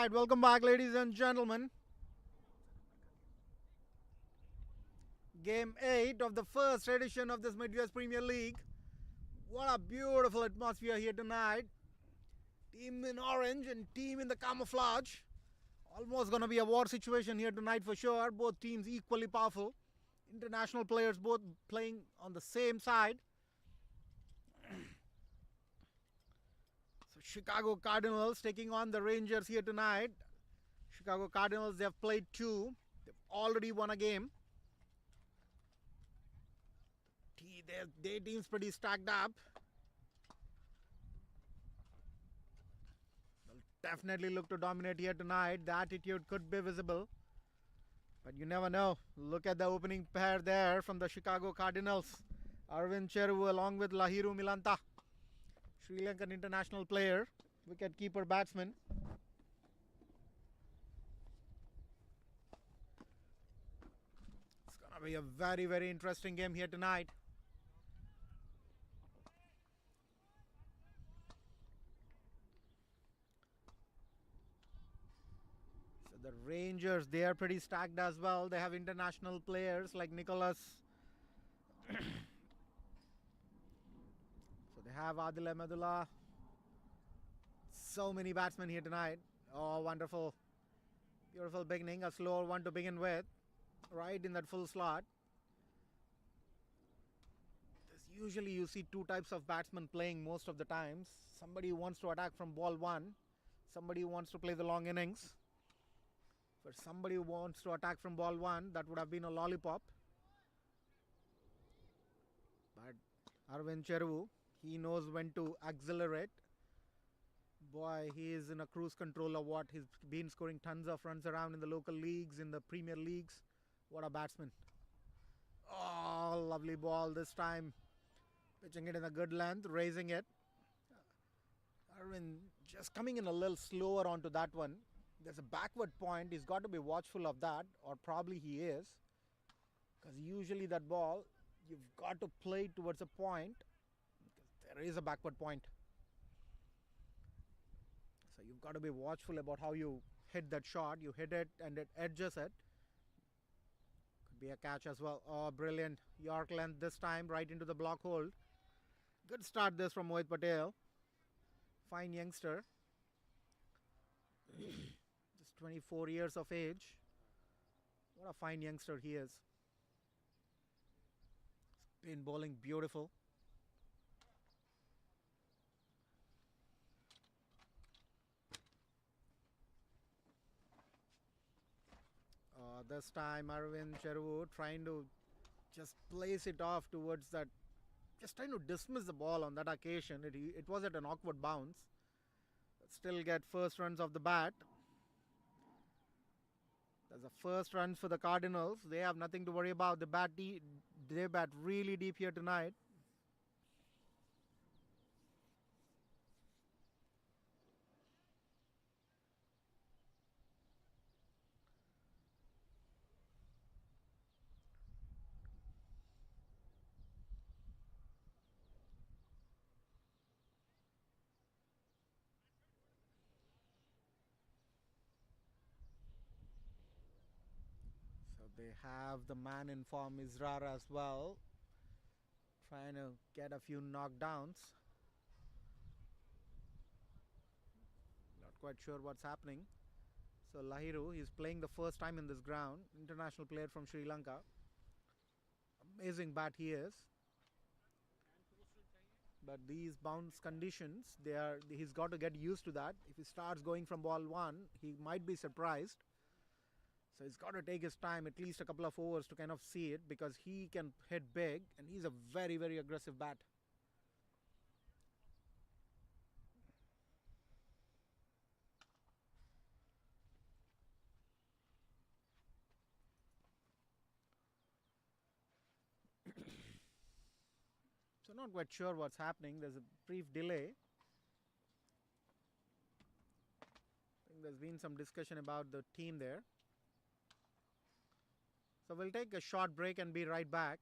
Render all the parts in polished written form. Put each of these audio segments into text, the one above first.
Alright, welcome back, ladies and gentlemen. Game 8 of the first edition of this Midwest Premier League. What a beautiful atmosphere here tonight. Team in orange and team in the camouflage. Almost gonna be a war situation here tonight for sure. Both teams equally powerful. International players both playing on the same side. So Chicago Cardinals taking on the Rangers here tonight. Chicago Cardinals, they have played 2. They've already won a game. Their team's pretty stacked up. They'll definitely look to dominate here tonight. The attitude could be visible, but you never know. Look at the opening pair there from the Chicago Cardinals. Arvind Cheru along with Lahiru Milanta, Sri Lankan international player, wicket-keeper batsman. It's going to be a very, very interesting game here tonight. The Rangers, they are pretty stacked as well. They have international players like Nicholas. So they have Adil Ahmedullah. So many batsmen here tonight. Oh, wonderful. Beautiful beginning. A slower one to begin with. Right in that full slot. Usually you see two types of batsmen playing most of the times. Somebody who wants to attack from ball 1. Somebody who wants to play the long innings. For somebody who wants to attack from ball 1, that would have been a lollipop. But Arvind Cheru, he knows when to accelerate. Boy, he is in a cruise control of what he's been scoring tons of runs around in the local leagues, in the Premier Leagues. What a batsman. Oh, lovely ball this time. Pitching it in a good length, raising it. Arvind just coming in a little slower onto that one. There's a backward point. He's got to be watchful of that, or probably he is. Because usually that ball, you've got to play towards a point. Because there is a backward point. So you've got to be watchful about how you hit that shot. You hit it and it edges it. Could be a catch as well. Oh, brilliant. York length this time, right into the block hold. Good start this from Mohit Patel. Fine youngster. Just 24 years of age. What a fine youngster he is. Spin bowling beautiful. This time Arvind Cheru trying to just place it off towards that. Just trying to dismiss the ball on that occasion. It was at an awkward bounce. But still get first runs of the bat. That's the first runs for the Cardinals. They have nothing to worry about. They bat really deep here tonight. So they have the man in form, Israr, as well. Trying to get a few knockdowns. Not quite sure what's happening. So Lahiru, he's playing the first time in this ground. International player from Sri Lanka. Amazing bat he is. But these bounce conditions, he's got to get used to that. If he starts going from ball 1, he might be surprised. So he's got to take his time, at least a couple of overs to kind of see it, because he can hit big and he's a very, very aggressive bat. So not quite sure what's happening. There's a brief delay. I think there's been some discussion about the team there. So we'll take a short break and be right back.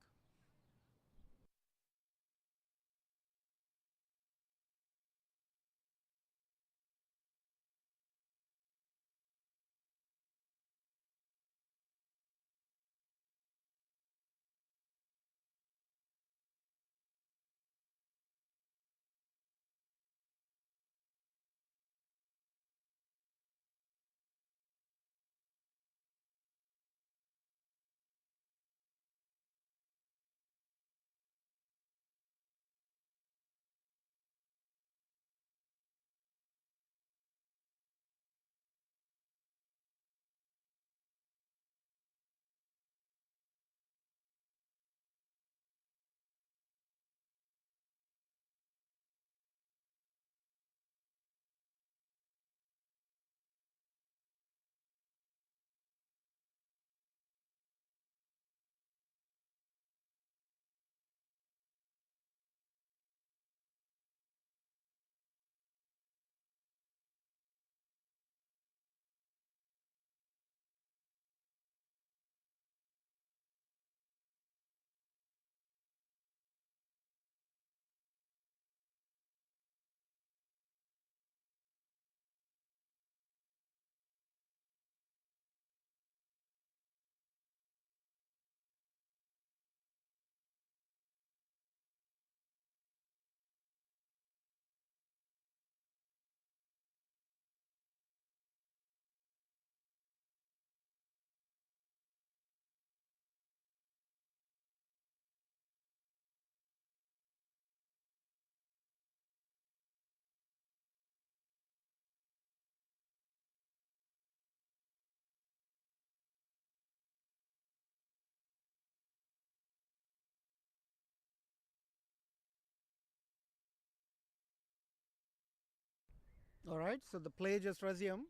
Alright, so the play just resumed.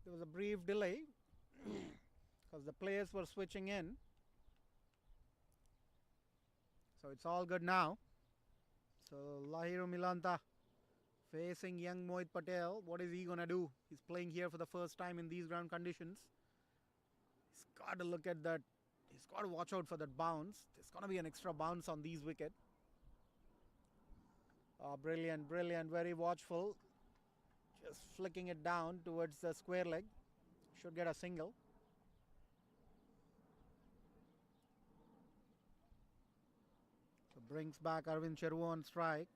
There was a brief delay because the players were switching in. So it's all good now. So Lahiru Milanta facing young Mohit Patel. What is he going to do? He's playing here for the first time in these ground conditions. He's got to look at that. He's got to watch out for that bounce. There's going to be an extra bounce on these wickets. Brilliant, brilliant, very watchful. Just flicking it down towards the square leg. Should get a single. So brings back Arvind Chervu on strike.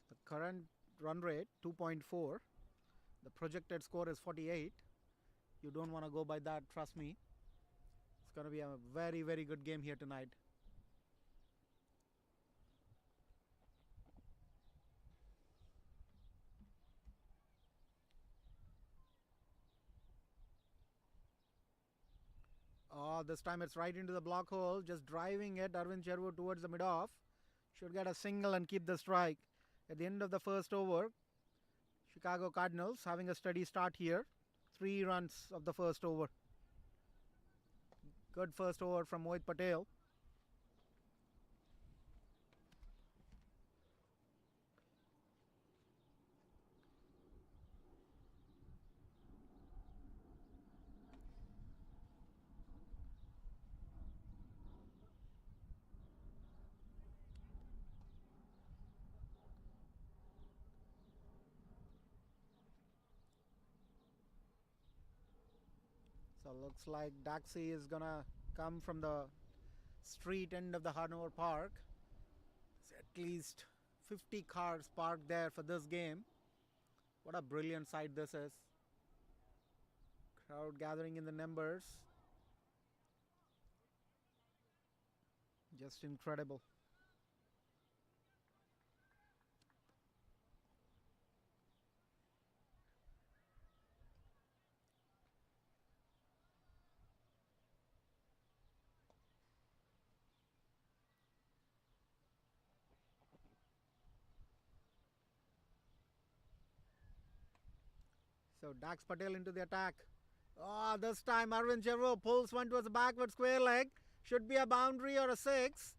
The current run rate 2.4. The projected score is 48. You don't want to go by that, trust me. It's going to be a very, very good game here tonight. Oh, this time it's right into the block hole. Just driving it, Arvind Chervu towards the mid-off. Should get a single and keep the strike. At the end of the first over, Chicago Cardinals having a steady start here. 3 runs of the first over. Good first over from Mohit Patel. So looks like Daxi is gonna come from the street end of the Hanover Park. There's at least 50 cars parked there for this game. What a brilliant sight this is. Crowd gathering in the numbers. Just incredible. So Dax Patel into the attack. Oh, this time Arvind Chervu pulls one towards the backward square leg. Should be a boundary or a 6.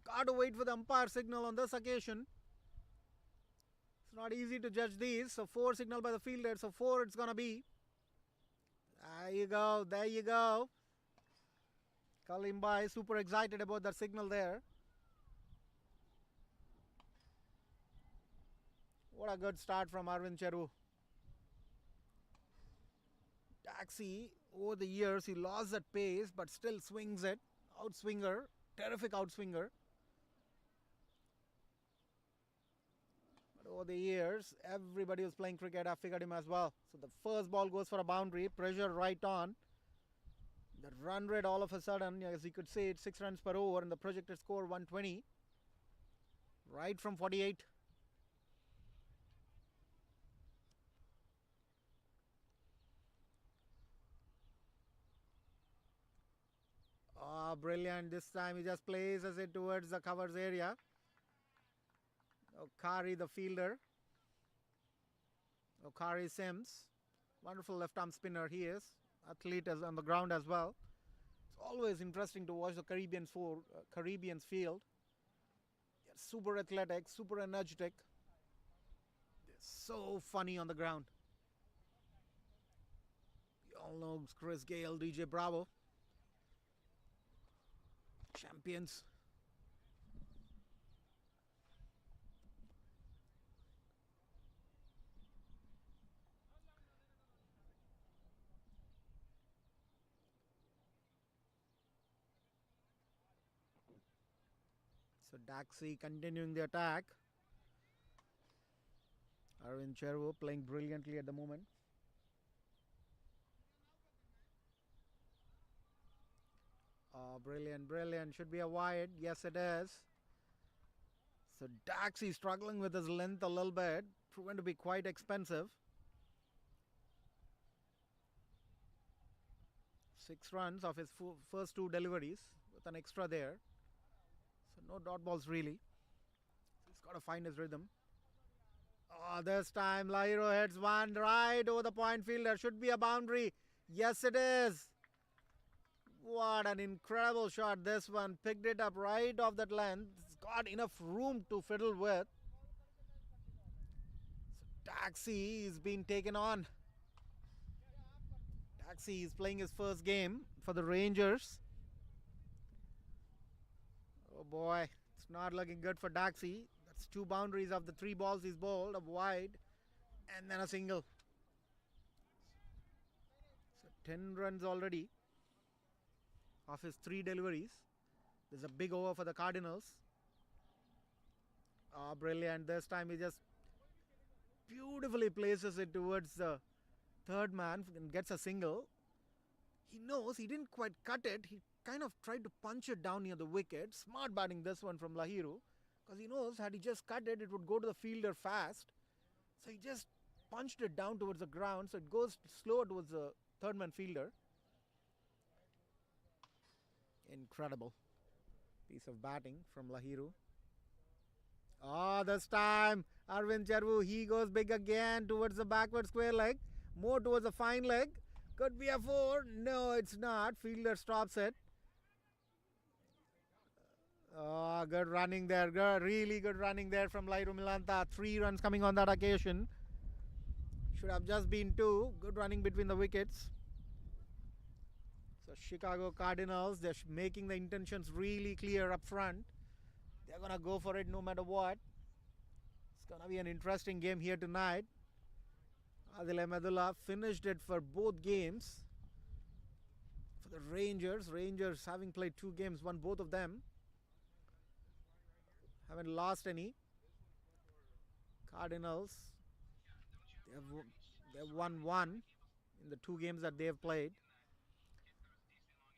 Got to wait for the umpire signal on this occasion. It's not easy to judge these. So 4 signal by the fielder. So 4 it's going to be. There you go. There you go. Kalimba is super excited about that signal there. What a good start from Arvind Chervu. Taxi, over the years, he lost that pace, but still swings it. Outswinger, terrific outswinger. But over the years, everybody who's playing cricket have figured him as well. So the first ball goes for a boundary, pressure right on. The run rate all of a sudden, as you could see, it's 6 runs per over, and the projected score 120. Right from 48. Oh, brilliant. This time he just places it towards the covers area. Okari, the fielder. Okari Sims. Wonderful left arm spinner he is. Athlete is on the ground as well. It's always interesting to watch the Caribbeans field. They're super athletic, super energetic. They're so funny on the ground. You all know Chris Gale, DJ Bravo. Champions. So Daxi continuing the attack. Arvind Chervu playing brilliantly at the moment. Oh, brilliant, brilliant. Should be a wide. Yes, it is. So Daxi struggling with his length a little bit. Proven to be quite expensive. 6 runs of his first 2 deliveries with an extra there. So no dot balls really. He's got to find his rhythm. Oh, this time Lahiro heads one right over the point field. There should be a boundary. Yes, it is. What an incredible shot. This one picked it up right off that length. It's got enough room to fiddle with. So Taxi is being taken on. Taxi is playing his first game for the Rangers. Oh boy, it's not looking good for Taxi. That's 2 boundaries of the 3 balls he's bowled, a wide and then a single. So 10 runs already of his 3 deliveries. There's a big over for the Cardinals. Oh, brilliant. This time he just beautifully places it towards the third man and gets a single. He knows he didn't quite cut it. He kind of tried to punch it down near the wicket. Smart batting this one from Lahiro, because he knows had he just cut it, it would go to the fielder fast. So he just punched it down towards the ground, so it goes slower towards the third man fielder. Incredible piece of batting from Lahiro. Oh, this time Arvind Chervu, he goes big again towards the backward square leg, more towards the fine leg. Could be a 4. No, it's not. Fielder stops it. Oh, good running there. Really good running there from Lahiro Milanta. 3 runs coming on that occasion. Should have just been 2. Good running between the wickets. So Chicago Cardinals, they're making the intentions really clear up front. They're going to go for it no matter what. It's going to be an interesting game here tonight. Adil Ahmedullah finished it for both games. For the Rangers having played 2 games, won both of them. Haven't lost any. Cardinals, they've won 1 in the 2 games that they've played.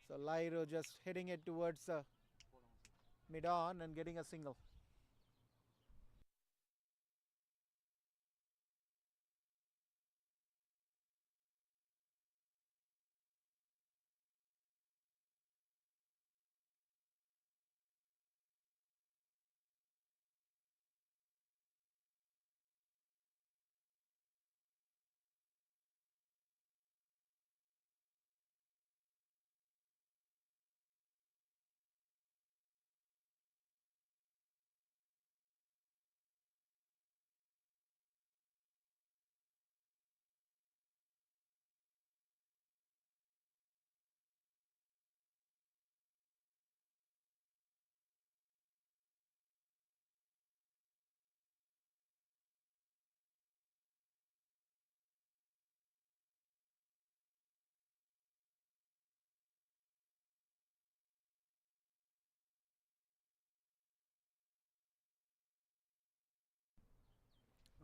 So Lahiro just hitting it towards mid-on and getting a single.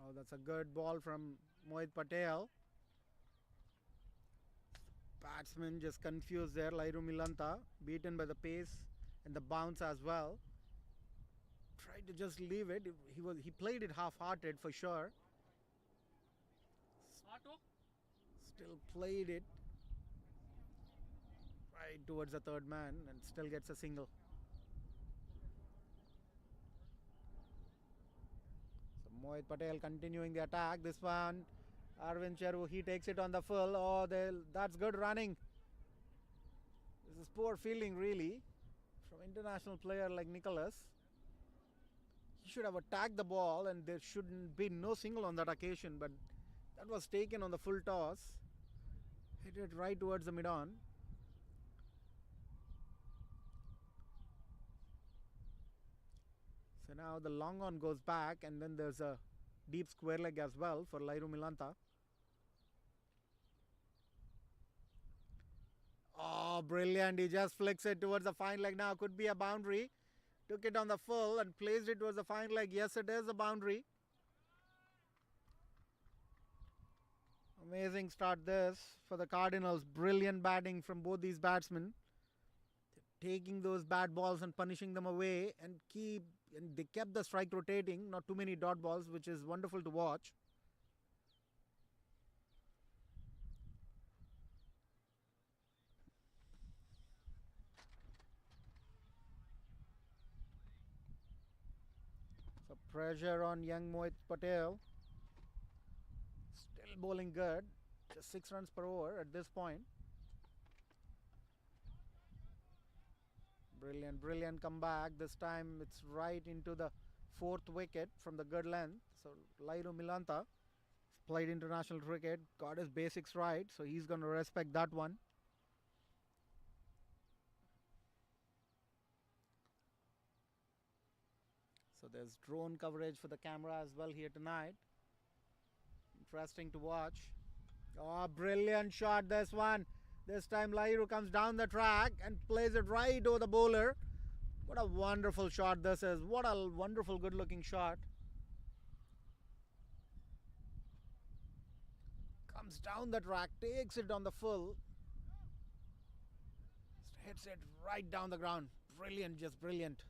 Oh, that's a good ball from Mohit Patel. Batsman just confused there. Lahiro Milanta beaten by the pace and the bounce as well. Tried to just leave it. He played it half-hearted for sure. Still played it right towards the third man and still gets a single. Mohit Patel continuing the attack. This one, Arvind Chervu, he takes it on the full. Oh, that's good running. This is poor fielding really from international player like Nicholas. He should have attacked the ball and there shouldn't be no single on that occasion, but that was taken on the full toss. Hit it right towards the mid-on. So now the long on goes back and then there's a deep square leg as well for Lahiro Milanta. Oh, brilliant. He just flicks it towards the fine leg now. Could be a boundary. Took it on the full and placed it towards the fine leg. Yes, it is a boundary. Amazing start this for the Cardinals. Brilliant batting from both these batsmen. Taking those bad balls and punishing them away and they kept the strike rotating, not too many dot balls, which is wonderful to watch. Pressure on young Mohit Patel. Still bowling good. Just 6 runs per over at this point. Brilliant comeback. This time it's right into the 4th wicket from the good length. So Lairu Milanta played international cricket, got his basics right, so he's going to respect that one. So there's drone coverage for the camera as well here tonight. Interesting to watch. Oh, brilliant shot this one. This time Lairu comes down the track and plays it right over the bowler. What a wonderful shot this is. What a wonderful good looking shot. Comes down the track, takes it on the full. Hits it right down the ground. Brilliant, just brilliant.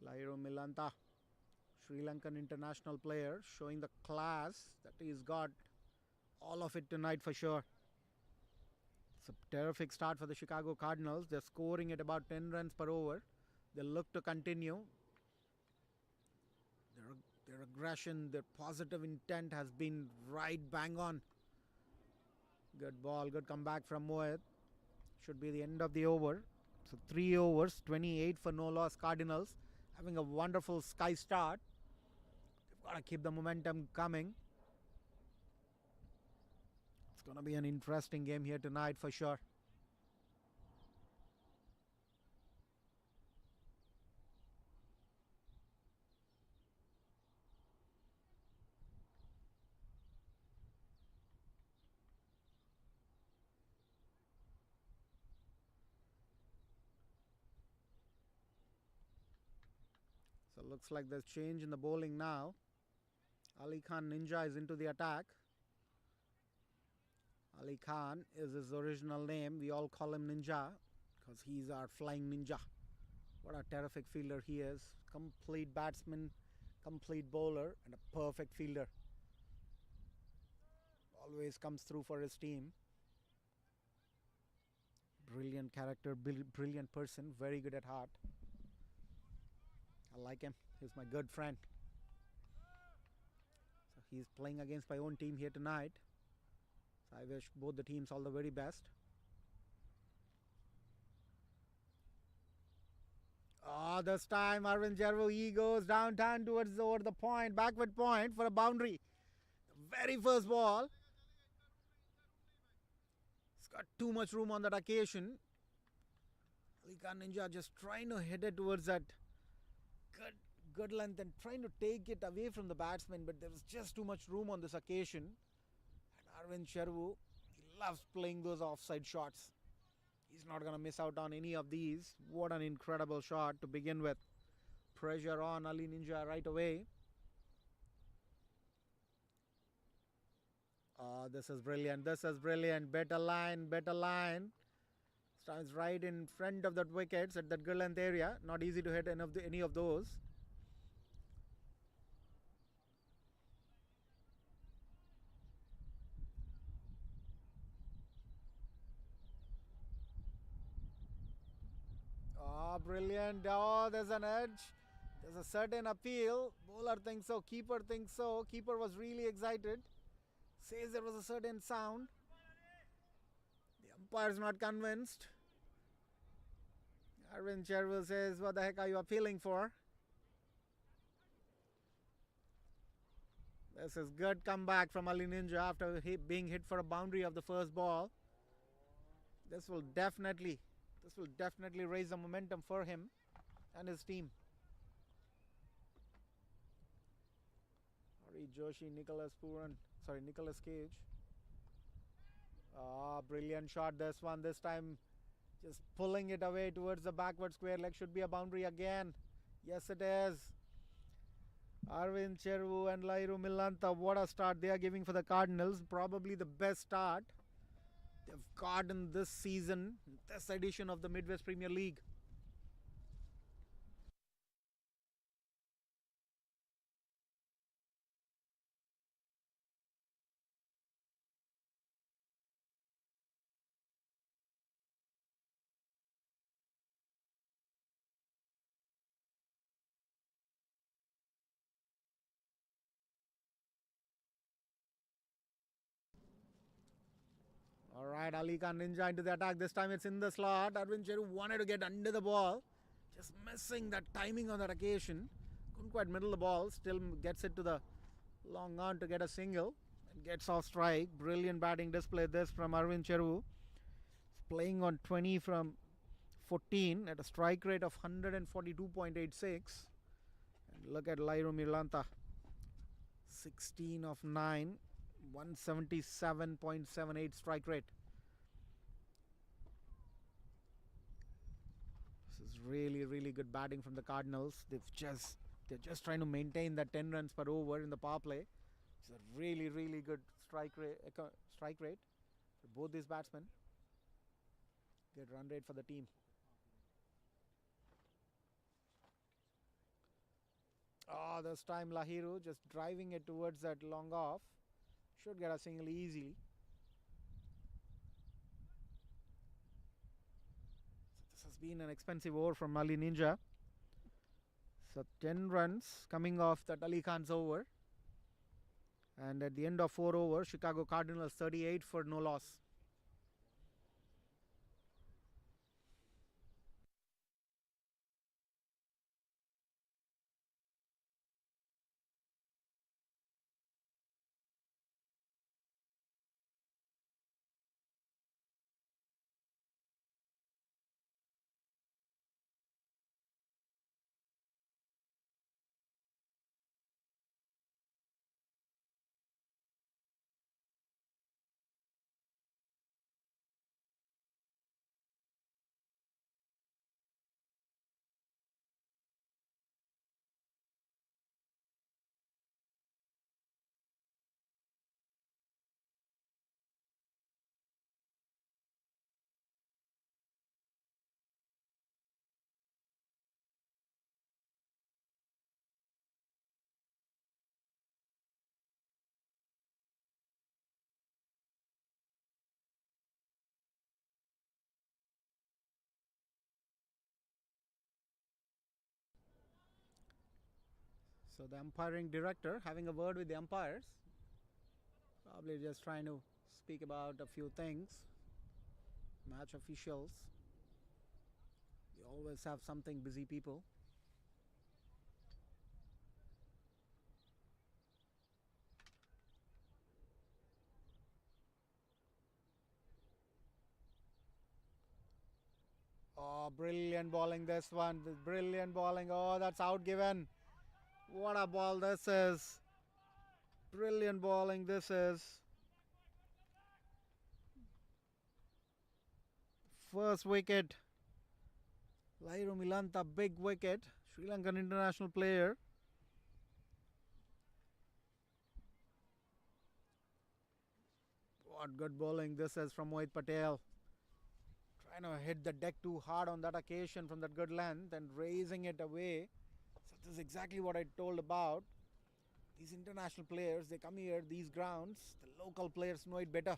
Lairu Milanta, Sri Lankan international player, showing the class that he's got. All of it tonight for sure. It's a terrific start for the Chicago Cardinals. They're scoring at about 10 runs per over. They look to continue. Their aggression, their positive intent has been right bang on. Good ball, good comeback from Mohit. Should be the end of the over. So 3 overs, 28 for no loss Cardinals. Having a wonderful sky start. They've got to keep the momentum coming. It's going to be an interesting game here tonight for sure. So looks like there's change in the bowling now. Ali Khan Ninja is into the attack. Ali Khan is his original name. We all call him Ninja because he's our flying ninja. What a terrific fielder he is. Complete batsman, complete bowler, and a perfect fielder. Always comes through for his team. Brilliant character, brilliant person, very good at heart. I like him. He's my good friend. So he's playing against my own team here tonight. So I wish both the teams all the very best. Oh, this time Arvind Jarvu, he goes downtown towards over the point, backward point for a boundary. The very first ball. He's got too much room on that occasion. Ali Khan Ninja just trying to hit it towards that good length and trying to take it away from the batsman, but there was just too much room on this occasion. And Arvind Jarvu, he loves playing those offside shots. He's not going to miss out on any of these. What an incredible shot to begin with. Pressure on Ali Ninja right away. Oh, this is brilliant. This is brilliant. Better line, better line. Stands right in front of that wickets at that good length area. Not easy to hit any of those. Oh, brilliant. Oh, there's an edge. There's a certain appeal. Bowler thinks so. Keeper thinks so. Keeper was really excited. Says there was a certain sound. The umpire's not convinced. Arvind Jarvu says, what the heck are you appealing for? This is good comeback from Ali Ninja after being hit for a boundary of the first ball. This will definitely raise the momentum for him and his team. Hari Joshi, Nicholas Cage. Ah, brilliant shot this one. This time just pulling it away towards the backward square leg. Should be a boundary again. Yes, it is. Arvind Jarvu and Lairu Milanta, what a start they are giving for the Cardinals. Probably the best start they've gotten this season, this edition of the Midwest Premier League. Alright, Ali Khan Ninja into the attack. This time it's in the slot. Arvind Cheru wanted to get under the ball. Just missing that timing on that occasion. Couldn't quite middle the ball. Still gets it to the long on to get a single. And gets off strike. Brilliant batting display this from Arvind Cheru. Playing on 20 from 14 at a strike rate of 142.86. And look at Lairo Mirlanta. 16 of 9. 177.78 strike rate. This is really good batting from the Cardinals. They're just trying to maintain that 10 runs per over in the power play. It's a really good strike rate for both these batsmen. Good run rate for the team. Oh, this time Lahiru just driving it towards that long off. Should get a single easily. So this has been an expensive over from Ali Ninja. So 10 runs coming off that Ali Khan's over. And at the end of 4 overs, Chicago Cardinals 38 for no loss. So the umpiring director having a word with the umpires. Probably just trying to speak about a few things. Match officials. They always have something, busy people. Oh, brilliant bowling this one. Brilliant bowling. Oh, that's out given. What a ball this is. Brilliant bowling this is. First wicket. Lairo Milanta, big wicket. Sri Lankan international player. What good bowling this is from Mohit Patel. Trying to hit the deck too hard on that occasion from that good length and raising it away. So this is exactly what I told about. These international players, they come here, these grounds, the local players know it better.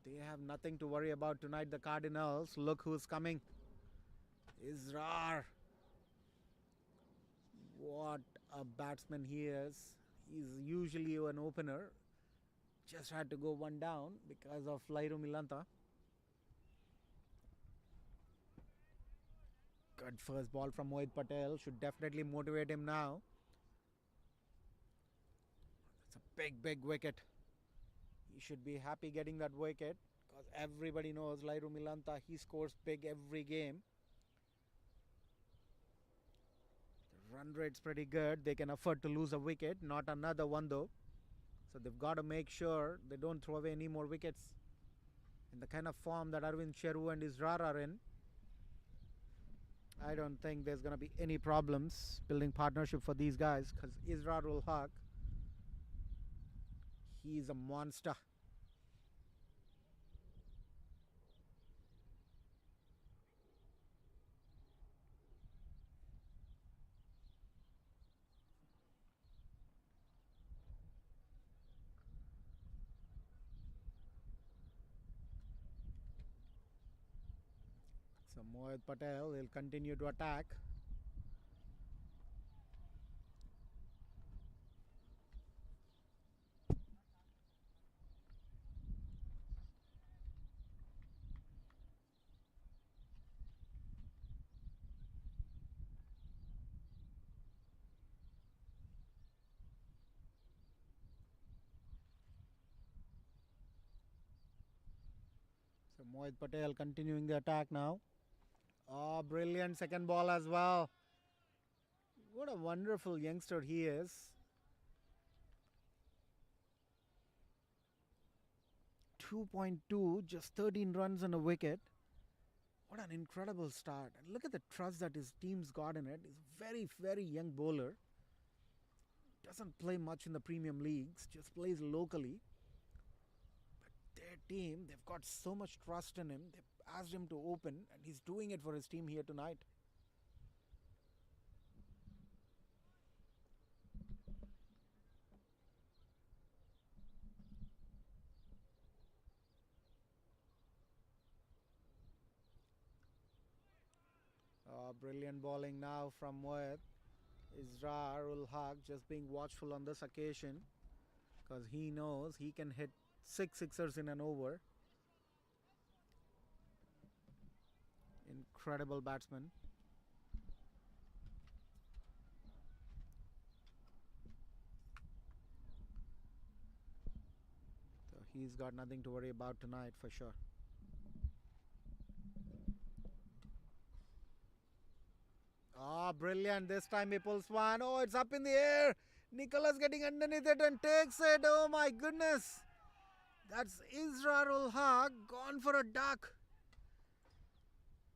They have nothing to worry about tonight, the Cardinals. Look who's coming. Israr. What a batsman he is. He's usually an opener. Just had to go one down because of Lairo Milanta. Good first ball from Mohit Patel. Should definitely motivate him now. It's a big wicket. He should be happy getting that wicket because everybody knows Lairo Milanta, he scores big every game. The run rate's pretty good. They can afford to lose a wicket, not another one though. So they've got to make sure they don't throw away any more wickets. In the kind of form that Arvind Cheru and Israr are in, I don't think there's going to be any problems building partnership for these guys because Israr ul Haq, he's a monster. So Mohit Patel will continue to attack. Mohit Patel continuing the attack now. Oh, brilliant second ball as well. What a wonderful youngster he is. 2.2, just 13 runs and a wicket. What an incredible start. And look at the trust that his team's got in it. He's a very, very young bowler. Doesn't play much in the premium leagues, just plays locally. But their team, they've got so much trust in him. They've asked him to open, and he's doing it for his team here tonight. Brilliant bowling now from Mohit. Israr ul Haq just being watchful on this occasion because he knows he can hit six sixers in an over. Incredible batsman. So he's got nothing to worry about tonight for sure. Oh, brilliant. This time he pulls one. Oh, it's up in the air. Nicholas getting underneath it and takes it. Oh, my goodness. That's Israr ul Haq gone for a duck.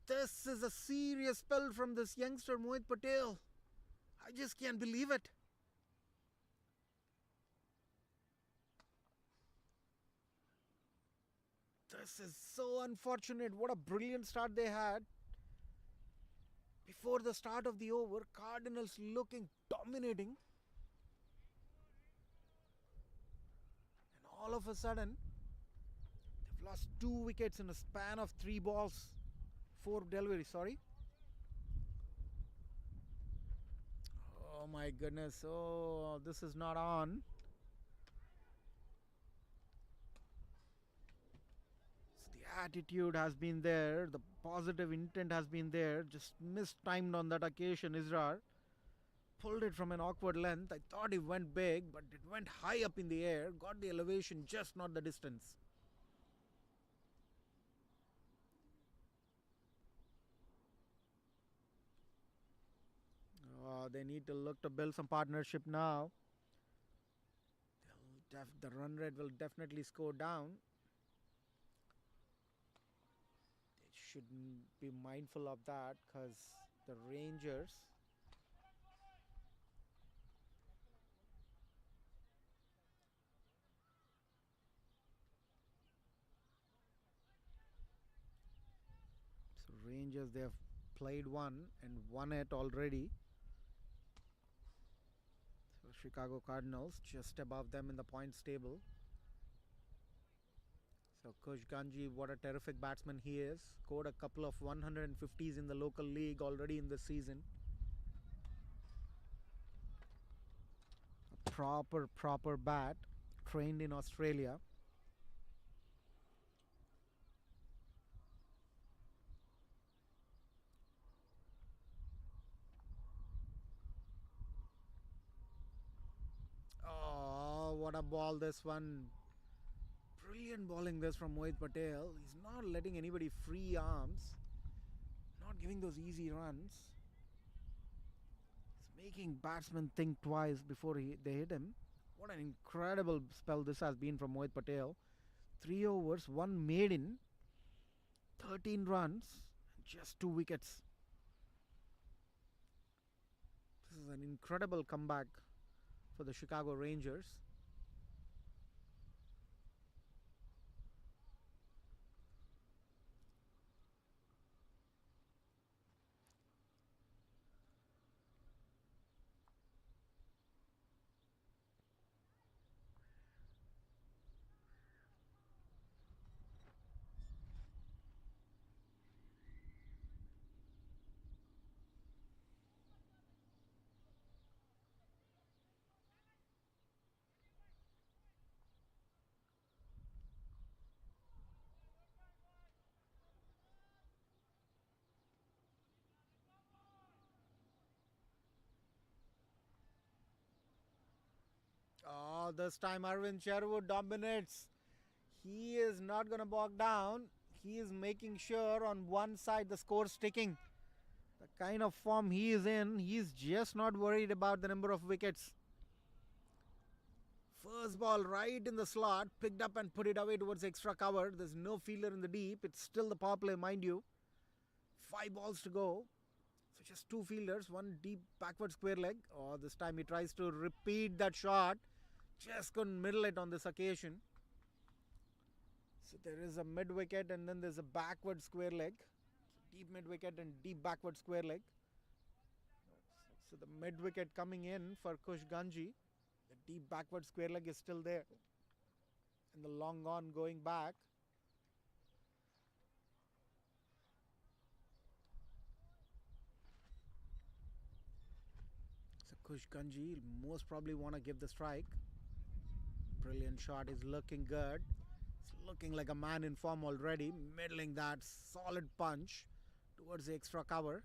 This is a serious spell from this youngster, Mohit Patel. I just can't believe it. This is so unfortunate. What a brilliant start they had. Before the start of the over, Cardinals looking dominating. And all of a sudden, they've lost 2 wickets in a span of 3 balls. 4 deliveries, sorry. Oh my goodness. Oh, this is not on. So the attitude has been there. The positive intent has been there. Just mistimed on that occasion, Israr. Pulled it from an awkward length. I thought it went big, but it went high up in the air. Got the elevation, just not the distance. They need to look to build some partnership now. The run rate will definitely score down. They should be mindful of that because the Rangers. So Rangers, they have played one and won it already. So Chicago Cardinals just above them in the points table. So Kush Ganji, what a terrific batsman he is. Scored a couple of 150s in the local league already in this season. A proper bat, trained in Australia. Oh, what a ball this one. Brilliant bowling this from Mohit Patel. He's not letting anybody free arms. Not giving those easy runs. He's making batsmen think twice before they hit him. What an incredible spell this has been from Mohit Patel. 3 overs, 1 maiden, 13 runs, just 2 wickets. This is an incredible comeback for the Chicago Rangers. Oh, this time Arvind Sherwood dominates. He is not going to bog down. he is making sure on one side the score sticking. The kind of form he is in, he's just not worried about the number of wickets. First ball right in the slot, picked up and put it away towards extra cover. There's no fielder in the deep. It's still the power play, mind you. 5 balls to go. So just 2 fielders, 1 deep backward square leg. Oh, this time he tries to repeat that shot. Just couldn't middle it on this occasion. So there is a mid wicket and then there's a backward square leg. Deep mid wicket and deep backward square leg. So the mid wicket coming in for Kush Ganji. The deep backward square leg is still there. And the long on going back. So Kush Ganji most probably want to give the strike. Brilliant shot is looking good. It's looking like a man in form already. Middling that solid punch towards the extra cover.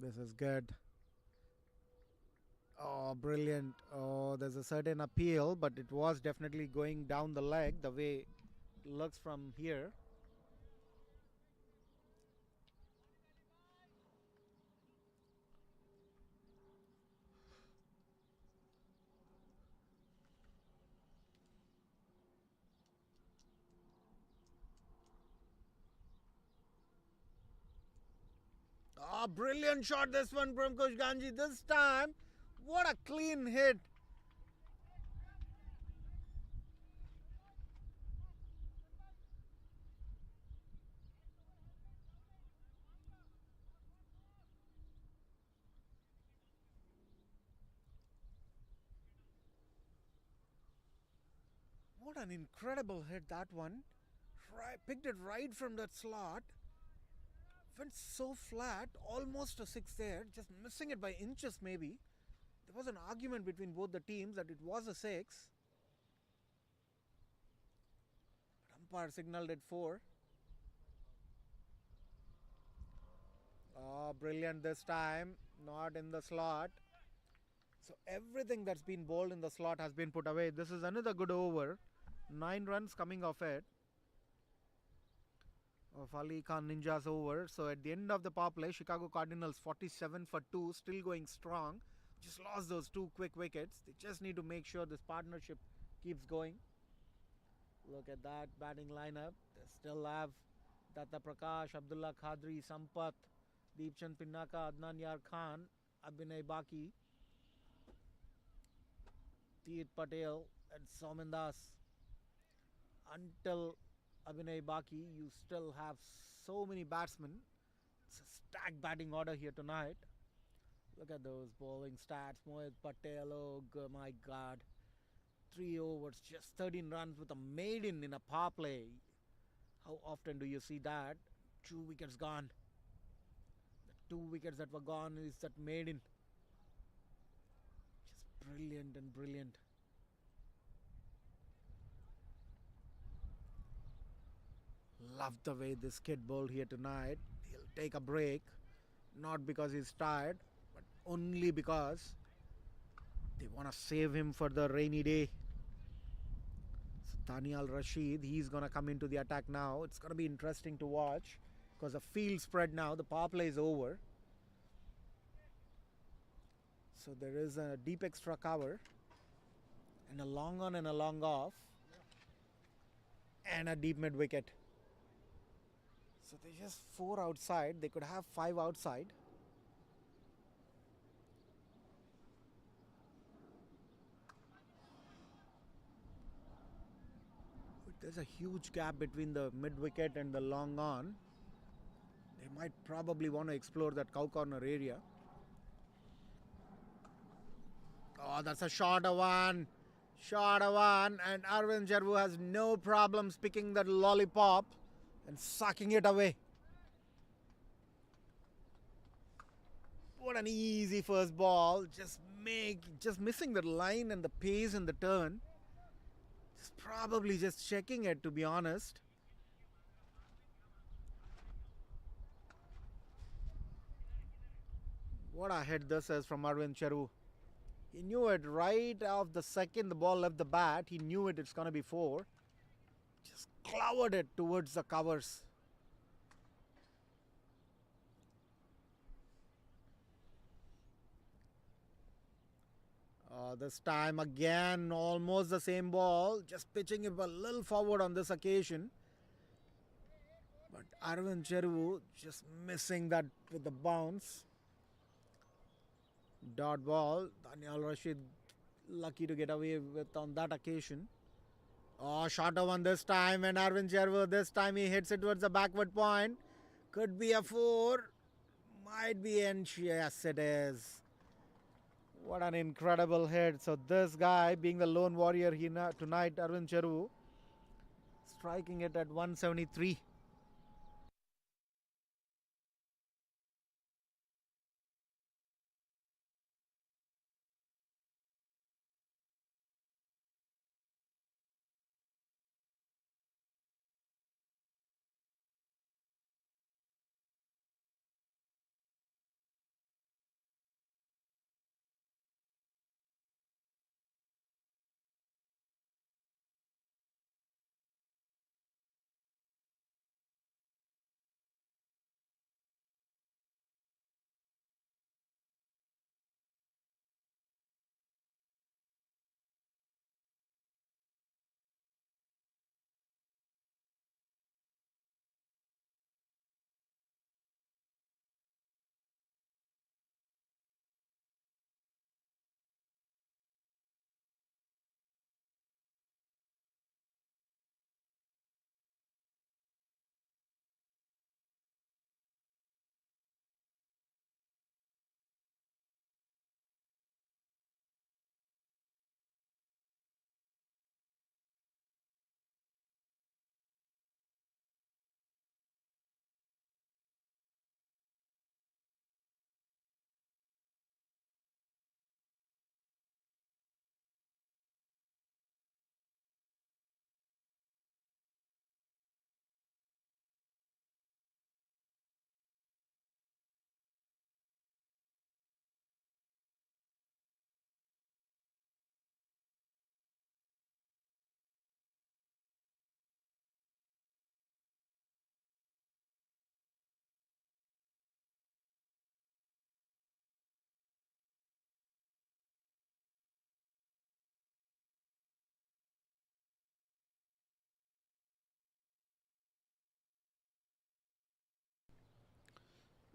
This is good. Oh, brilliant. Oh, there's a certain appeal, but it was definitely going down the leg the way it looks from here. Oh, brilliant shot this one from Kush Ganji. This time, what a clean hit. What an incredible hit that one. Right, picked it right from that slot. Went so flat, almost a 6 there, just missing it by inches maybe. There was an argument between both the teams that it was a 6. But umpire signaled it 4. Oh, brilliant this time. Not in the slot. So everything that's been bowled in the slot has been put away. This is another good over. 9 runs coming off it. Of Ali Khan Ninja's over. So at the end of the power play, Chicago Cardinals 47 for 2, still going strong. Just lost those 2 quick wickets. They just need to make sure this partnership keeps going. Look at that batting lineup. They still have Datta Prakash, Abdullah Khadri, Sampath, Deepchand Pinnaka, Adnan Yar Khan, Abhinay Baki, Teet Patel and Somin Das. Until Abhinay Baki, you still have so many batsmen. It's a stacked batting order here tonight. Look at those bowling stats. Mohit Patel, oh my God. 3 overs, just 13 runs with a maiden in a power play. How often do you see that? 2 wickets gone. The 2 wickets that were gone is that maiden. Just brilliant and brilliant. Love the way this kid bowled here tonight. He'll take a break, not because he's tired, but only because they want to save him for the rainy day. So Daniel Rashid, he's going to come into the attack now. It's going to be interesting to watch because the field spread now. The power play is over. So there is a deep extra cover and a long on and a long off and a deep mid wicket. So they just 4 outside. They could have 5 outside. But there's a huge gap between the mid wicket and the long on. They might probably want to explore that cow corner area. Oh, that's a shorter one. Shorter one. And Arvind Jarvu has no problems picking that lollipop and sucking it away. What an easy first ball. Just missing the line and the pace and the turn. Just probably just checking it, to be honest. What a hit this is from Arvind Charu. He knew it right off the second the ball left the bat. He knew it's going to be 4. Just clowered it towards the covers. This time again, almost the same ball. Just pitching it a little forward on this occasion. But Arvind Cheruvu just missing that with the bounce. Dot ball. Daniel Rashid lucky to get away with on that occasion. Oh, shorter one this time, and Arvind Cheruvu this time he hits it towards the backward point. Could be a 4. Might be inch. Yes, it is. What an incredible hit. So this guy being the lone warrior here tonight, Arvind Cheruvu, striking it at 173.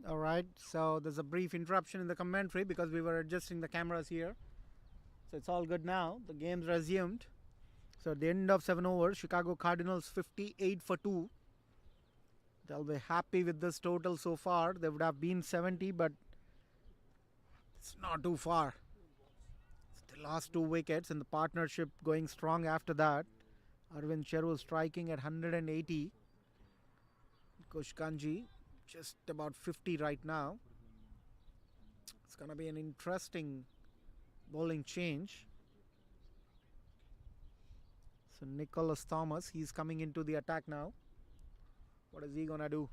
All right, so there's a brief interruption in the commentary because we were adjusting the cameras here. So it's all good now. The game's resumed. So at the end of 7 overs, Chicago Cardinals 58 for 2. They'll be happy with this total so far. They would have been 70, but it's not too far. It's the last 2 wickets and the partnership going strong after that. Arvind Cheruvu striking at 180. Kushkanji just about 50 right now. It's going to be an interesting bowling change. So Nicholas Thomas, he's coming into the attack now. What is he going to do?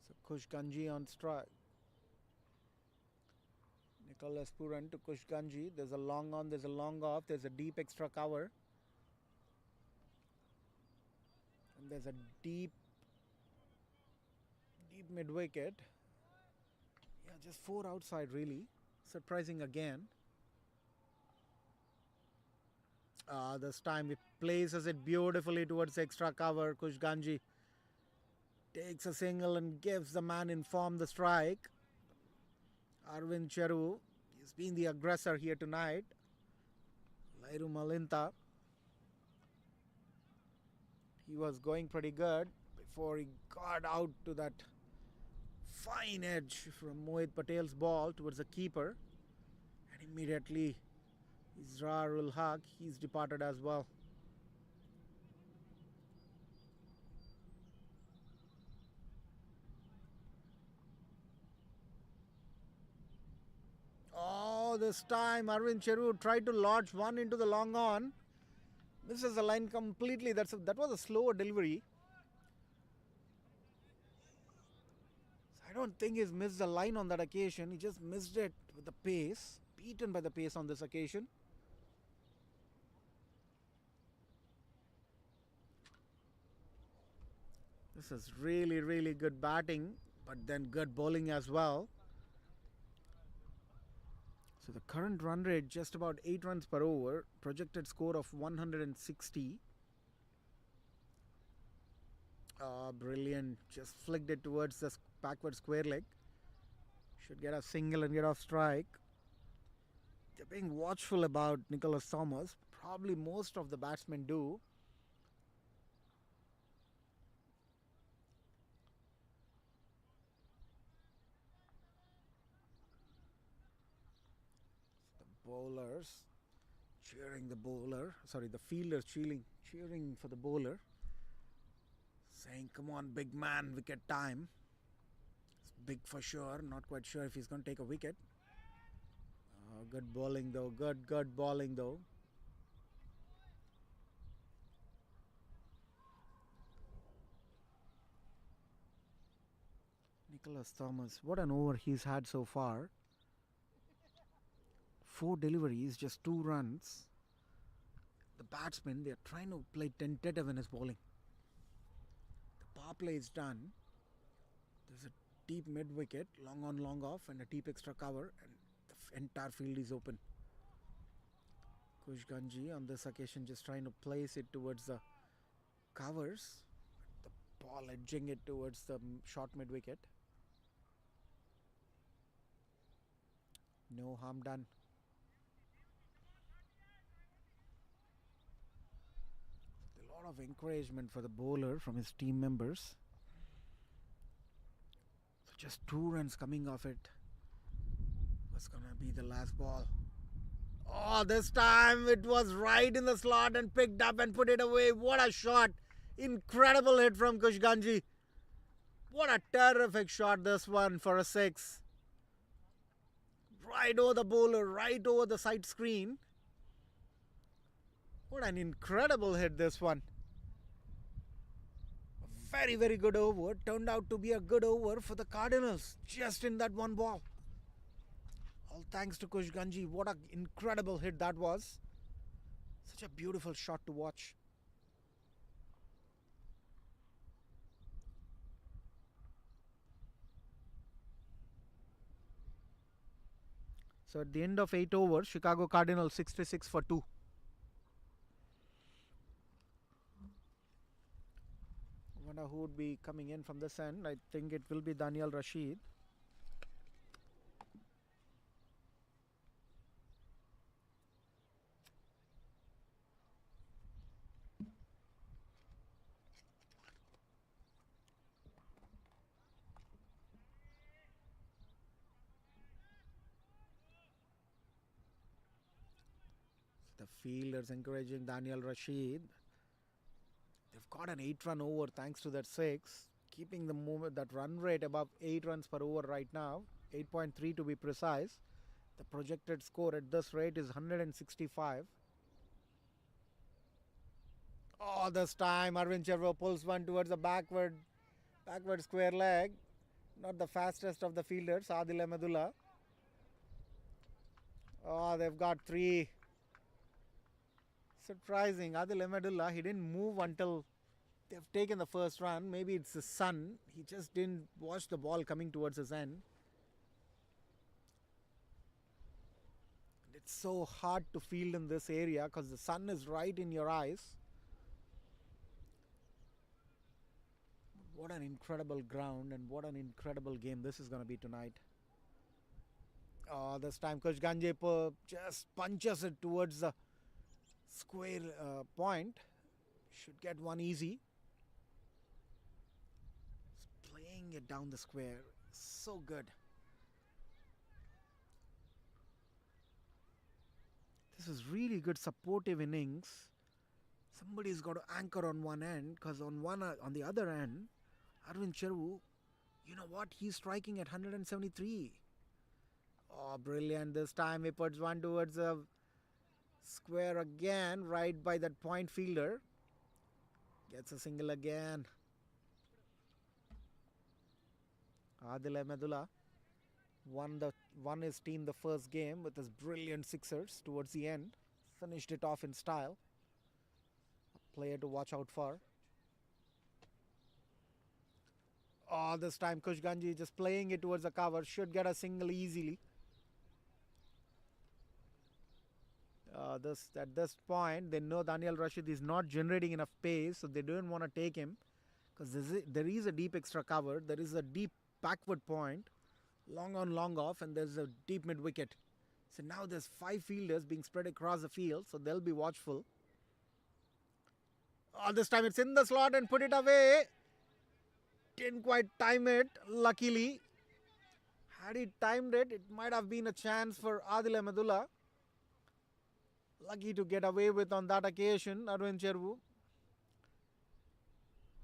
So Kushkanji on strike. Nicholas Puran to Kushkanji. There's a long on, there's a long off, there's a deep extra cover. And there's a deep mid wicket. Yeah, just 4 outside really. Surprising again. This time he places it beautifully towards the extra cover. Kushkanji takes a single and gives the man in form the strike. Arvind Cheruvu, he's been the aggressor here tonight. Lairu Malinta, he was going pretty good before he got out to that fine edge from Mohit Patel's ball towards the keeper. And immediately Israr ul Haq, he's departed as well. Oh, this time Arvind Cheruvu tried to lodge one into the long on. Misses the line completely. That was a slower delivery. I don't think he's missed the line on that occasion. He just missed it with the pace. Beaten by the pace on this occasion. This is really, really good batting, but then good bowling as well. So the current run rate just about 8 runs per over. Projected score of 160. Brilliant. Just flicked it towards the backward square leg. Should get a single and get off strike. They're being watchful about Nicholas Thomas. Probably most of the batsmen do. The bowlers cheering the bowler. Sorry, the fielders cheering for the bowler. Saying, come on, big man, wicket time. It's big for sure. Not quite sure if he's going to take a wicket. Good bowling though. Good bowling though. Nicholas Thomas, what an over he's had so far. 4 deliveries, just 2 runs. The batsmen, they're trying to play tentative in his bowling. The power play is done. There's a deep mid wicket, long on, long off, and a deep extra cover, and the entire field is open. Kushganji on this occasion just trying to place it towards the covers. The ball edging it towards the short mid wicket. No harm done. A lot of encouragement for the bowler from his team members. So just 2 runs coming off it. What's gonna be the last ball? Oh, this time it was right in the slot and picked up and put it away. What a shot. Incredible hit from Kushganji. What a terrific shot this one for a 6. Right over the bowler, right over the side screen. What an incredible hit this one. A very, very good over. Turned out to be a good over for the Cardinals. Just in that one ball. All thanks to Kushganji. What an incredible hit that was. Such a beautiful shot to watch. So at the end of 8 overs, Chicago Cardinals 66 for 2. I wonder who would be coming in from this end. I think it will be Daniel Rashid. The fielders encouraging Daniel Rashid. They've got an 8-run over thanks to that 6. Keeping the movement, that run rate above 8 runs per over right now. 8.3 to be precise. The projected score at this rate is 165. Oh, this time Arvind Chervo pulls one towards the backward square leg. Not the fastest of the fielders, Adil Ahmedullah. Oh, they've got 3. Surprising. Adil Ahmedullah, he didn't move until they've taken the first run. Maybe it's his son. He just didn't watch the ball coming towards his end. It's so hard to field in this area because the sun is right in your eyes. What an incredible ground and what an incredible game this is going to be tonight. Oh, this time Kushganji just punches it towards the square point. Should get one easy. Just playing it down the square. So good. This is really good supportive innings. Somebody's got to anchor on one end because on the other end, Arvind Chervu, you know what? He's striking at 173. Oh, brilliant. This time he puts one towards the Square again, right by that point fielder. Gets a single again. Adil Ahmedullah won his team the first game with his brilliant sixers towards the end. Finished it off in style. A player to watch out for. Oh, this time Kushganji just playing it towards the cover. Should get a single easily. At this point, they know Daniel Rashid is not generating enough pace, so they don't want to take him because there is a deep extra cover. There is a deep backward point, long on, long off, and there's a deep mid wicket. So now there's 5 fielders being spread across the field, so they'll be watchful. Oh, this time it's in the slot and put it away. Didn't quite time it, luckily. Had he timed it, it might have been a chance for Adil Ahmedullah. Lucky to get away with on that occasion, Arvind Chervu.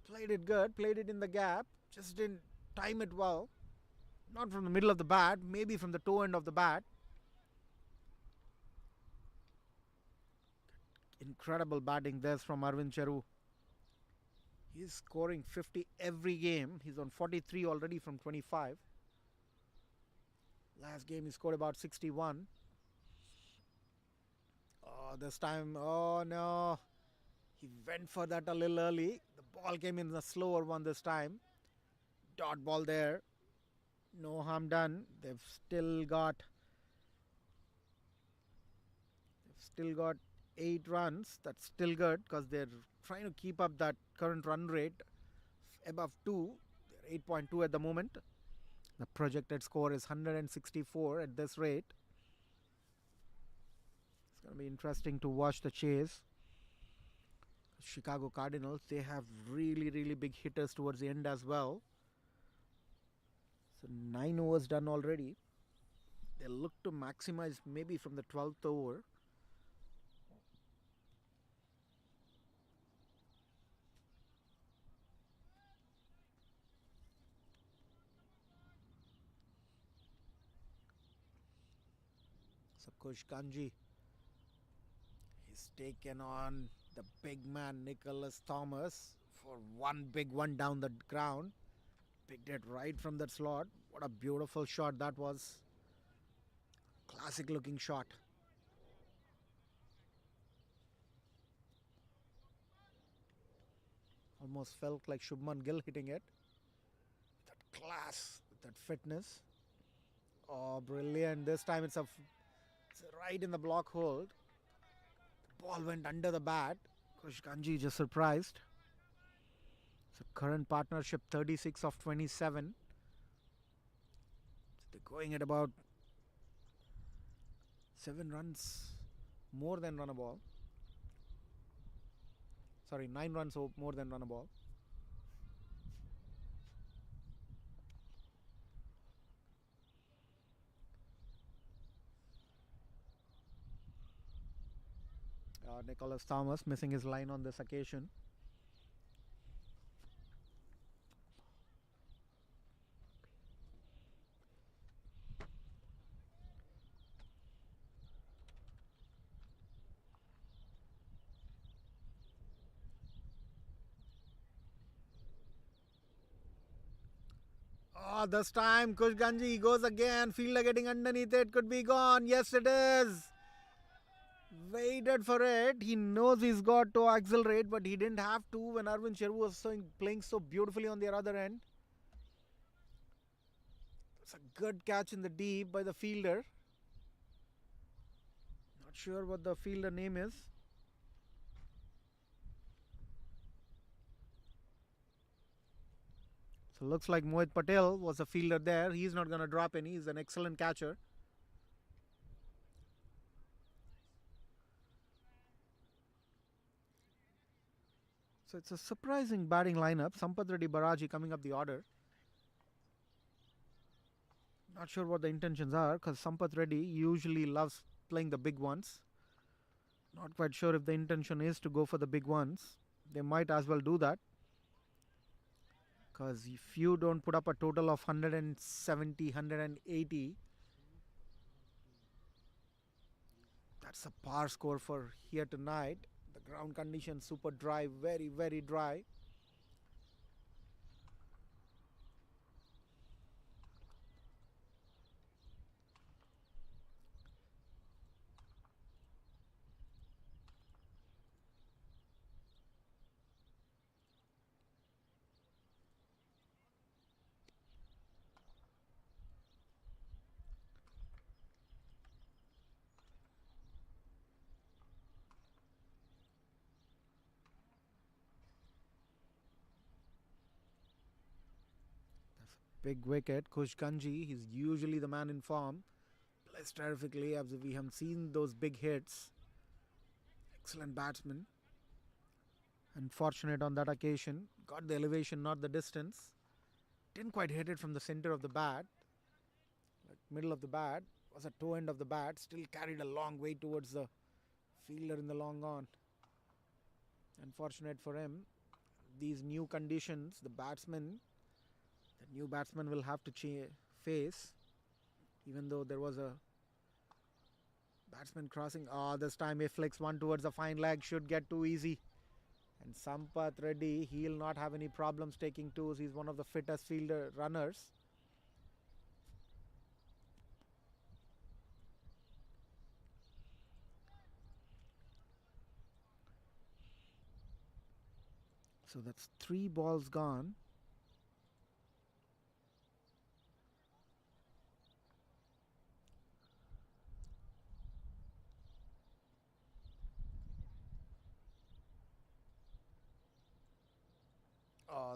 Played it good, played it in the gap, just didn't time it well. Not from the middle of the bat, maybe from the toe end of the bat. Incredible batting this from Arvind Chervu. He's scoring 50 every game. He's on 43 already from 25. Last game he scored about 61. Oh, this time, oh no. He went for that a little early. The ball came in the slower one this time. Dot ball there. No harm done. They've still got 8 runs. That's still good because they're trying to keep up that current run rate above 2. They're 8.2 at the moment. The projected score is 164 at this rate. It's going to be interesting to watch the chase. Chicago Cardinals, they have really, really big hitters towards the end as well. So 9 overs done already. They look to maximize maybe from the 12th over. So Kushganji, he's taken on the big man Nicholas Thomas for one big one down the ground. Picked it right from that slot. What a beautiful shot that was. Classic looking shot. Almost felt like Shubman Gill hitting it. That class, that fitness. Oh, brilliant. This time it's right in the block hold. The ball went under the bat. Kushganji just surprised. So current partnership 36 of 27. So they're going at about 7 runs more than run a ball. Sorry, 9 runs more than run a ball. Nicholas Thomas missing his line on this occasion. Oh, this time Kushganji goes again. Fielder getting underneath it. Could be gone. Yes, it is. Waited for it. He knows he's got to accelerate, but he didn't have to when Arvind Chervu was playing so beautifully on the other end. It's a good catch in the deep by the fielder. Not sure what the fielder name is. So looks like Mohit Patel was a fielder there. He's not going to drop any. He's an excellent catcher. So it's a surprising batting lineup. Sampath Reddy Baraji coming up the order. Not sure what the intentions are because Sampath Reddy usually loves playing the big ones. Not quite sure if the intention is to go for the big ones. They might as well do that. Because if you don't put up a total of 170, 180, That's a par score for here tonight. The ground conditions super dry, very, very dry. Big wicket. Kush Ganji, he's usually the man in form. Plays terrifically as we have seen those big hits. Excellent batsman. Unfortunate on that occasion. Got the elevation, not the distance. Didn't quite hit it from the center of the bat. Like middle of the bat. Was at toe end of the bat. Still carried a long way towards the fielder in the long on. Unfortunate for him. These new conditions, the new batsman will have to face. Even though there was a batsman crossing. This time he flicks one towards the fine leg. Should get too easy. And Sampath Reddy, he'll not have any problems taking twos. He's one of the fittest fielder runners. So that's 3 balls gone.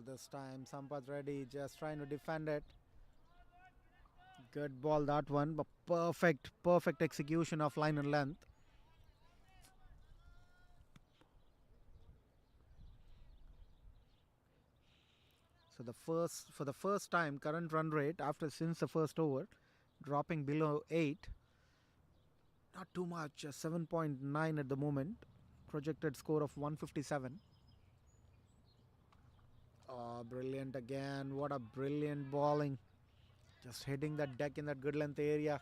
This time Sampath Reddy just trying to defend it. Good ball that one, but perfect execution of line and length. So for the first time, current run rate since the first over, dropping below 8. Not too much, 7.9 at the moment. Projected score of 157. Brilliant again. What a brilliant bowling. Just hitting that deck in that good length area.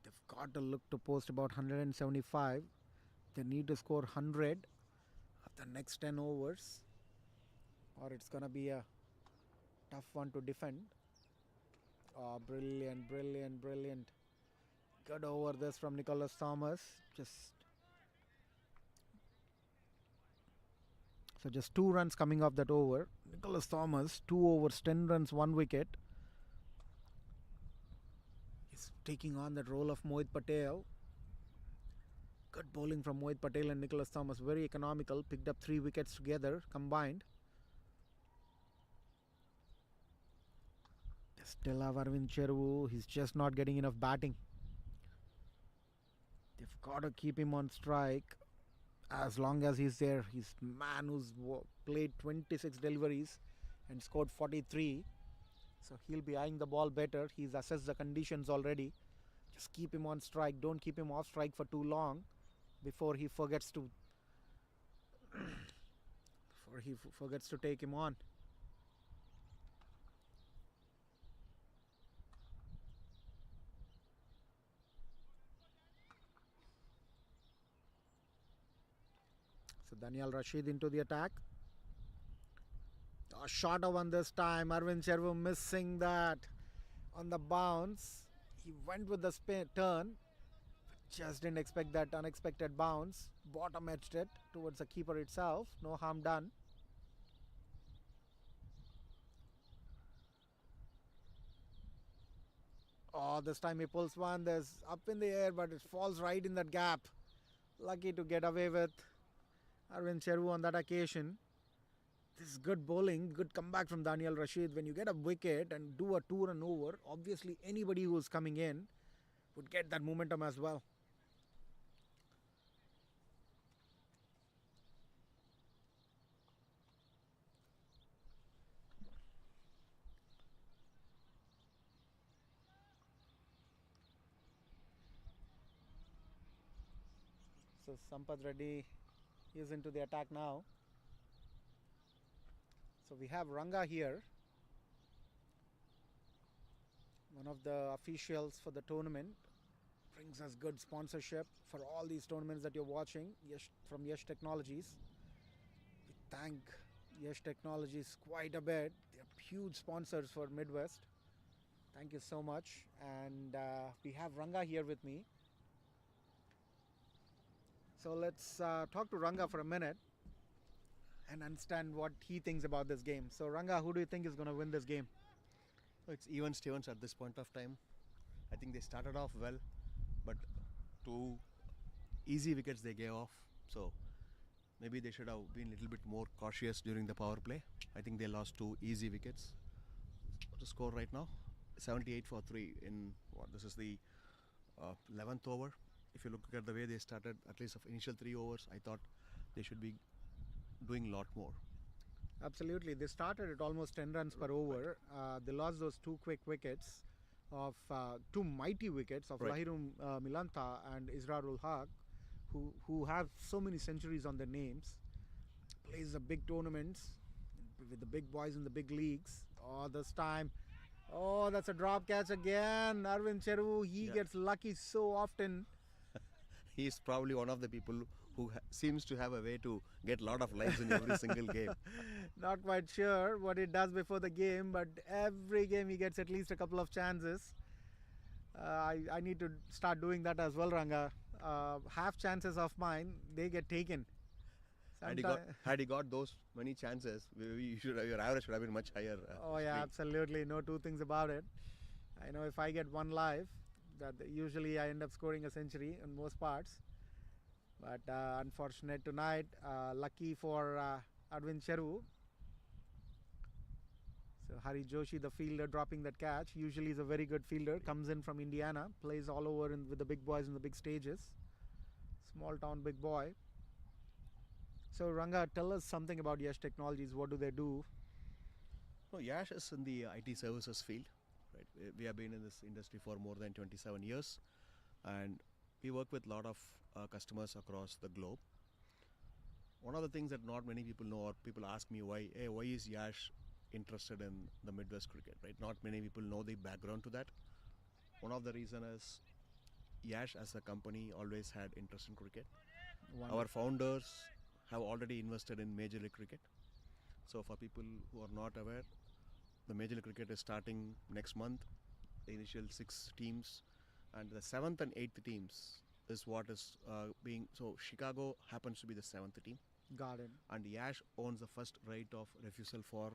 They've got to look to post about 175. They need to score 100 of the next 10 overs, or it's going to be a tough one to defend. Brilliant. Good over this from Nicholas Thomas. Just 2 runs coming off that over. Nicholas Thomas, 2 overs, 10 runs, 1 wicket. He's taking on that role of Mohit Patel. Good bowling from Mohit Patel and Nicholas Thomas. Very economical. Picked up 3 wickets together, combined. They still have Arvind Chervu. He's just not getting enough batting. They've got to keep him on strike. As long as he's there, he's a man who's played 26 deliveries and scored 43. So he'll be eyeing the ball better. He's assessed the conditions already. Just keep him on strike. Don't keep him off strike for too long before he forgets to take him on. So Daniel Rashid into the attack. A shorter one this time. Arvind Chervu missing that on the bounce. He went with the turn. Just didn't expect that unexpected bounce. Bottom edged it towards the keeper itself. No harm done. This time he pulls one. There's up in the air, but it falls right in that gap. Lucky to get away with Arvind Chervu on that occasion. This is good bowling, good comeback from Daniel Rashid. When you get a wicket and do a 2-run over, obviously anybody who's coming in would get that momentum as well. So Sampath Reddy is into the attack now. So we have Ranga here, one of the officials for the tournament. Brings us good sponsorship for all these tournaments that you're watching. Yash, from Yash Technologies. We thank Yash Technologies quite a bit. They're huge sponsors for Midwest. Thank you so much. And we have Ranga here with me. So let's talk to Ranga for a minute and understand what he thinks about this game. So Ranga, who do you think is going to win this game? It's even Stevens at this point of time. I think they started off well, but 2 easy wickets they gave off. So maybe they should have been a little bit more cautious during the power play. I think they lost 2 easy wickets. What the score right now? 78 for 3 in what? This is the 11th over. If you look at the way they started, at least of initial 3 overs, I thought they should be doing a lot more. Absolutely. They started at almost 10 runs per over. They lost those 2 quick wickets of 2 mighty wickets of Lahirum Milanta and Israrul Haq, who have so many centuries on their names. Plays the big tournaments with the big boys in the big leagues. Oh, this time. Oh, that's a drop catch again. Arvind Cheru, he gets lucky so often. He's probably one of the people who seems to have a way to get a lot of likes in every single game. Not quite sure what he does before the game, but every game he gets at least a couple of chances. I need to start doing that as well, Ranga. Half chances of mine, they get taken. Had he got those many chances, your average would have been much higher. Oh yeah, absolutely. No two things about it. I know if I get one live, that usually I end up scoring a century in most parts. But unfortunate tonight. Lucky for Arvind Cheru. So Hari Joshi, the fielder, dropping that catch. Usually is a very good fielder. Comes in from Indiana. Plays all over with the big boys in the big stages. Small town big boy. So Ranga, tell us something about Yash Technologies. What do they do? No, Yash is in the IT services field. Right? We have been in this industry for more than 27 years. And we work with a lot of customers across the globe. One of the things that not many people know, or people ask me why is Yash interested in the Midwest cricket, right? Not many people know the background to that. One of the reasons is Yash as a company always had interest in cricket. Wonderful. Our founders have already invested in Major League Cricket. So for people who are not aware, the Major League Cricket is starting next month. The initial 6 teams and the 7th and 8th teams is what is being. So Chicago happens to be the 7th team. Got it. And Yash owns the first right of refusal for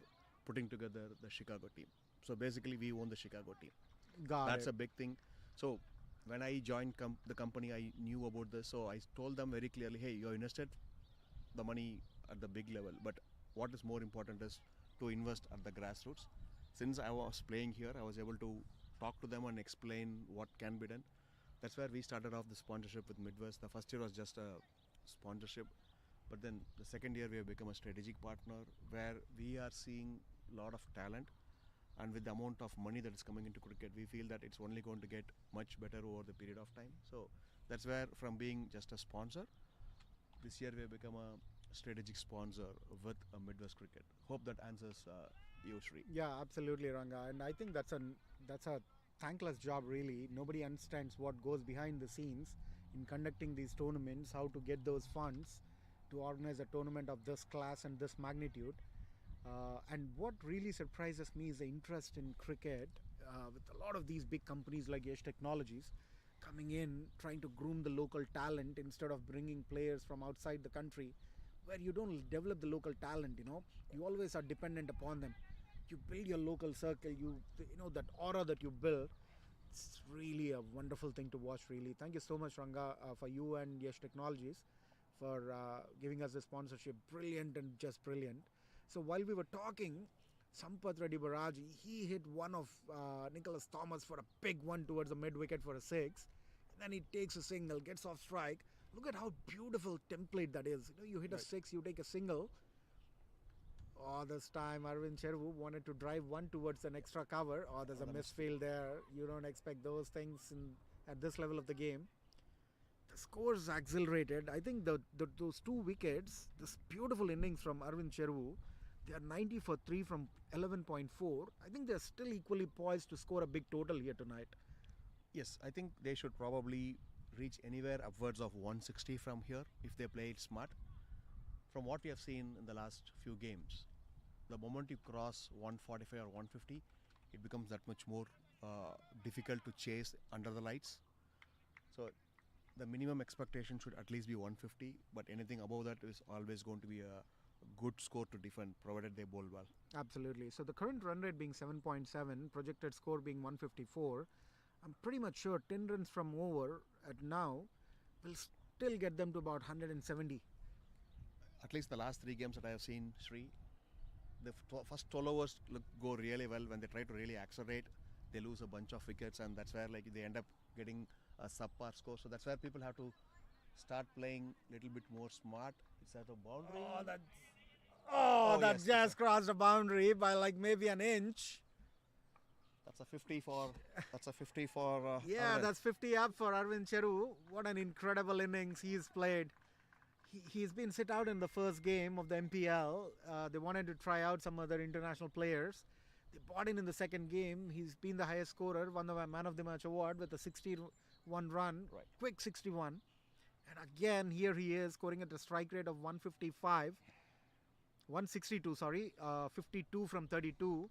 putting together the Chicago team. So basically we own the Chicago team. That's a big thing. So when I joined the company, I knew about this. So I told them very clearly, hey, you invested the money at the big level. But what is more important is to invest at the grassroots. Since I was playing here, I was able to talk to them and explain what can be done. That's where we started off the sponsorship with Midwest. The first year was just a sponsorship. But then the second year we have become a strategic partner where we are seeing a lot of talent. And with the amount of money that is coming into cricket, we feel that it's only going to get much better over the period of time. So that's where from being just a sponsor, this year we have become a strategic sponsor with a Midwest Cricket. Hope that answers you, Shri. Yeah, absolutely, Ranga. And I think that's a thankless job, really. Nobody understands what goes behind the scenes in conducting these tournaments, how to get those funds to organize a tournament of this class and this magnitude. And what really surprises me is the interest in cricket with a lot of these big companies like Yash Technologies coming in, trying to groom the local talent instead of bringing players from outside the country, where you don't develop the local talent, you always are dependent upon them. You build your local circle, that aura that you build. It's really a wonderful thing to watch, really. Thank you so much, Ranga, for you and Yash Technologies for giving us the sponsorship. Brilliant and just brilliant. So while we were talking, Sampath Reddy Baraji, he hit one of Nicholas Thomas for a big one towards the mid-wicket for a 6. And then he takes a single, gets off strike. Look at how beautiful template that is. You hit a 6, you take a single. Oh, this time Arvind Cheru wanted to drive one towards an extra cover. Oh, there's a misfield there. You don't expect those things at this level of the game. The Scores accelerated. I think those 2 wickets, this beautiful innings from Arvind Chervu, they are 90 for 3 from 11.4. I think they're still equally poised to score a big total here tonight. Yes, I think they should probably reach anywhere upwards of 160 from here if they play it smart. From what we have seen in the last few games, the moment you cross 145 or 150, it becomes that much more difficult to chase under the lights. So the minimum expectation should at least be 150, but anything above that is always going to be a good score to defend, provided they bowl well. Absolutely. So the current run rate being 7.7, projected score being 154. I'm pretty much sure 10 runs from over at now will still get them to about 170. At least the last 3 games that I have seen, Sri, the first 12 overs go really well. When they try to really accelerate, they lose a bunch of wickets, and that's where they end up getting a subpar score. So that's where people have to start playing a little bit more smart. It's at a boundary. That just crossed a boundary by like maybe an inch. That's a 50 for. Yeah, that's 50 up for Arvind Chervu. What an incredible innings he's played. He's been sit out in the first game of the MPL. They wanted to try out some other international players. They brought in the second game. He's been the highest scorer, won the Man of the Match award with a 61 run, quick 61. And again, here he is scoring at a strike rate of 162, 52 from 32.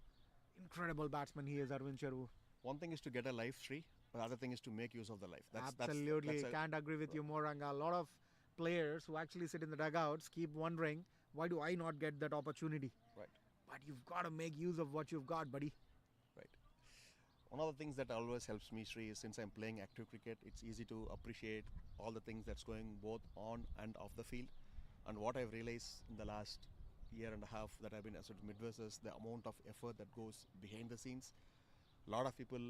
Incredible batsman he is, Arvind Chervu. One thing is to get a life, Sri. The other thing is to make use of the life. Absolutely. Can't agree with you more, Ranga. A lot of players who actually sit in the dugouts keep wondering, why do I not get that opportunity? Right. But you've got to make use of what you've got, buddy. Right. One of the things that always helps me, Sri, is since I'm playing active cricket, it's easy to appreciate all the things that's going both on and off the field. And what I've realized in the last year and a half that I've been associated with Midwest is the amount of effort that goes behind the scenes. A lot of people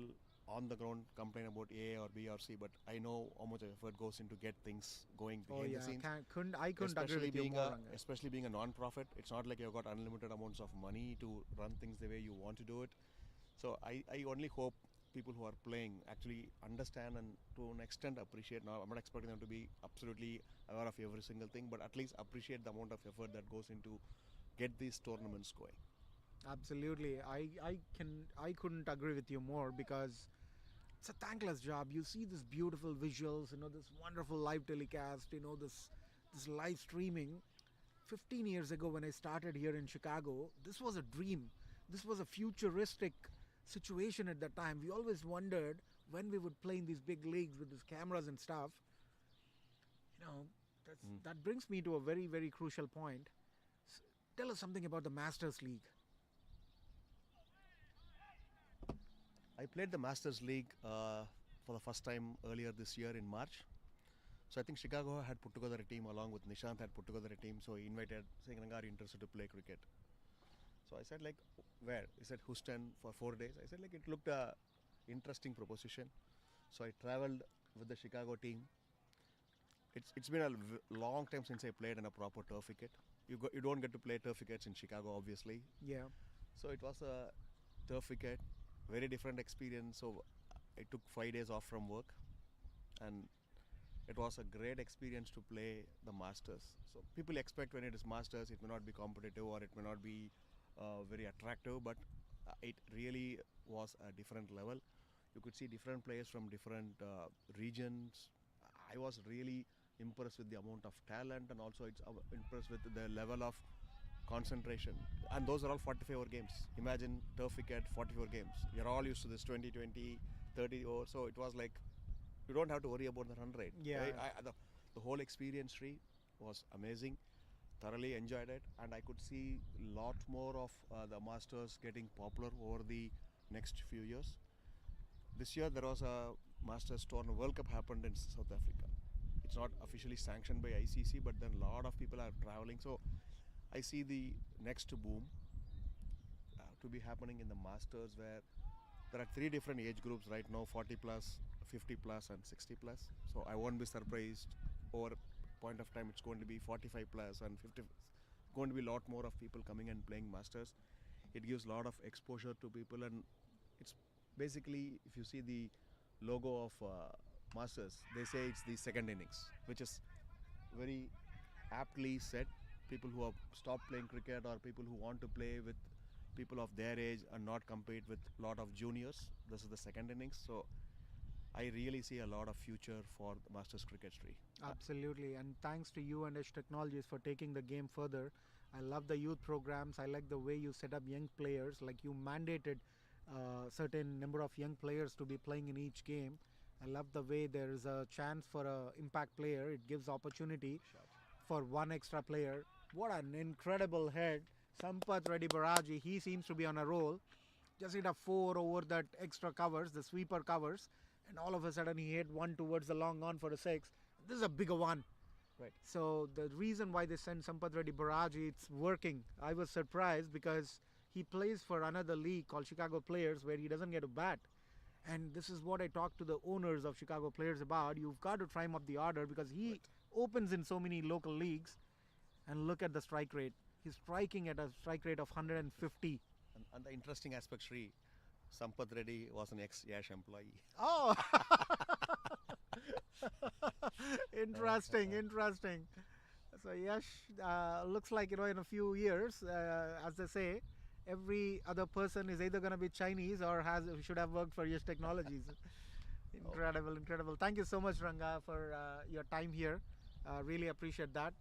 on the ground complain about A or B or C, but I know how much effort goes into get things going behind the scenes. I couldn't agree with you more. Especially being a non-profit, it's not like you've got unlimited amounts of money to run things the way you want to do it. So I only hope people who are playing actually understand and to an extent appreciate. Now, I'm not expecting them to be absolutely aware of every single thing, but at least appreciate the amount of effort that goes into get these tournaments going. Absolutely. I couldn't agree with you more, because it's a thankless job. You see these beautiful visuals, this wonderful live telecast, this live streaming. 15 years ago when I started here in Chicago, this was a dream. This was a futuristic situation at that time. We always wondered when we would play in these big leagues with these cameras and stuff. That brings me to a very, very crucial point. Tell us something about the Masters League. I played the Masters League for the first time earlier this year in March. So I think Chicago had put together a team along with Nishant had put together a team. So he invited, saying, "Are you interested to play cricket?" So I said, where? He said, Houston for 4 days. I said, it looked a interesting proposition. So I traveled with the Chicago team. It's been a long time since I played in a proper turf wicket. You don't get to play turf wickets in Chicago, obviously. Yeah. So it was a turf wicket, very different experience. So I took 5 days off from work, and it was a great experience to play the Masters. So people expect when it is Masters, it may not be competitive or it may not be very attractive, but it really was a different level. You could see different players from different regions. I was really impressed with the amount of talent, and also impressed with the level of concentration. And those are all 45-over games. Imagine turf wicket, 44 games. You're all used to this 20, 20, 30 overs. So it was like you don't have to worry about the run rate. Yeah. The whole experience, Sri, was amazing. Thoroughly enjoyed it, and I could see a lot more of the Masters getting popular over the next few years. This year there was a Masters tournament. World Cup happened in South Africa. It's not officially sanctioned by ICC, but then a lot of people are traveling. So I see the next boom to be happening in the Masters, where there are 3 different age groups right now: 40 plus, 50 plus, and 60 plus. So I won't be surprised over point of time it's going to be 45 plus and 50. Going to be a lot more of people coming and playing Masters. It gives a lot of exposure to people, and it's basically, if you see the logo of Masters, they say it's the second innings, which is very aptly said. People who have stopped playing cricket or people who want to play with people of their age and not compete with a lot of juniors, this is the second innings. So I really see a lot of future for the Masters cricket tree. Absolutely, and thanks to you and Edge Technologies for taking the game further. I love the youth programs. I like the way you set up young players. Like you mandated certain number of young players to be playing in each game. I love the way there is a chance for a impact player. It gives opportunity for one extra player. What an incredible head. Sampath Reddy Baraji, he seems to be on a roll. Just hit a 4 over that extra covers, the sweeper covers, and all of a sudden he hit one towards the long on for a 6. This is a bigger one. Right. So the reason why they sent Sampath Reddy Baraji, it's working. I was surprised because he plays for another league called Chicago Players where he doesn't get a bat. And this is what I talked to the owners of Chicago Players about. You've got to try him up the order because he opens in so many local leagues. And look at the strike rate. He's striking at a strike rate of 150. And the interesting aspect, Sri, Sampath Reddy was an ex-Yash employee. Oh! Interesting. So Yash looks like, in a few years, as they say, every other person is either going to be Chinese or should have worked for Yash Technologies. Incredible. Thank you so much, Ranga, for your time here. Really appreciate that.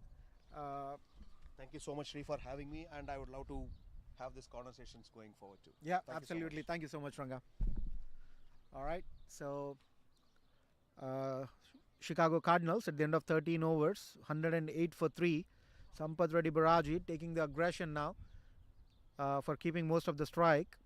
Thank you so much, Sri, for having me, and I would love to have these conversations going forward too. Yeah, Thank absolutely. You so Thank you so much, Ranga. All right. So, Chicago Cardinals at the end of 13 overs, 108 for 3. Sampath Reddy Baraji taking the aggression now for keeping most of the strike.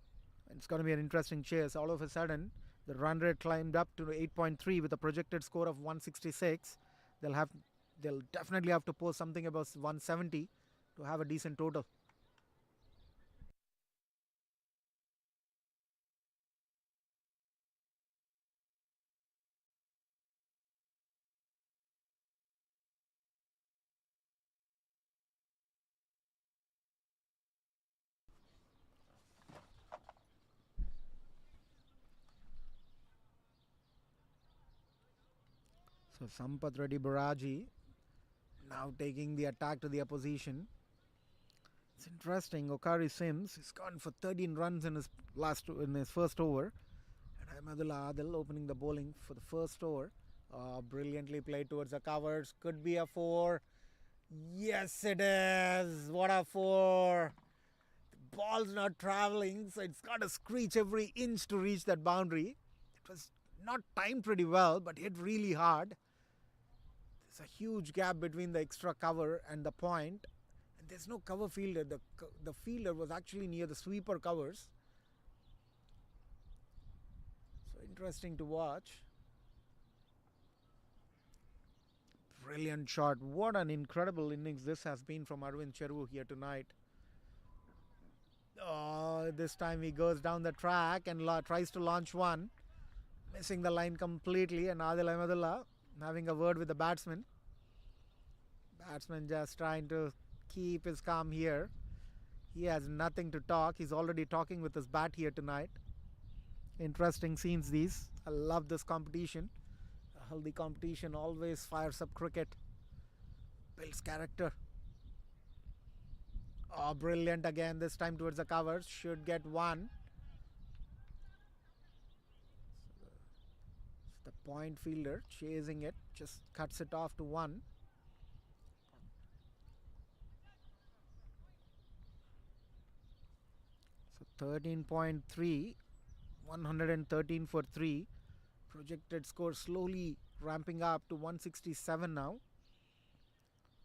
It's going to be an interesting chase. All of a sudden, the run rate climbed up to 8.3 with a projected score of 166. They'll definitely have to post something about 170 to have a decent total. So Sampath Reddy Baraji now taking the attack to the opposition. It's interesting. Okari Sims has gone for 13 runs in his first over. And Ahmadullah Adil opening the bowling for the first over. Brilliantly played towards the covers. Could be a 4. Yes, it is. What a 4. The ball's not traveling, so it's got to screech every inch to reach that boundary. It was not timed pretty well, but hit really hard. There's a huge gap between the extra cover and the point, and there's no cover fielder. The fielder was actually near the sweeper covers. So interesting to watch. Brilliant shot. What an incredible innings this has been from Arvind Cheru here tonight. Oh, this time he goes down the track and tries to launch one, missing the line completely, and Adil Ahmadullah having a word with the batsman. Batsman just trying to keep his calm here. He has nothing to talk. He's already talking with his bat here tonight. Interesting scenes these. I love this competition. A healthy competition always fires up cricket. Builds character. Oh, brilliant again. This time towards the covers. Should get one. The point fielder chasing it, just cuts it off to 1. So 13.3, 113 for 3. Projected score slowly ramping up to 167 now.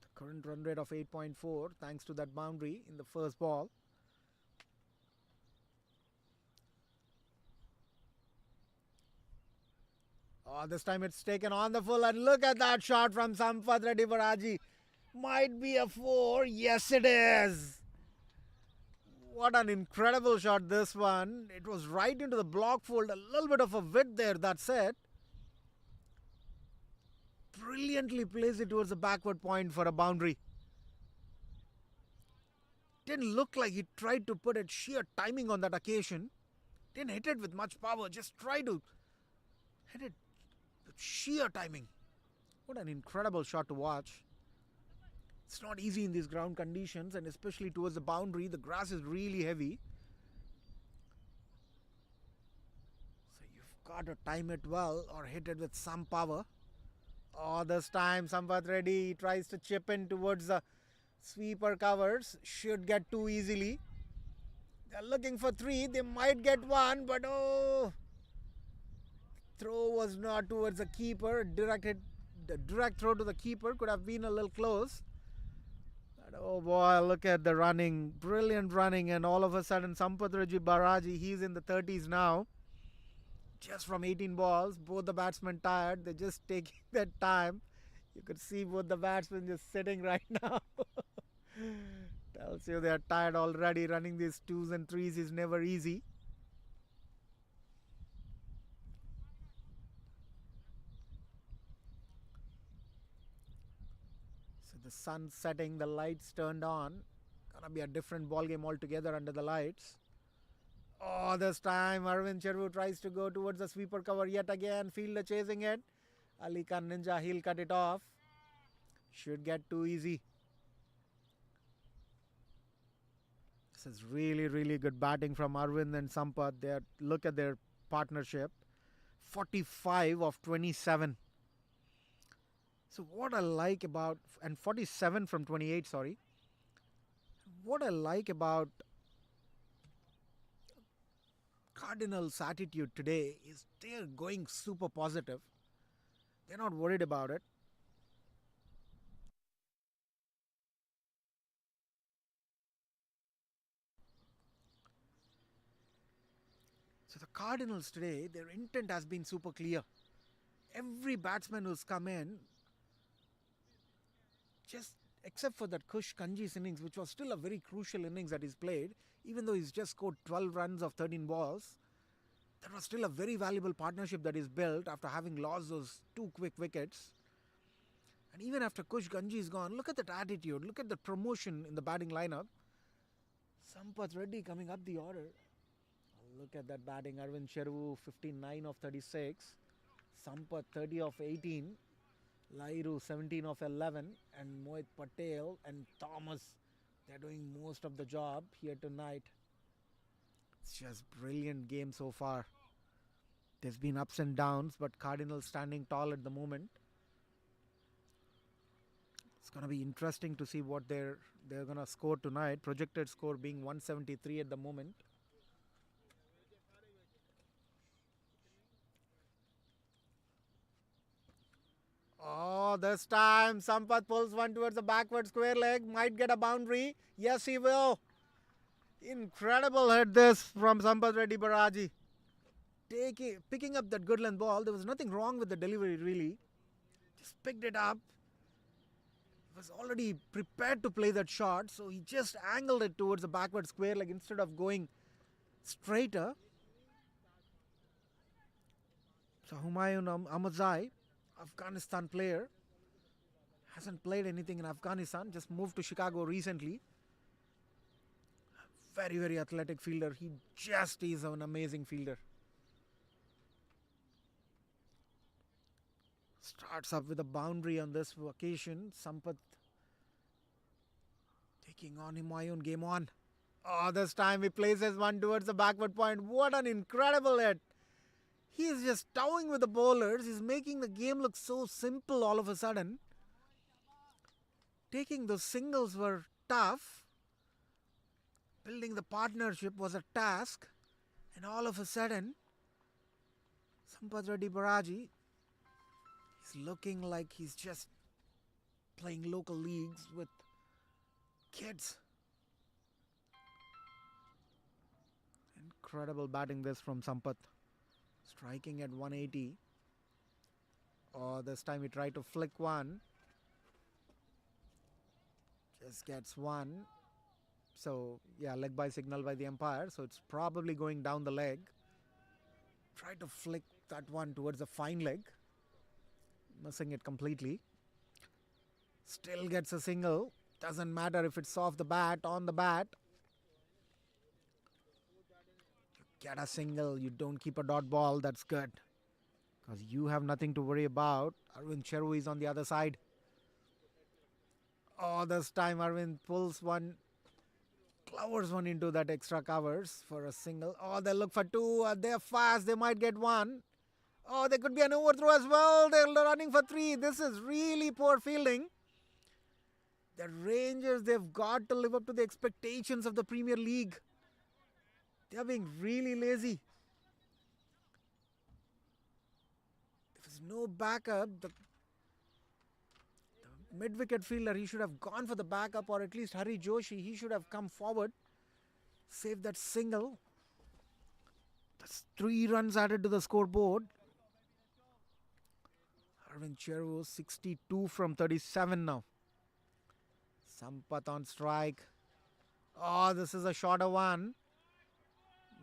The current run rate of 8.4 thanks to that boundary in the first ball. Oh, this time it's taken on the full, and look at that shot from Sampath Reddy Baraji. Might be a 4. Yes, it is. What an incredible shot this one. It was right into the block fold. A little bit of a width there, that's it. Brilliantly placed it towards the backward point for a boundary. Didn't look like he tried to put it sheer timing on that occasion. Didn't hit it with much power. Just tried to hit it with sheer timing. What an incredible shot to watch. It's not easy in these ground conditions, and especially towards the boundary. The grass is really heavy. So you've got to time it well or hit it with some power. Oh, this time Sampath Reddy tries to chip in towards the sweeper covers. Should get two easily. They're looking for three. They might get one, but oh, throw was not towards the keeper. The direct throw to the keeper could have been a little close. But oh boy, look at the running. Brilliant running, and all of a sudden Sampath Reddy Baraji, he's in the 30s now. Just from 18 balls, both the batsmen tired. They're just taking their time. You could see both the batsmen just sitting right now. Tells you they're tired already. Running these 2s and 3s is never easy. So the sun's setting, the lights turned on. Gonna be a different ball game altogether under the lights. Oh, this time Arvind Chervu tries to go towards the sweeper cover yet again. Fielder chasing it. Ali Khan Ninja, he'll cut it off. Should get too easy. This is really, really good batting from Arvind and Sampath. Look at their partnership. 45 of 27. So what I like about, and 47 from 28, sorry. What I like about Cardinals' attitude today is they're going super positive. They're not worried about it. So the Cardinals today, their intent has been super clear. Every batsman who's come in, just except for that Kush Kanji's innings, which was still a very crucial innings that he's played, even though he's just scored 12 runs of 13 balls, that was still a very valuable partnership that is built after having lost those 2 quick wickets. And even after Kush Ganji is gone, look at that attitude, look at the promotion in the batting lineup. Sampath Reddy coming up the order. Look at that batting. Arvind Chervu 59 of 36. Sampath 30 of 18. Lairu 17 of 11. And Mohit Patel and Thomas, they're doing most of the job here tonight. It's just brilliant game so far. There's been ups and downs, but Cardinals standing tall at the moment. It's going to be interesting to see what they're going to score tonight. Projected score being 173 at the moment. Oh, this time Sampath pulls one towards the backward square leg. Might get a boundary. Yes, he will. Incredible hit this from Sampath Reddy Baraji. Picking up that good length ball. There was nothing wrong with the delivery really. Just picked it up. Was already prepared to play that shot. So he just angled it towards the backward square leg instead of going straighter. So Humayun Ahmadzai, Afghanistan player, hasn't played anything in Afghanistan, just moved to Chicago recently. Very, very athletic fielder. He just is an amazing fielder. Starts up with a boundary on this occasion. Sampath taking on Humayun. Game on. Oh, this time he places one towards the backward point. What an incredible hit. He is just towing with the bowlers. He's making the game look so simple all of a sudden. Taking those singles were tough. Building the partnership was a task. And all of a sudden, Sampath Reddy Baraji is looking like he's just playing local leagues with kids. Incredible batting this from Sampath. Striking at 180. Oh, this time he tried to flick one. Just gets one. So, yeah, leg by signal by the umpire. So it's probably going down the leg. Tried to flick that one towards the fine leg. Missing it completely. Still gets a single. Doesn't matter if it's off the bat, on the bat. You get a single. You don't keep a dot ball. That's good. because you have nothing to worry about. Arvind Cheru is on the other side. Oh, this time Arvind pulls one, clovers one into that extra covers for a single. Oh, they look for two. They're fast. They might get one. Oh, there could be an overthrow as well. They're running for three. This is really poor fielding. The Rangers, they've got to live up to the expectations of the Premier League. They're being really lazy. If there's no backup, the mid-wicket fielder, he should have gone for the backup, or at least Hari Joshi, he should have come forward, saved that single. That's 3 runs added to the scoreboard. Arvind Cheru, 62 from 37 now. Sampath on strike. Oh, this is a shorter one.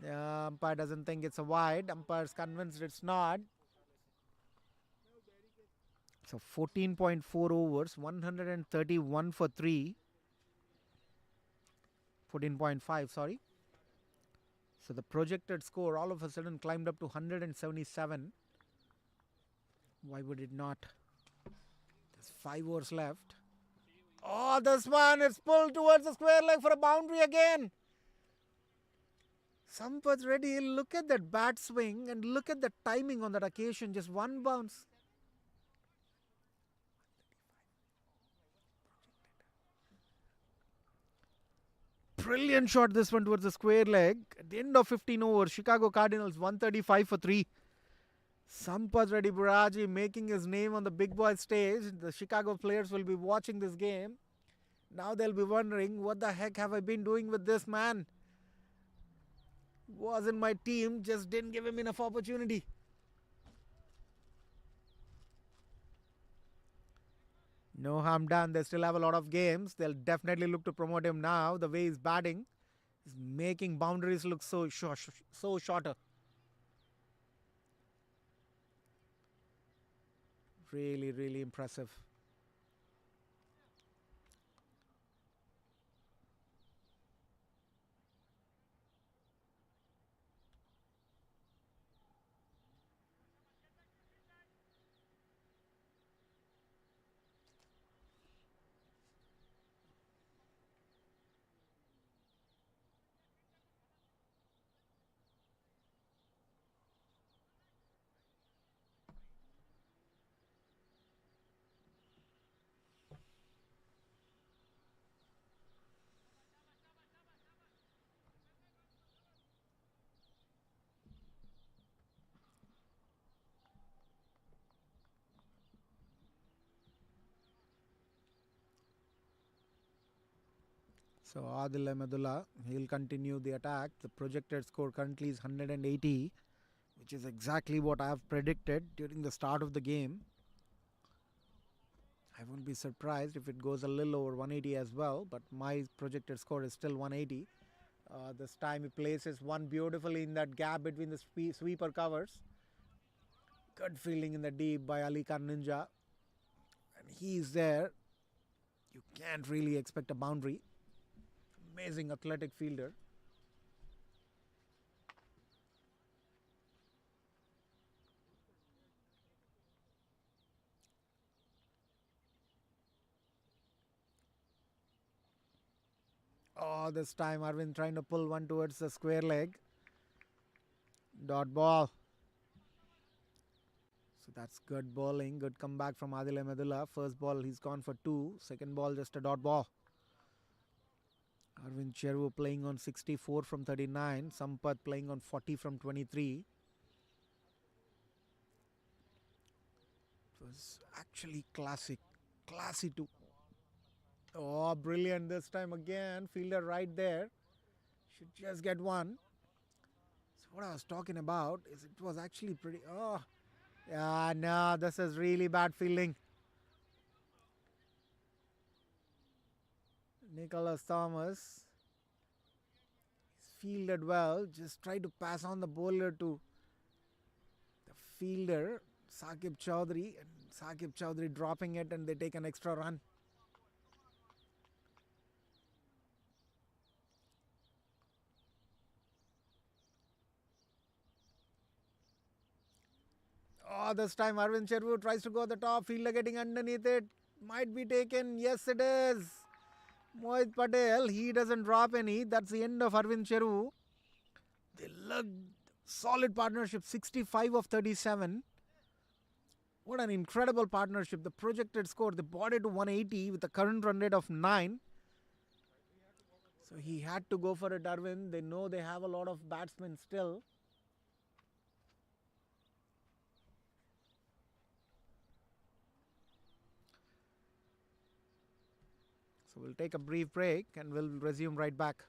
The umpire doesn't think it's a wide. Umpire's convinced it's not. So 14.4 overs, 131 for 3. 14.5, sorry. So the projected score all of a sudden climbed up to 177. Why would it not? There's 5 overs left. Oh, this one is pulled towards the square leg for a boundary again. Sampath Reddy, look at that bat swing and look at the timing on that occasion. Just one bounce. Brilliant shot, this one towards the square leg. At the end of 15 overs, Chicago Cardinals 135 for 3. Sampath Reddy Buraji making his name on the big boy stage. The Chicago players will be watching this game. Now they'll be wondering, what the heck have I been doing with this man? Was in my team, just didn't give him enough opportunity. No harm done. They still have a lot of games. They'll definitely look to promote him now. The way he's batting is making boundaries look so shorter. Really, really impressive. So Adil Ahmedullah, he'll continue the attack. The projected score currently is 180, which is exactly what I have predicted during the start of the game. I won't be surprised if it goes a little over 180 as well, but my projected score is still 180. This time he places one beautifully in that gap between the sweeper covers. Good fielding in the deep by Ali Khan Ninja. And he's there. You can't really expect a boundary. Amazing athletic fielder. Oh, this time Arvind trying to pull one towards the square leg. Dot ball. So that's good bowling. Good comeback from Adil Ahmedullah. First ball he's gone for 2. Second ball just a dot ball. Arvind Cheru playing on 64 from 39. Sampath playing on 40 from 23. It was actually classic. Classy too. Oh, brilliant this time again. Fielder right there. Should just get one. So what I was talking about is it was actually pretty... Oh, yeah, no, this is really bad fielding. Nicholas Thomas. He's fielded well. Just try to pass on the bowler to the fielder, Saqib Chowdhury. And Saqib Chowdhury dropping it and they take an extra run. Oh, This time Arvind Chervu tries to go at the top. Fielder getting underneath it. Might be taken. Yes, it is. Mohit Patel, he doesn't drop any. That's the end of Arvind Chervu. They look solid partnership. 65 of 37. What an incredible partnership. The projected score, they bought it to 180 with a current run rate of 9. So he had to go for it, Arvind. They know they have a lot of batsmen still. So we'll take a brief break and we'll resume right back.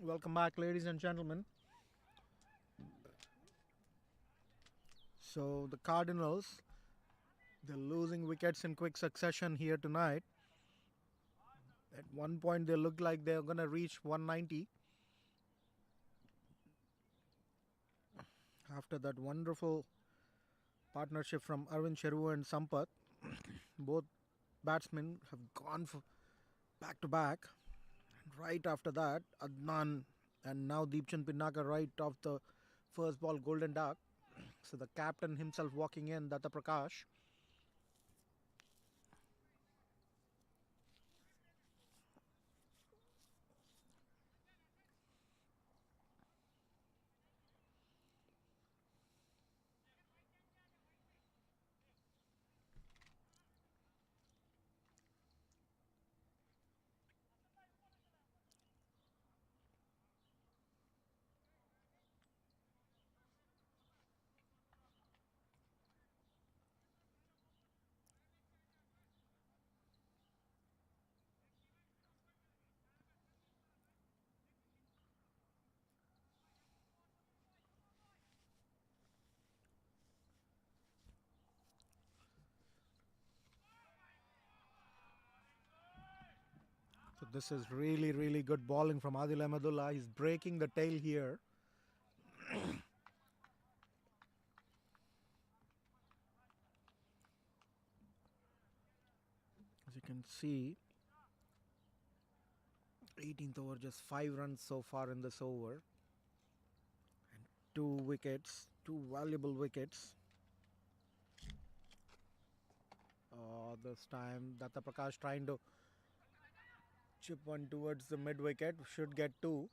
Welcome back, ladies and gentlemen. So the Cardinals, they're losing wickets in quick succession here tonight. At one point, they looked like they're going to reach 190. After that wonderful partnership from Arvind Cheru and Sampath, both batsmen have gone for back to back. Right after that, Adnan and now Deepchand Pinnaka right off the first ball, golden duck. So the captain himself walking in, Datta Prakash. So this is really good bowling from Adil Ahmedullah. He's breaking the tail here. As you can see, 18th over, just 5 runs so far in this over. And 2 wickets, 2 valuable wickets. This time Datta Prakash trying to chip one towards the mid wicket, should get 2.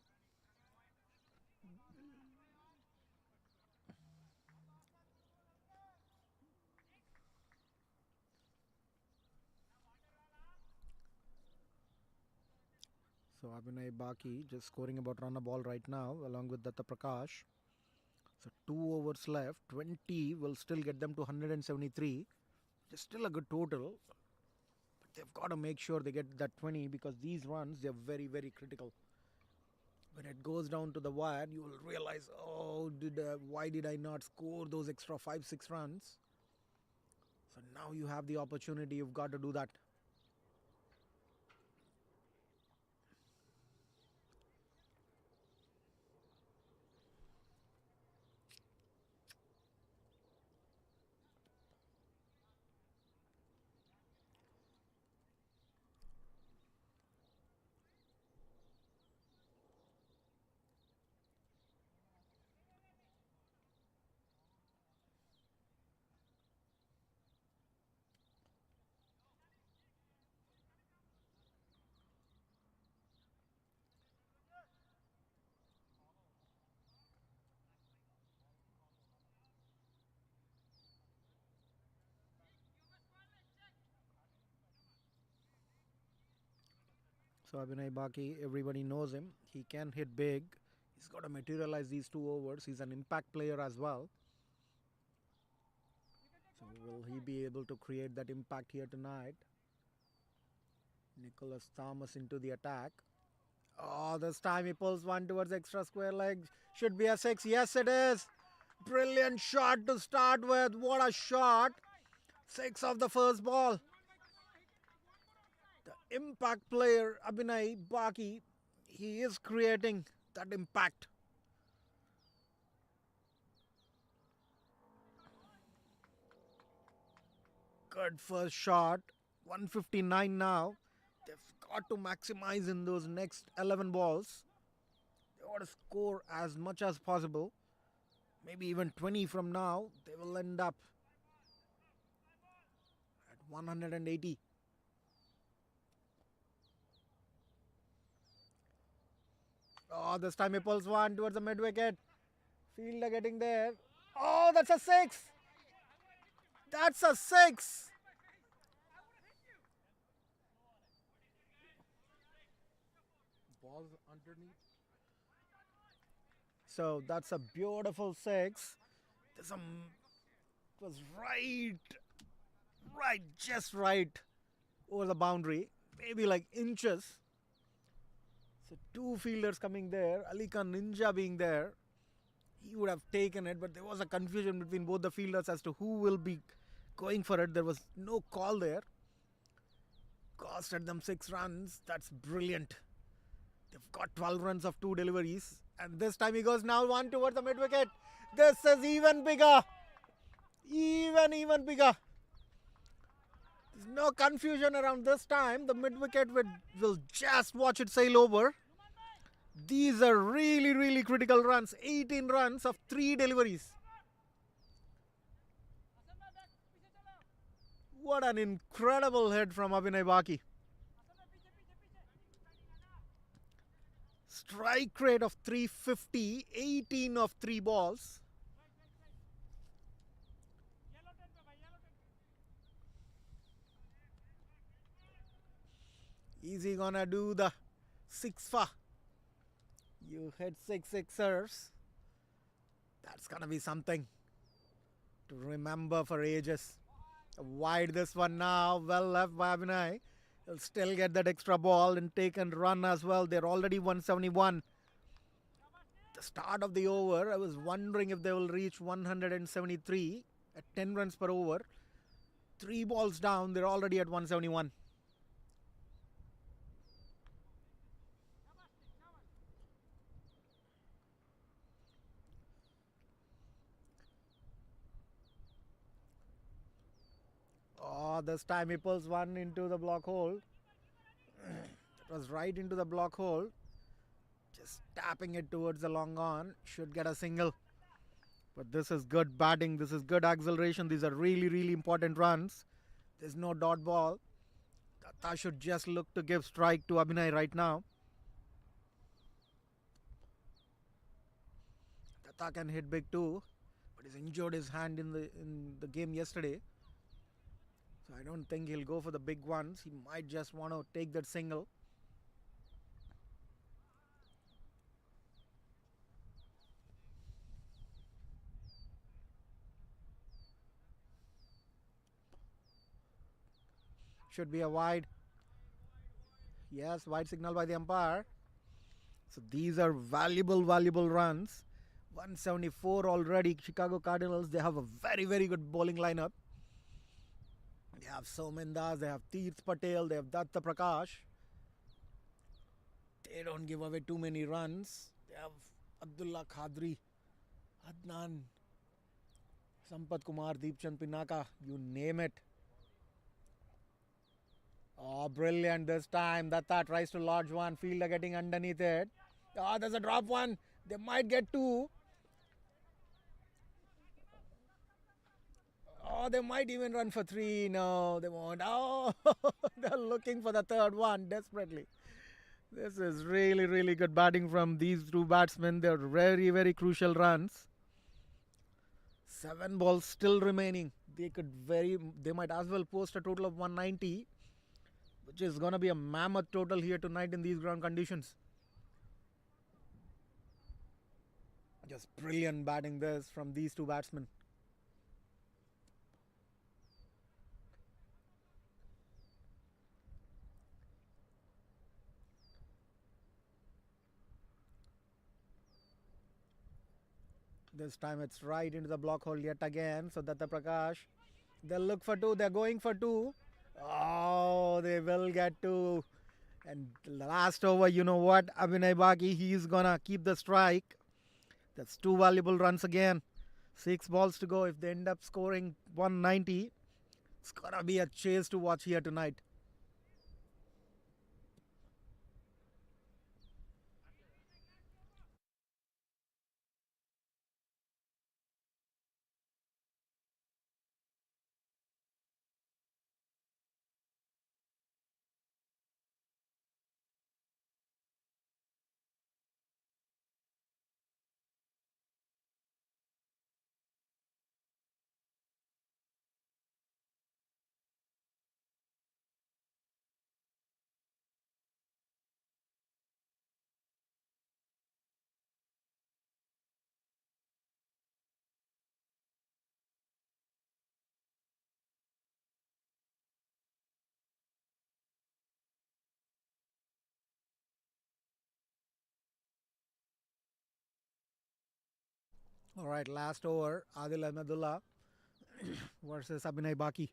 So Abhinay Baki just scoring about run a ball right now along with Datta Prakash. So 2 overs left, 20 will still get them to 173. Just still a good total. But they've got to make sure they get that 20 because these runs, they're very critical. When it goes down to the wire, you will realize, oh, why did I not score those extra 5-6 runs? So now you have the opportunity, you've got to do that. So Abhinay Baki, everybody knows him. He can hit big. He's got to materialize these 2 overs. He's an impact player as well. So will he be able to create that impact here tonight? Nicholas Thomas into the attack. Oh, this time he pulls one towards extra square leg. Should be a 6. Yes, it is. Brilliant shot to start with. What a shot. 6 of the first ball. The impact player, Abhinay Baki, he is creating that impact. Good first shot. 159 now. They've got to maximize in those next 11 balls. They want to score as much as possible. Maybe even 20 from now. They will end up at 180. Oh, this time he pulls one towards the mid wicket. Fielder getting there. Oh, that's a 6. That's a 6. Balls underneath. So that's a beautiful 6. There's it was just right over the boundary. Maybe like inches. So 2 fielders coming there. Ali Khan Ninja being there. He would have taken it, but there was a confusion between both the fielders as to who will be going for it. There was no call there. Costed them 6 runs. That's brilliant. They've got 12 runs of 2 deliveries. And this time he goes now 1 towards the mid wicket. This is even bigger. Even bigger. There's no confusion around this time. The mid wicket will just watch it sail over. These are really critical runs. 18 runs of 3 deliveries. What an incredible hit from Abhinay Baki. Strike rate of 350, 18 of 3 balls. Is he gonna do the 6-fa? You hit 6 sixers. That's gonna be something to remember for ages. Wide this one now. Well left by Abhinay. He'll still get that extra ball and take and run as well. They're already 171. The start of the over, I was wondering if they will reach 173 at 10 runs per over. 3 balls down, they're already at 171. Oh, this time he pulls one into the block hole. It was right into the block hole. Just tapping it towards the long on. Should get a single. But this is good batting. This is good acceleration. These are really important runs. There's no dot ball. Datta should just look to give strike to Abhinay right now. Datta can hit big too. But he's injured his hand in the game yesterday. So I don't think he'll go for the big ones. He might just want to take that single. Should be a wide. Yes, wide signal by the umpire. So these are valuable runs. 174 already. Chicago Cardinals, they have a very good bowling lineup. They have Somendas, they have Teerth Patel, they have Datta Prakash. They don't give away too many runs. They have Abdullah Khadri, Adnan, Sampat Kumar, Deepchand Pinaka, you name it. Oh, brilliant this time. Datta tries to lodge one. Fielder getting underneath it. Oh, there's a drop one. They might get 2. Oh, they might even run for 3. No, they won't. Oh, they're looking for the 3rd one desperately. This is really good batting from these 2 batsmen. They're very crucial runs. 7 balls still remaining. They might as well post a total of 190, which is gonna be a mammoth total here tonight in these ground conditions. Just brilliant batting this from these 2 batsmen. This time it's right into the block hole yet again. So Datta Prakash, they'll look for 2. They're going for 2. Oh, they will get 2. And last over, you know what? Abhinay Baki, he's gonna keep the strike. That's 2 valuable runs again. 6 balls to go. If they end up scoring 190, it's gonna be a chase to watch here tonight. All right, last over. Adil Ahmedullah versus Abhinay Baki.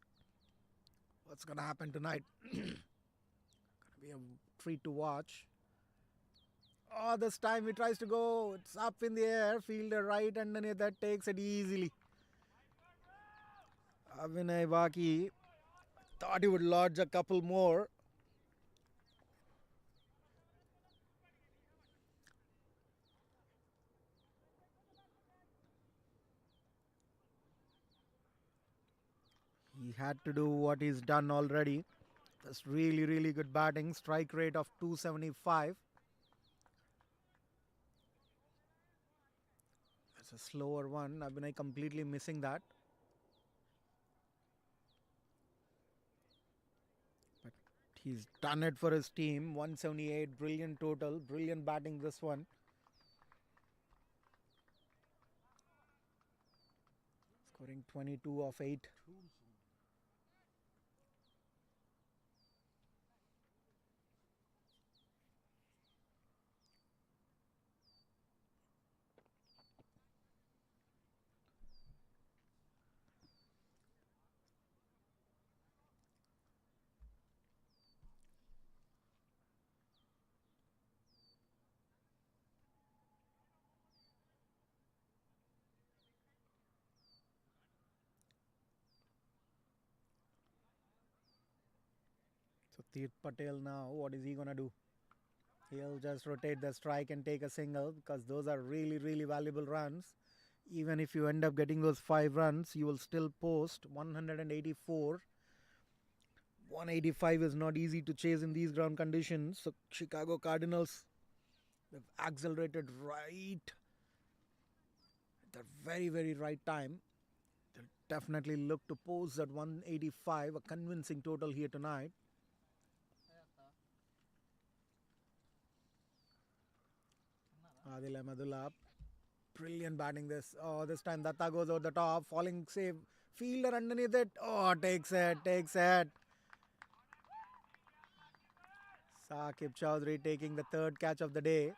What's going to happen tonight? Going to be a treat to watch. Oh, this time he tries to go. It's up in the air. Fielder right underneath that takes it easily. Abhinay Baki thought he would lodge a couple more. He had to do what he's done already. That's really, really good batting. Strike rate of 275. That's a slower one. Abhinay completely missing that. But he's done it for his team. 178. Brilliant total. Brilliant batting this one. Scoring 22 of 8. So Tirth Patel now, what is he going to do? He'll just rotate the strike and take a single because those are really, really valuable runs. Even if you end up getting those 5 runs, you will still post 184. 185 is not easy to chase in these ground conditions. So Chicago Cardinals, they've accelerated right at the very, very right time. They'll definitely look to post that 185, a convincing total here tonight. Adil Ahmedullah, brilliant batting this. Oh, this time Datta goes over the top, falling safe. Fielder underneath it. Oh, takes it. Saqib Chowdhury taking the 3rd catch of the day.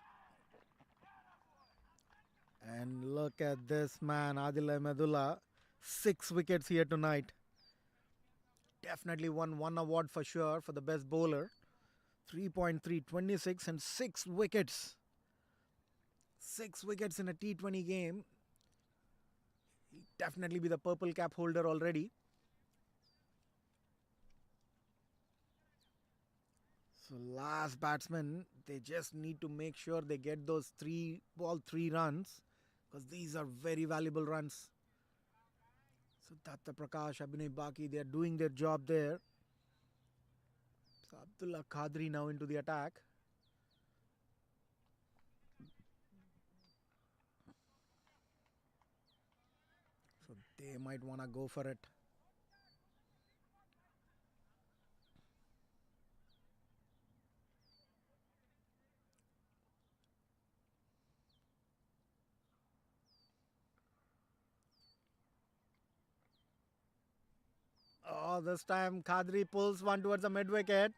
And look at this man, Adil Ahmedullah. 6 wickets here tonight. Definitely won one award for sure for the best bowler. 3.3, 26 and 6 wickets. 6 wickets in a T20 game. He'll definitely be the purple cap holder already. So last batsman, they just need to make sure they get those 3 runs because these are very valuable runs. So Datta Prakash, Abhinay Baki, they are doing their job there. So Abdullah Qadri now into the attack. So they might want to go for it. Oh, this time Qadri pulls one towards the mid wicket.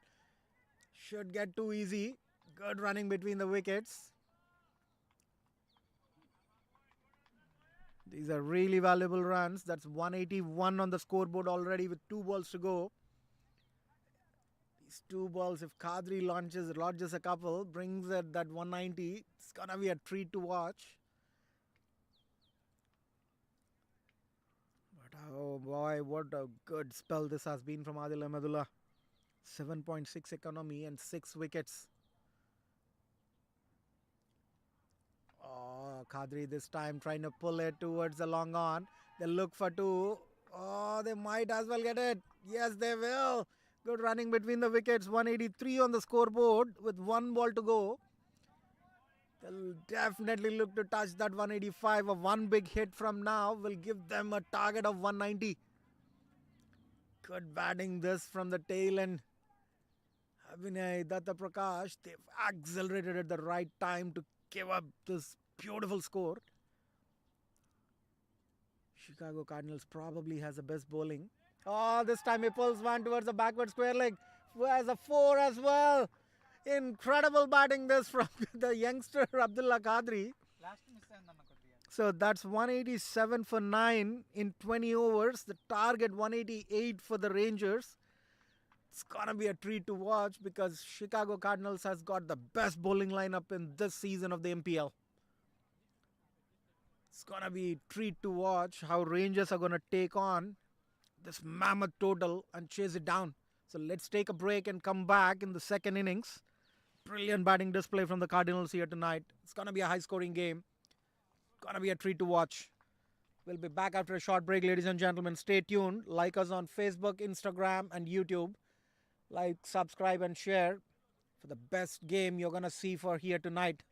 Should get too easy. Good running between the wickets. These are really valuable runs. That's 181 on the scoreboard already with 2 balls to go. These 2 balls, if Qadri lodges a couple, brings it that 190. It's gonna be a treat to watch. But oh boy, what a good spell this has been from Adil Ahmedullah. 7.6 economy and 6 wickets. Oh, Qadri this time trying to pull it towards the long on. They'll look for 2. Oh, they might as well get it. Yes, they will. Good running between the wickets. 183 on the scoreboard with 1 ball to go. They'll definitely look to touch that 185. A 1 big hit from now will give them a target of 190. Good batting this from the tail end. Abhinay, Datta Prakash, they've accelerated at the right time to give up this beautiful score. Chicago Cardinals probably has the best bowling. Oh, this time he pulls one towards the backward square leg. Who has a 4 as well. Incredible batting this from the youngster Abdullah Qadri. So that's 187 for 9 in 20 overs. The target 188 for the Rangers. It's gonna be a treat to watch because Chicago Cardinals has got the best bowling lineup in this season of the MPL. It's gonna be a treat to watch how Rangers are gonna take on this mammoth total and chase it down. So let's take a break and come back in the second innings. Brilliant batting display from the Cardinals here tonight. It's gonna be a high-scoring game. Gonna be a treat to watch. We'll be back after a short break, ladies and gentlemen. Stay tuned. Like us on Facebook, Instagram, and YouTube. Like, subscribe, and share for the best game you're gonna see for here tonight.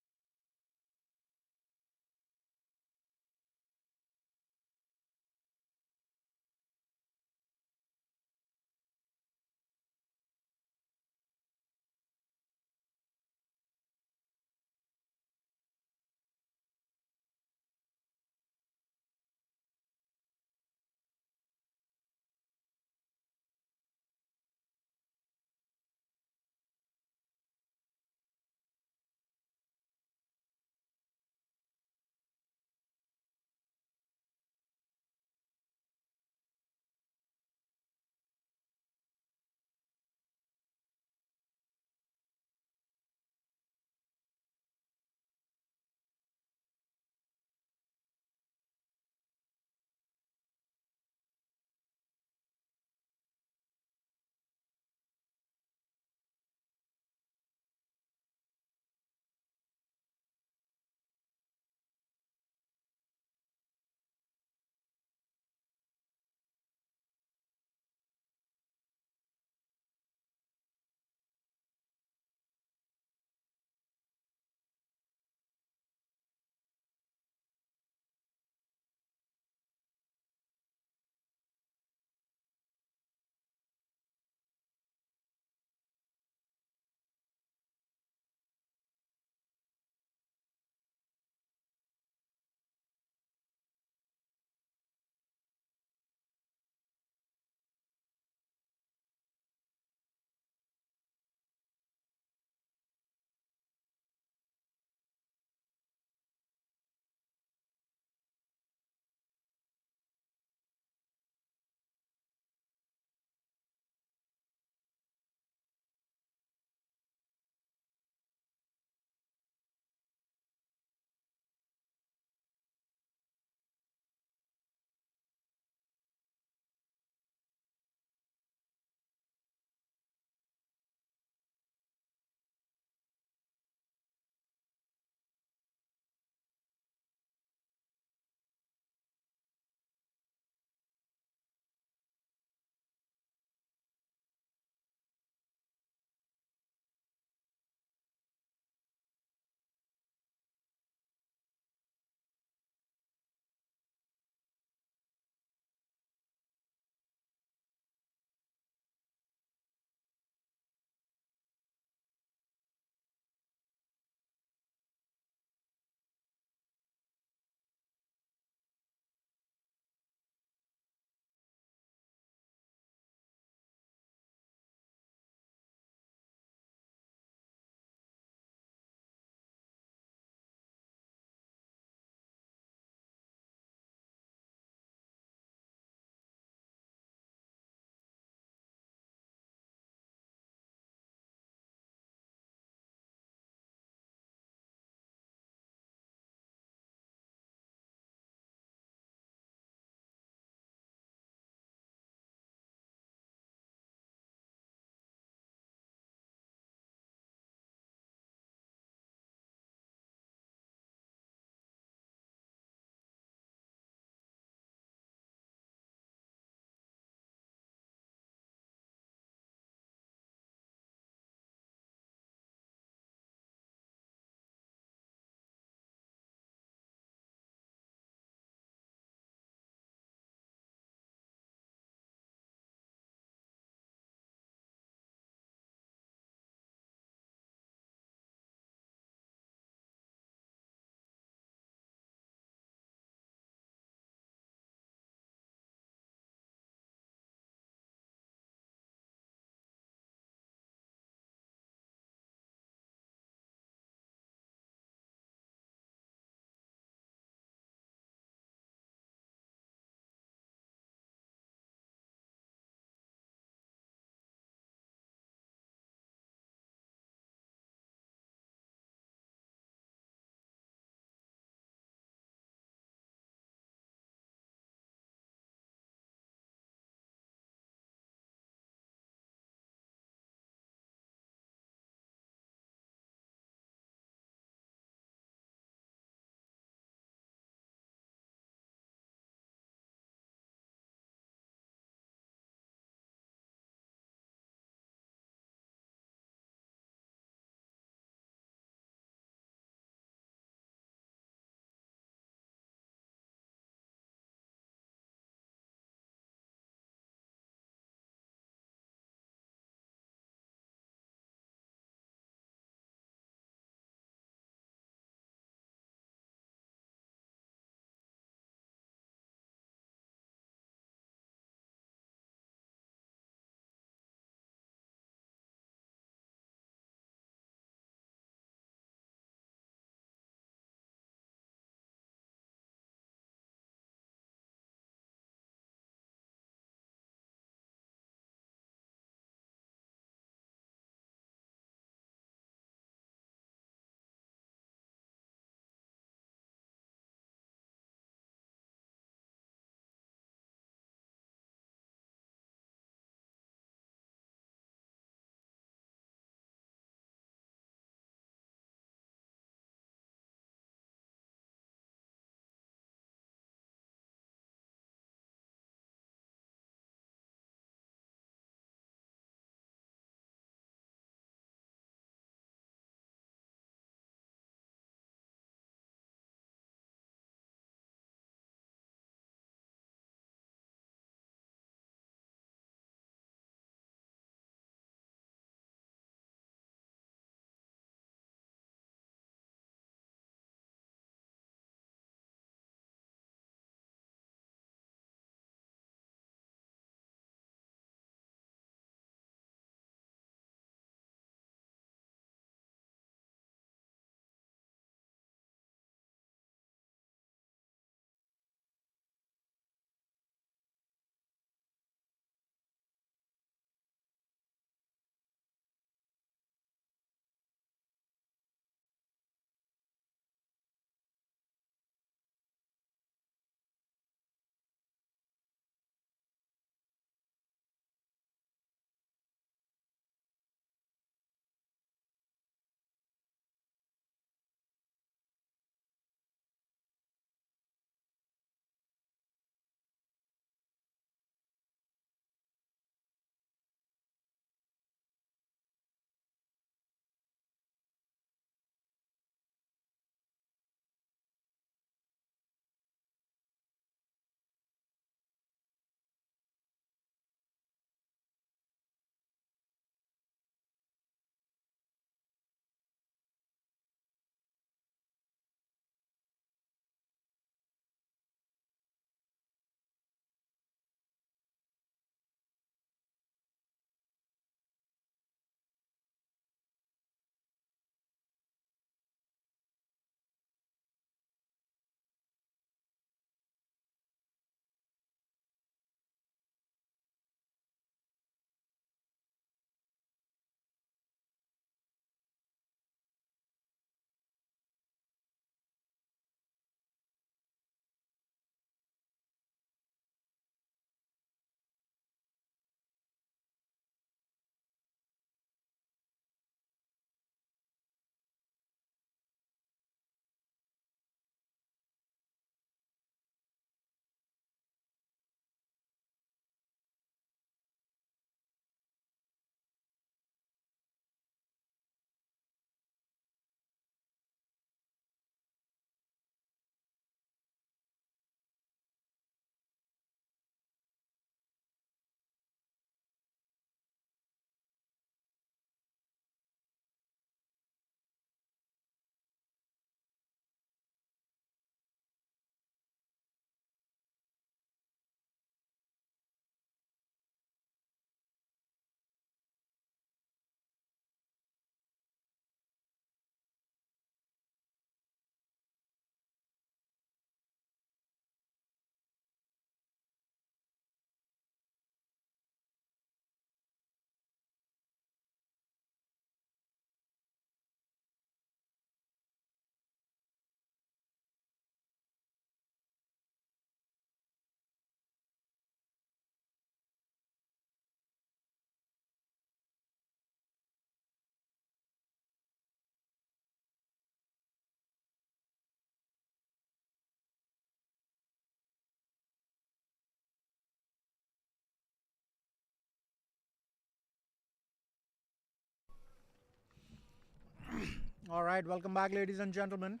All right, welcome back, ladies and gentlemen.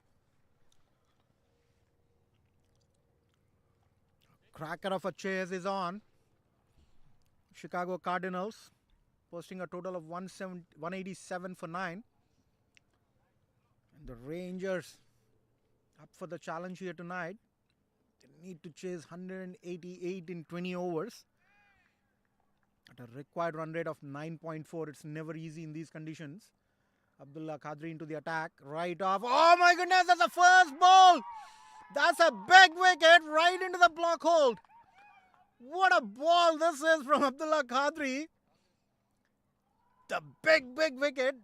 Cracker of a chase is on. Chicago Cardinals posting a total of 187 for 9. And the Rangers up for the challenge here tonight. They need to chase 188 in 20 overs. At a required run rate of 9.4. It's never easy in these conditions. Abdullah Qadri into the attack. Right off. Oh my goodness, that's a first ball. That's a big wicket right into the block hold. What a ball this is from Abdullah Qadri. The big wicket.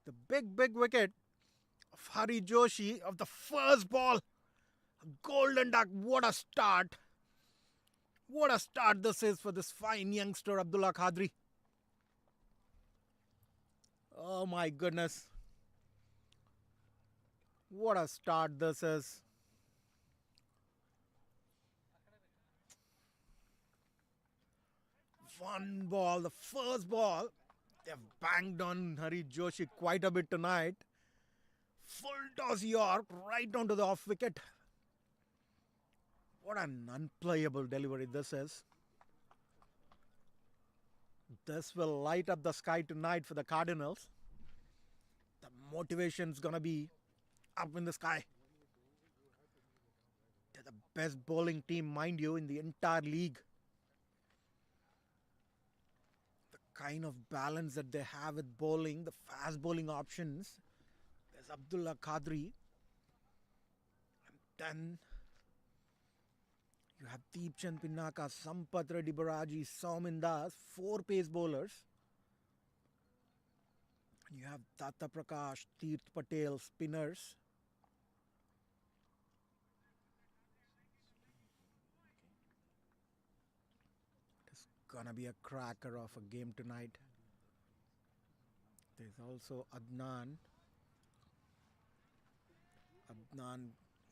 The big wicket of Hari Joshi of the first ball. Golden duck. What a start. What a start this is for this fine youngster Abdullah Qadri. Oh my goodness. What a start this is. One ball, the first ball. They've banged on Hari Joshi quite a bit tonight. Full toss York right onto the off wicket. What an unplayable delivery this is. This will light up the sky tonight for the Cardinals. The motivation's gonna be up in the sky. They're the best bowling team, mind you, in the entire league. The kind of balance that they have with bowling, the fast bowling options. There's Abdullah Qadri. And then you have Deepchand Pinaka, Sampath Reddy Baraji, Saumin Das, 4 pace bowlers. And you have Tata Prakash, Tirth Patel, spinners. It's gonna be a cracker of a game tonight. There's also Adnan.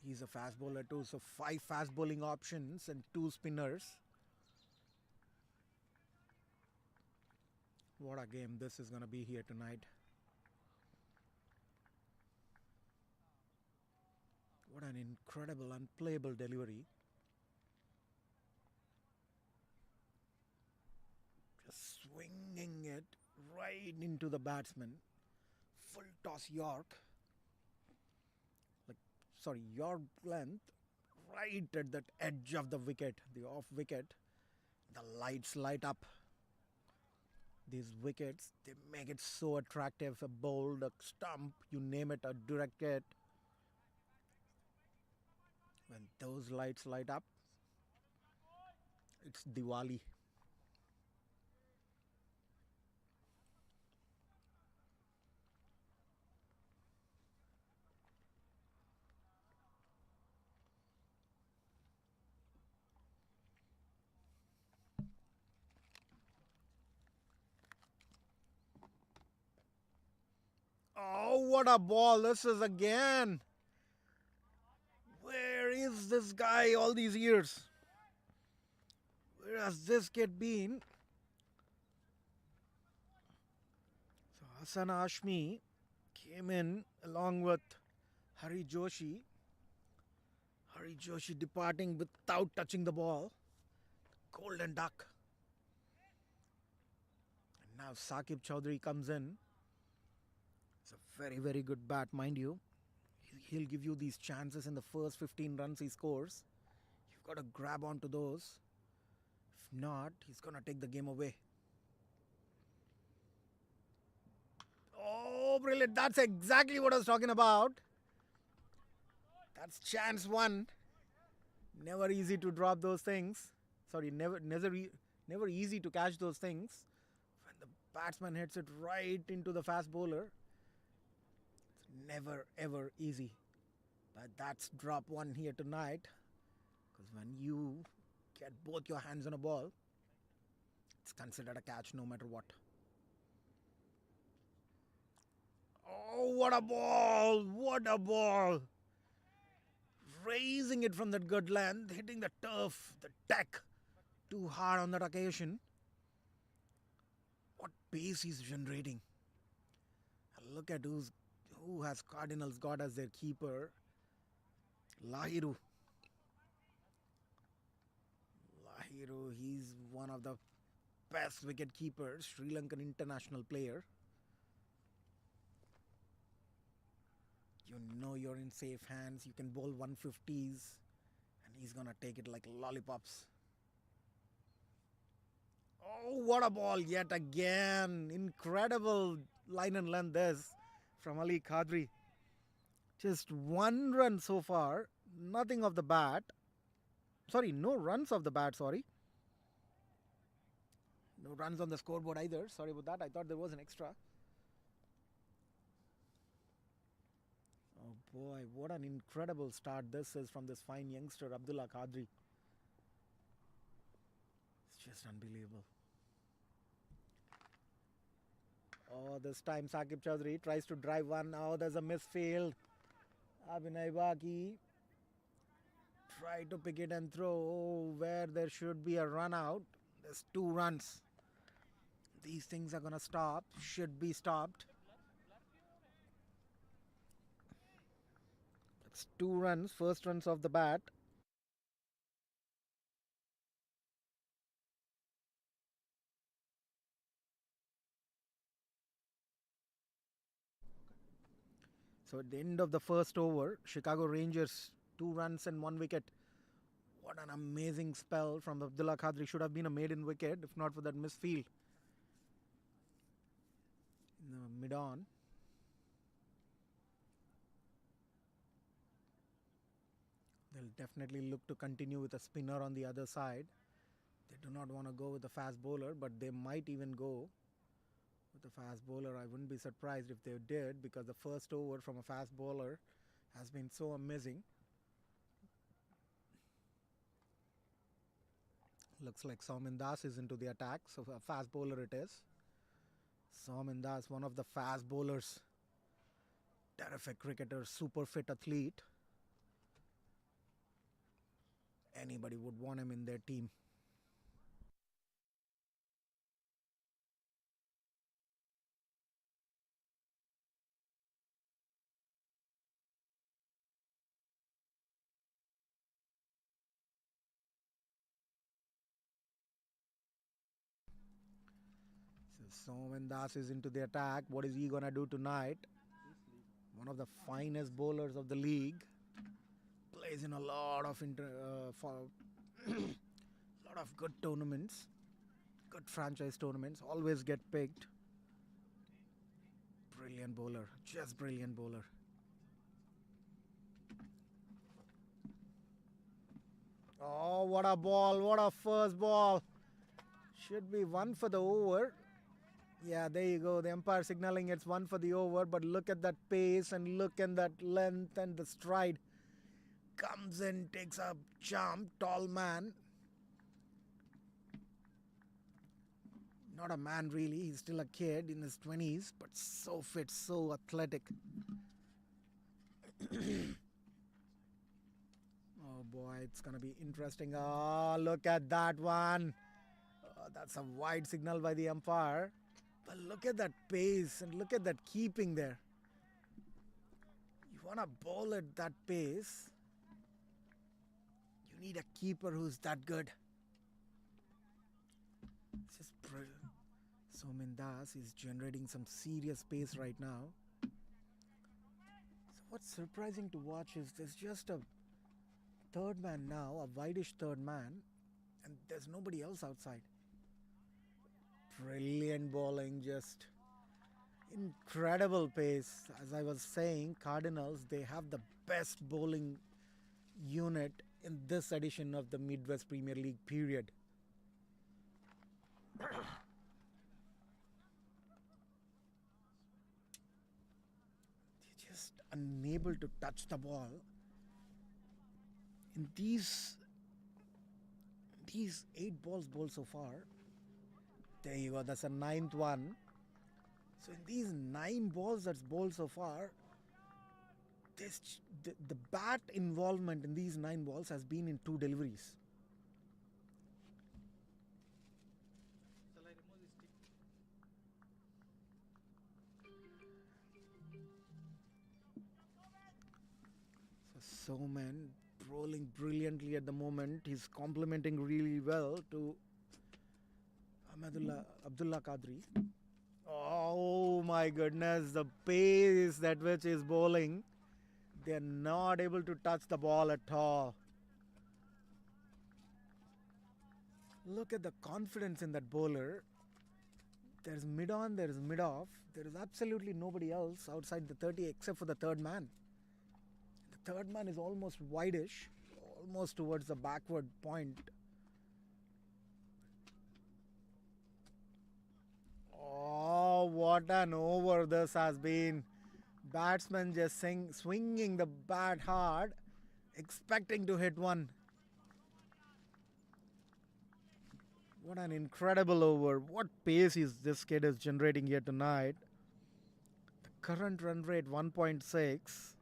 He's a fast bowler too, so 5 fast bowling options and 2 spinners. What a game this is going to be here tonight. What an incredible, unplayable delivery. Just swinging it right into the batsman. Full toss York. York length right at that edge of the wicket, the off wicket. The lights light up. These wickets, they make it so attractive. A bowled, a stump, you name it, a direct hit. When those lights light up, it's Diwali. Oh, what a ball this is again. Where is this guy all these years? Where has this kid been? So Hassan Ashmi came in along with Hari Joshi. Hari Joshi departing without touching the ball. Golden duck. And now Saqib Chaudhary comes in. It's a very good bat, mind you. He'll give you these chances in the first 15 runs he scores. You've got to grab onto those. If not, he's going to take the game away. Oh, brilliant. That's exactly what I was talking about. That's chance 1. Never easy to drop those things. Sorry, never easy to catch those things. When the batsman hits it right into the fast bowler, it's never ever easy. But that's drop 1 here tonight. Because when you get both your hands on a ball, it's considered a catch no matter what. Oh, what a ball! What a ball! Raising it from that good length, hitting the turf, the deck, too hard on that occasion. What pace he's generating. And look at who has Cardinals got as their keeper. Lahiru. Lahiru, he's one of the best wicket keepers, Sri Lankan international player. You know you're in safe hands. You can bowl 150s and he's gonna take it like lollipops. Oh, what a ball yet again. Incredible line and length this from Ali Qadri. Just 1 run so far. Nothing of the bat. Sorry, no runs of the bat, sorry. No runs on the scoreboard either. Sorry about that. I thought there was an extra. Oh boy, what an incredible start this is from this fine youngster, Abdullah Qadri. It's just unbelievable. Oh, this time Saqib Chaudhary tries to drive one. Oh, there's a misfield. Abhinay Baki tried to pick it and throw. Oh, where there should be a run out. There's 2 runs. These things are going to stop. Should be stopped. It's 2 runs. First runs of the bat. So at the end of the first over, Chicago Rangers 2 runs and 1 wicket. What an amazing spell from Abdullah Qadri. Should have been a maiden wicket if not for that misfield in the mid-on. They'll definitely look to continue with a spinner on the other side. They do not want to go with a fast bowler, but they might even go with a fast bowler. I wouldn't be surprised if they did, because the first over from a fast bowler has been so amazing. Looks like Soumen Das is into the attack, so a fast bowler it is. Soumen Das, one of the fast bowlers, terrific cricketer, super fit athlete. Anybody would want him in their team. So Soumen Das is into the attack. What is he gonna do tonight? One of the finest bowlers of the league. Plays in a lot of lot of good tournaments, good franchise tournaments. Always get picked. Brilliant bowler, just brilliant bowler. Oh, what a ball! What a first ball! Should be 1 for the over. Yeah, there you go. The umpire signaling it's 1 for the over, but look at that pace and look at that length and the stride. Comes in, takes a jump, tall man. Not a man really, he's still a kid in his 20s, but so fit, so athletic. Oh boy, it's gonna be interesting. Oh, look at that one. Oh, that's a wide signal by the umpire. But look at that pace and look at that keeping there. You wanna bowl at that pace, you need a keeper who's that good. It's just brilliant. Soumen Das is generating some serious pace right now. So what's surprising to watch is there's just a third man now, a wideish third man, and there's nobody else outside. Brilliant bowling, just incredible pace. As I was saying, Cardinals, they have the best bowling unit in this edition of the Midwest Premier League period. Just unable to touch the ball. In these 8 balls bowled so far, there you go, that's a 9th one. So in these 9 balls that's bowled so far, the bat involvement in these 9 balls has been in 2 deliveries. Soman rolling brilliantly at the moment. He's complementing really well to Abdullah Qadri. Oh my goodness, the pace at which he's bowling. They're not able to touch the ball at all. Look at the confidence in that bowler. There's mid on, there's mid off. There is absolutely nobody else outside the 30 except for the third man. The third man is almost wideish, almost towards the backward point. Oh, what an over this has been. Batsman just swinging the bat hard, expecting to hit one. What an incredible over. What pace is this kid is generating here tonight. The current run rate 1.6.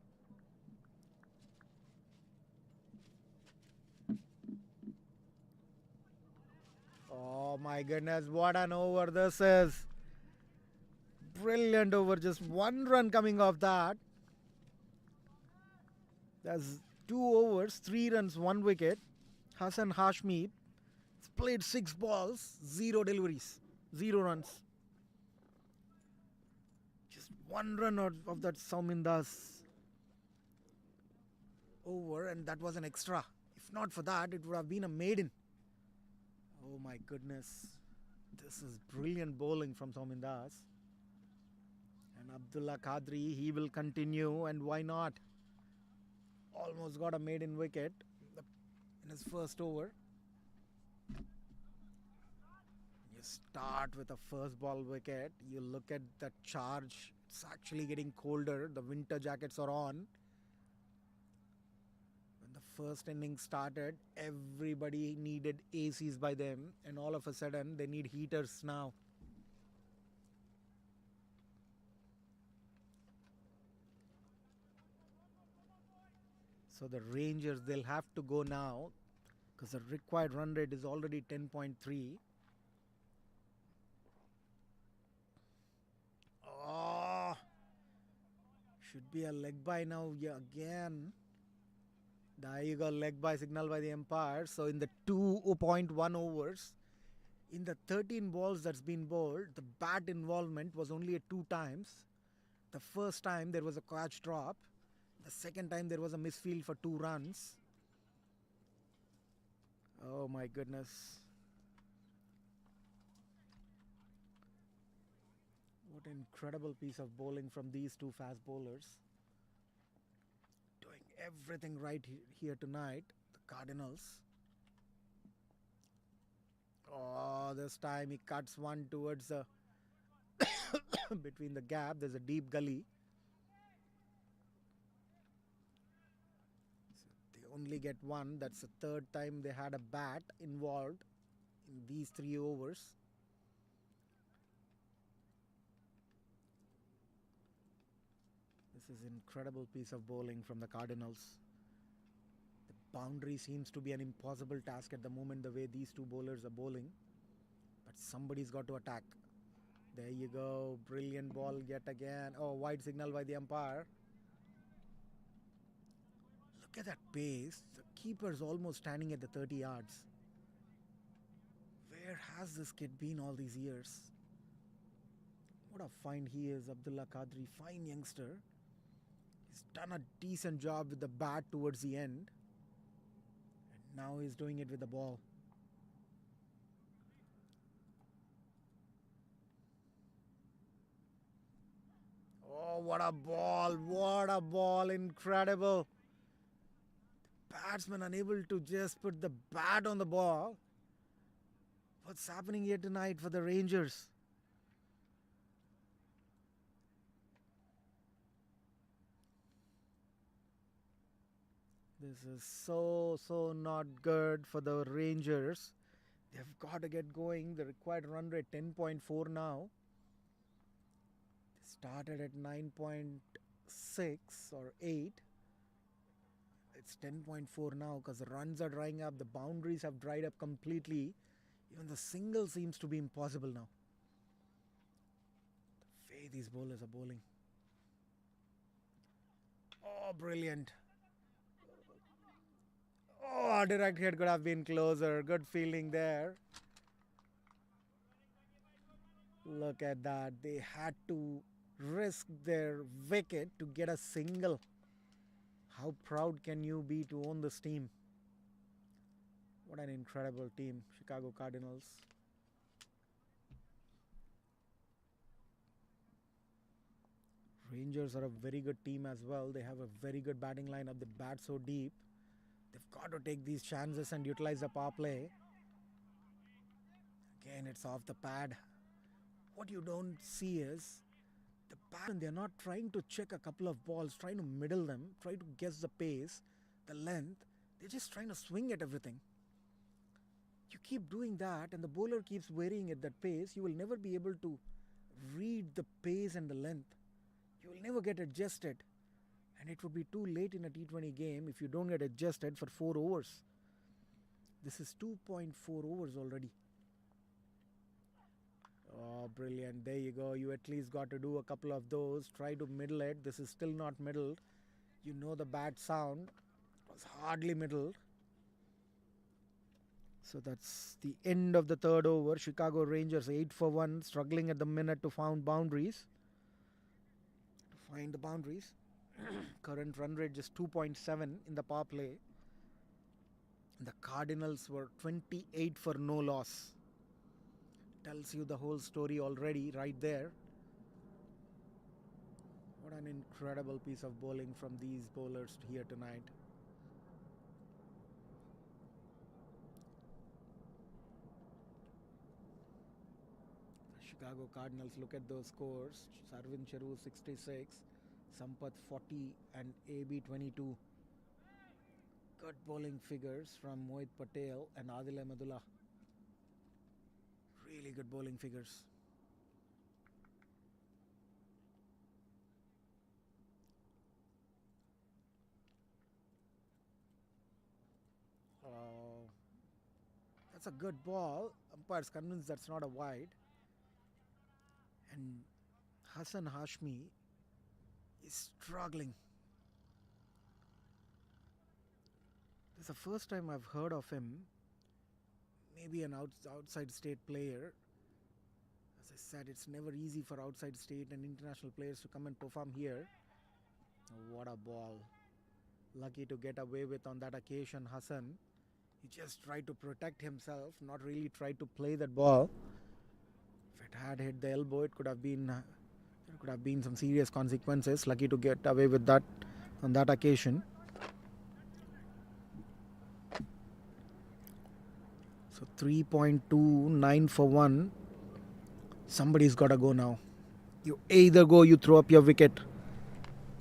Oh my goodness, what an over this is. Brilliant over, just one run coming off that. That's 2 overs, 3 runs, 1 wicket. Hassan Hashmi played 6 balls, 0 deliveries, 0 runs. Just 1 run out of that Sauminda's over, and that was an extra. If not for that, it would have been a maiden. Oh my goodness. This is brilliant bowling from Saumindas. And Abdullah Qadri, he will continue, and why not? Almost got a maiden wicket in his first over. You start with a first ball wicket. You look at the charge. It's actually getting colder. The winter jackets are on. When the first inning started, everybody needed ACs by them. And all of a sudden, they need heaters now. So the Rangers, they'll have to go now because the required run rate is already 10.3. Oh, should be a leg by now again. There you go, leg by signal by the umpire. So in the 2.1 overs, in the 13 balls that's been bowled, the bat involvement was only at 2 times. The first time there was a catch drop. The second time there was a misfield for 2 runs. Oh my goodness. What an incredible piece of bowling from these 2 fast bowlers. Doing everything right here tonight, the Cardinals. Oh, this time he cuts one towards the between the gap. There's a deep gully. Only get one. That's the third time they had a bat involved in these 3 overs. This is an incredible piece of bowling from the Cardinals. The boundary seems to be an impossible task at the moment, the way these 2 bowlers are bowling. But somebody's got to attack. There you go. Brilliant ball yet again. Oh, wide signal by the umpire. Look at that pace. The keeper's almost standing at the 30 yards. Where has this kid been all these years? What a find he is, Abdullah Qadri. Fine youngster. He's done a decent job with the bat towards the end. And now he's doing it with the ball. Oh, what a ball. What a ball. Incredible. Batsman unable to just put the bat on the ball. What's happening here tonight for the Rangers? This is so not good for the Rangers. They've got to get going. The required run rate 10.4 now. They started at 9.6 or 8. It's 10.4 now because the runs are drying up. The boundaries have dried up completely. Even the single seems to be impossible now. The way these bowlers are bowling. Oh, brilliant. Oh, direct hit could have been closer. Good fielding there. Look at that. They had to risk their wicket to get a single. How proud can you be to own this team? What an incredible team, Chicago Cardinals. Rangers are a very good team as well. They have a very good batting lineup. They bat so deep. They've got to take these chances and utilize the power play. Again, it's off the pad. What you don't see is the batsmen, they're not trying to check a couple of balls, trying to middle them, try to guess the pace, the length. They're just trying to swing at everything. You keep doing that and the bowler keeps varying at that pace, you will never be able to read the pace and the length. You will never get adjusted. And it would be too late in a T20 game if you don't get adjusted for 4 overs. This is 2.4 overs already. Oh, brilliant. There you go. You at least got to do a couple of those. Try to middle it. This is still not middled. You know the bat sound was hardly middled. So that's the end of the third over. Chicago Rangers 8 for 1, struggling at the minute to find boundaries. Find the boundaries. Current run rate just 2.7 in the power play. The Cardinals were 28 for no loss. Tells you the whole story already right there. What an incredible piece of bowling from these bowlers here tonight. Chicago Cardinals, look at those scores. Sarvin Cheru 66, Sampath 40 and AB 22. Good bowling figures from Mohit Patel and Adil Ahmedullah. Really good bowling figures. That's a good ball. Umpire's convinced that's not a wide. And Hassan Hashmi is struggling. This is the first time I've heard of him. Maybe an outside state player. As I said, it's never easy for outside state and international players to come and perform here. What a ball. Lucky to get away with on that occasion, Hassan. He just tried to protect himself, not really tried to play that ball. If it had hit the elbow, it could have been some serious consequences. Lucky to get away with that on that occasion. So 3.29 for 1. Somebody's got to go now. You either go, you throw up your wicket.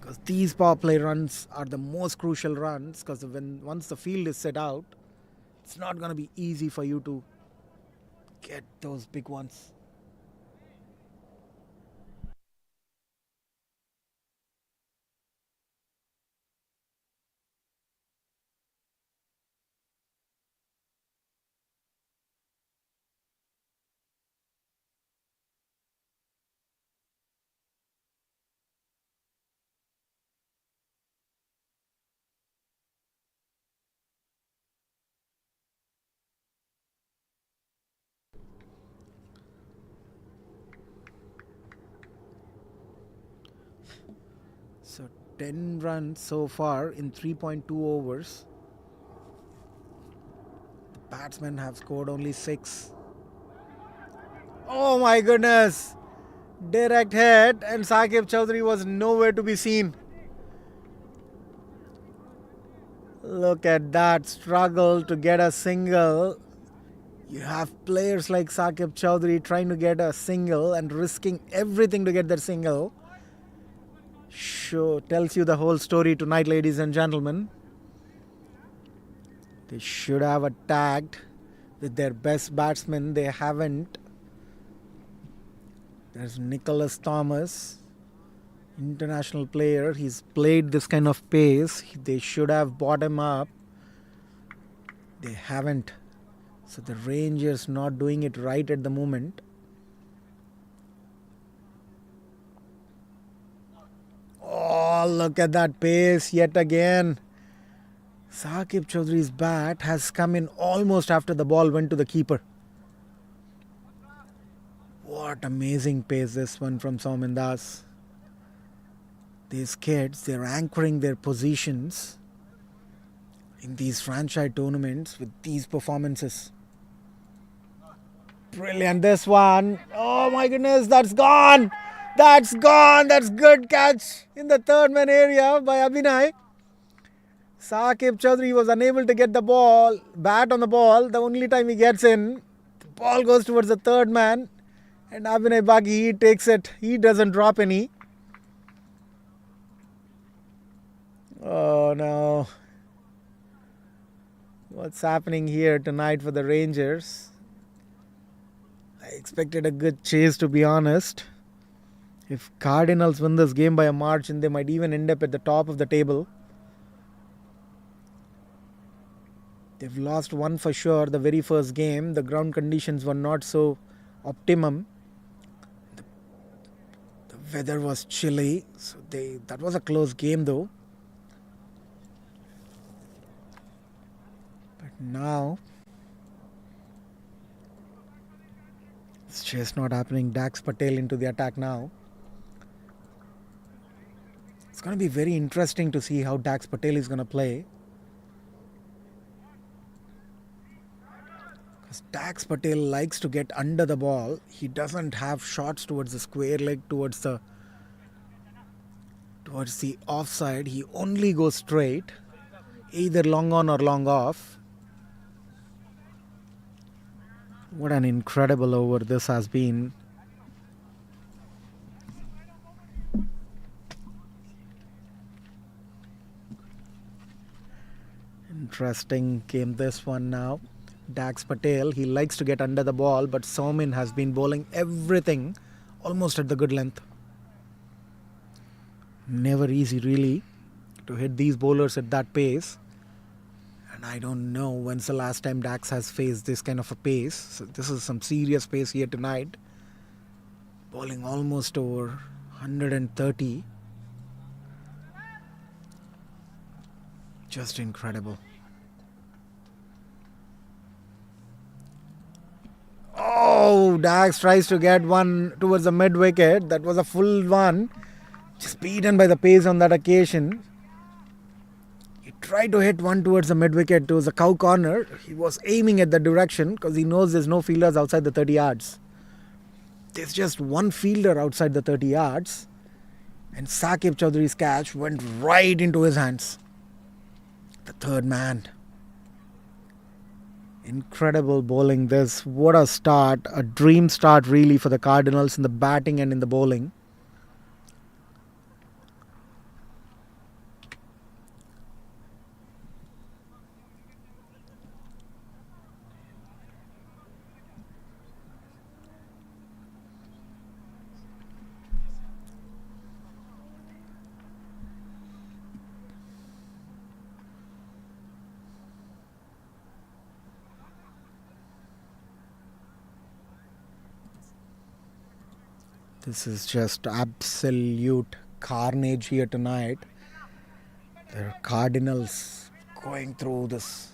Because these power play runs are the most crucial runs. Because once the field is set out, it's not going to be easy for you to get those big ones. So 10 runs so far in 3.2 overs. The batsmen have scored only 6. Oh my goodness! Direct hit and Saqib Chaudhary was nowhere to be seen. Look at that struggle to get a single. You have players like Saqib Chaudhary trying to get a single and risking everything to get that single. Tells you the whole story tonight, ladies and gentlemen. They should have attacked with their best batsman. They haven't. There's Nicholas Thomas, international player. He's played this kind of pace. They should have bought him up. They haven't. So the Rangers not doing it right at the moment. Oh, look at that pace yet again. Saqib Chaudhary's bat has come in almost after the ball went to the keeper. What amazing pace this one from Saumin Das. These kids, they're anchoring their positions in these franchise tournaments with these performances. Brilliant, this one. Oh my goodness, that's gone. That's gone. That's good catch in the third man area by Abhinay. Saqib Chaudhary was unable to get the ball, bat on the ball. The only time he gets in, the ball goes towards the third man. And Abhinay Baki, he takes it. He doesn't drop any. Oh no. What's happening here tonight for the Rangers? I expected a good chase, to be honest. If Cardinals win this game by a margin, they might even end up at the top of the table. They've lost one for sure. The very first game, the ground conditions were not so optimum. The weather was chilly, so that was a close game though. But now it's just not happening. Dax Patel into the attack now. It's going to be very interesting to see how Dax Patel is going to play. Because Dax Patel likes to get under the ball. He doesn't have shots towards the square leg, towards the offside. He only goes straight, either long on or long off. What an incredible over this has been. Interesting game this one now. Dax Patel, he likes to get under the ball, but Saumin has been bowling everything almost at the good length. Never easy really to hit these bowlers at that pace. And I don't know when's the last time Dax has faced this kind of a pace. So this is some serious pace here tonight. Bowling almost over 130. Just incredible. Oh, Dax tries to get one towards the mid wicket. That was a full one. Just beaten by the pace on that occasion. He tried to hit one towards the mid wicket, towards the cow corner. He was aiming at the direction because he knows there's no fielders outside the 30 yards. There's just one fielder outside the 30 yards. And Saqib Chaudhary's catch went right into his hands. The third man. Incredible bowling this. What a start. A dream start really for the Cardinals in the batting and in the bowling. This is just absolute carnage here tonight. The Cardinals going through this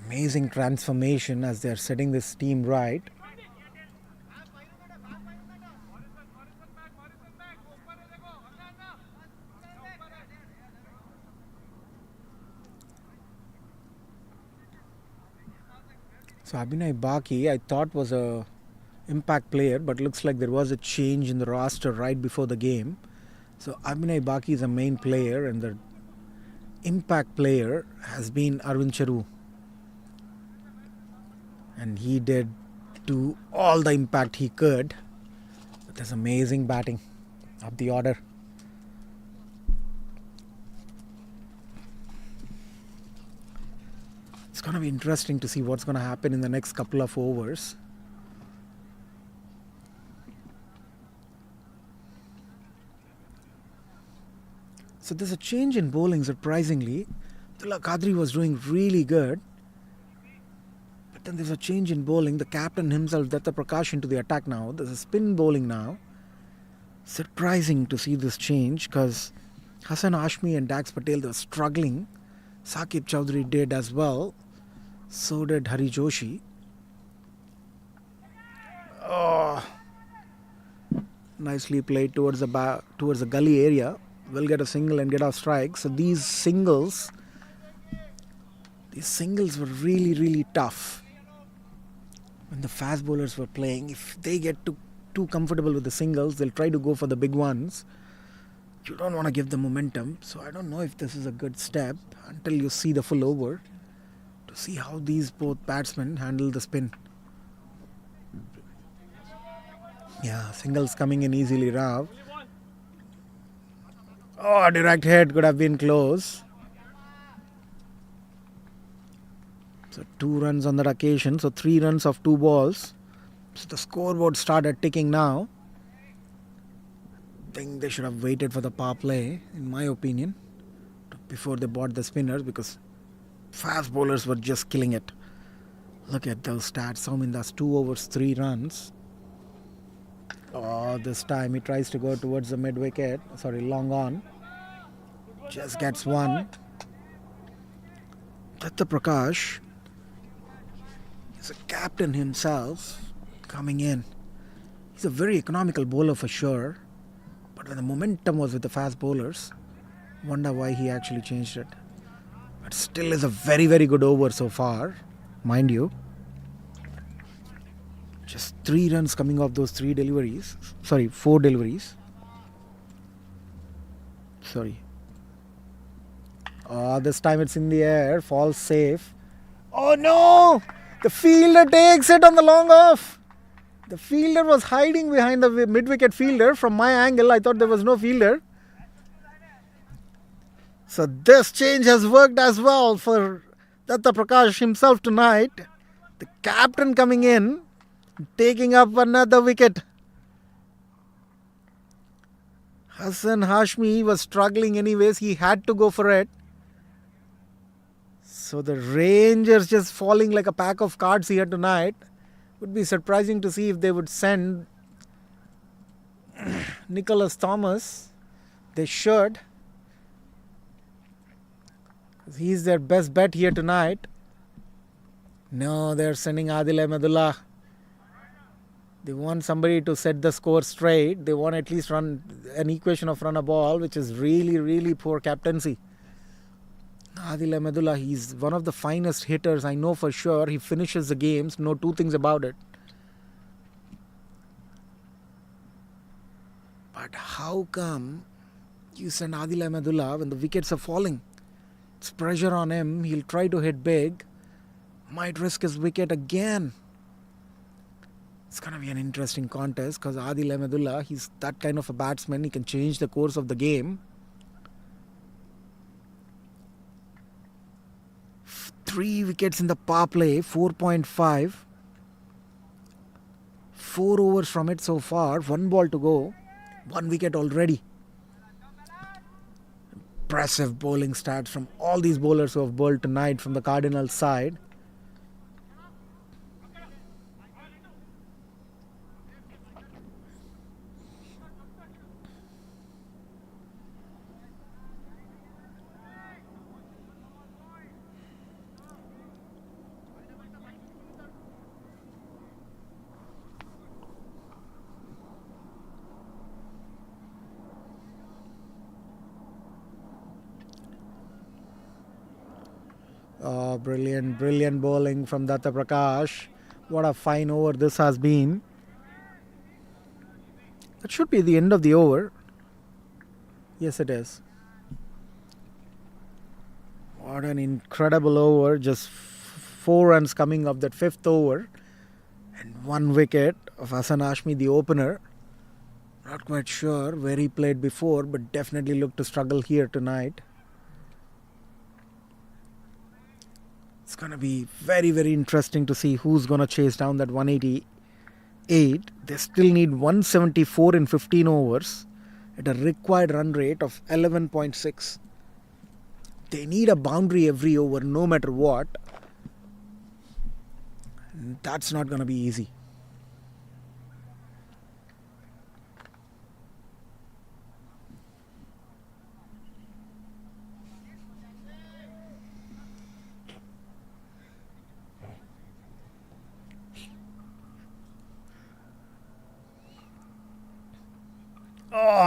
amazing transformation as they're setting this team right. So Abhinay Baki, I thought was a impact player, but looks like there was a change in the roster right before the game. So Abhinay Baki is a main player and the impact player has been Arvind Charu. And he did do all the impact he could with his amazing batting up the order. It's going to be interesting to see what's going to happen in the next couple of overs. So there's a change in bowling, surprisingly. Abdullah Qadri was doing really good. But then there's a change in bowling. The captain himself, Datta Prakash, into the attack now. There's a spin bowling now. Surprising to see this change because Hassan Ashmi and Dax Patel, they were struggling Sakib Chowdhury did as well. So did Hari Joshi. Oh, nicely played towards the gully area. Will get a single and get off strike. So these singles were really, really tough when the fast bowlers were playing. If they get too comfortable with the singles, they'll try to go for the big ones. You don't want to give them momentum. So I don't know if this is a good step until you see the full over to see how these both batsmen handle the spin. Yeah, singles coming in easily, Rav. Oh, direct hit could have been close. So 2 runs on that occasion. So 3 runs of 2 balls. So the scoreboard started ticking now. I think they should have waited for the power play, in my opinion, before they bought the spinners, because fast bowlers were just killing it. Look at those stats. That's 2 overs, 3 runs. Oh, this time he tries to go towards the mid wicket. Sorry, long on. Just gets one. Datta Prakash is a captain himself coming in. He's a very economical bowler for sure. But when the momentum was with the fast bowlers, wonder why he actually changed it. But still is a very, very good over so far, mind you. Just 3 runs coming off those 4 deliveries. This time it's in the air, falls safe. Oh no! The fielder takes it on the long off. The fielder was hiding behind the mid-wicket fielder. From my angle, I thought there was no fielder. So this change has worked as well for Datta Prakash himself tonight. The captain coming in, taking up another wicket. Hassan Hashmi was struggling anyways. He had to go for it. So the Rangers just falling like a pack of cards here tonight. Would be surprising to see if they would send Nicholas Thomas. They should. He's their best bet here tonight. No, they're sending Adil Ahmedullah. They want somebody to set the score straight. They want at least run an equation of run a ball, which is really, really poor captaincy. Adil Ahmedullah, he's one of the finest hitters, I know for sure. He finishes the games, no two things about it. But how come you send Adil Ahmedullah when the wickets are falling? It's pressure on him. He'll try to hit big. Might risk his wicket again. It's going to be an interesting contest because Adil Ahmedullah, he's that kind of a batsman. He can change the course of the game. 3 wickets in the power play, 4.5. 4 overs from it so far. 1 ball to go. 1 wicket already. Impressive bowling stats from all these bowlers who have bowled tonight from the Cardinals side. Oh, brilliant bowling from Datta Prakash. What a fine over this has been. That should be the end of the over. Yes, it is. What an incredible over. Just 4 runs coming off that 5th over. And 1 wicket of Hassan Hashmi, the opener. Not quite sure where he played before, but definitely looked to struggle here tonight. It's going to be very, very interesting to see who's going to chase down that 188. They still need 174 in 15 overs at a required run rate of 11.6. They need a boundary every over, no matter what. And that's not going to be easy.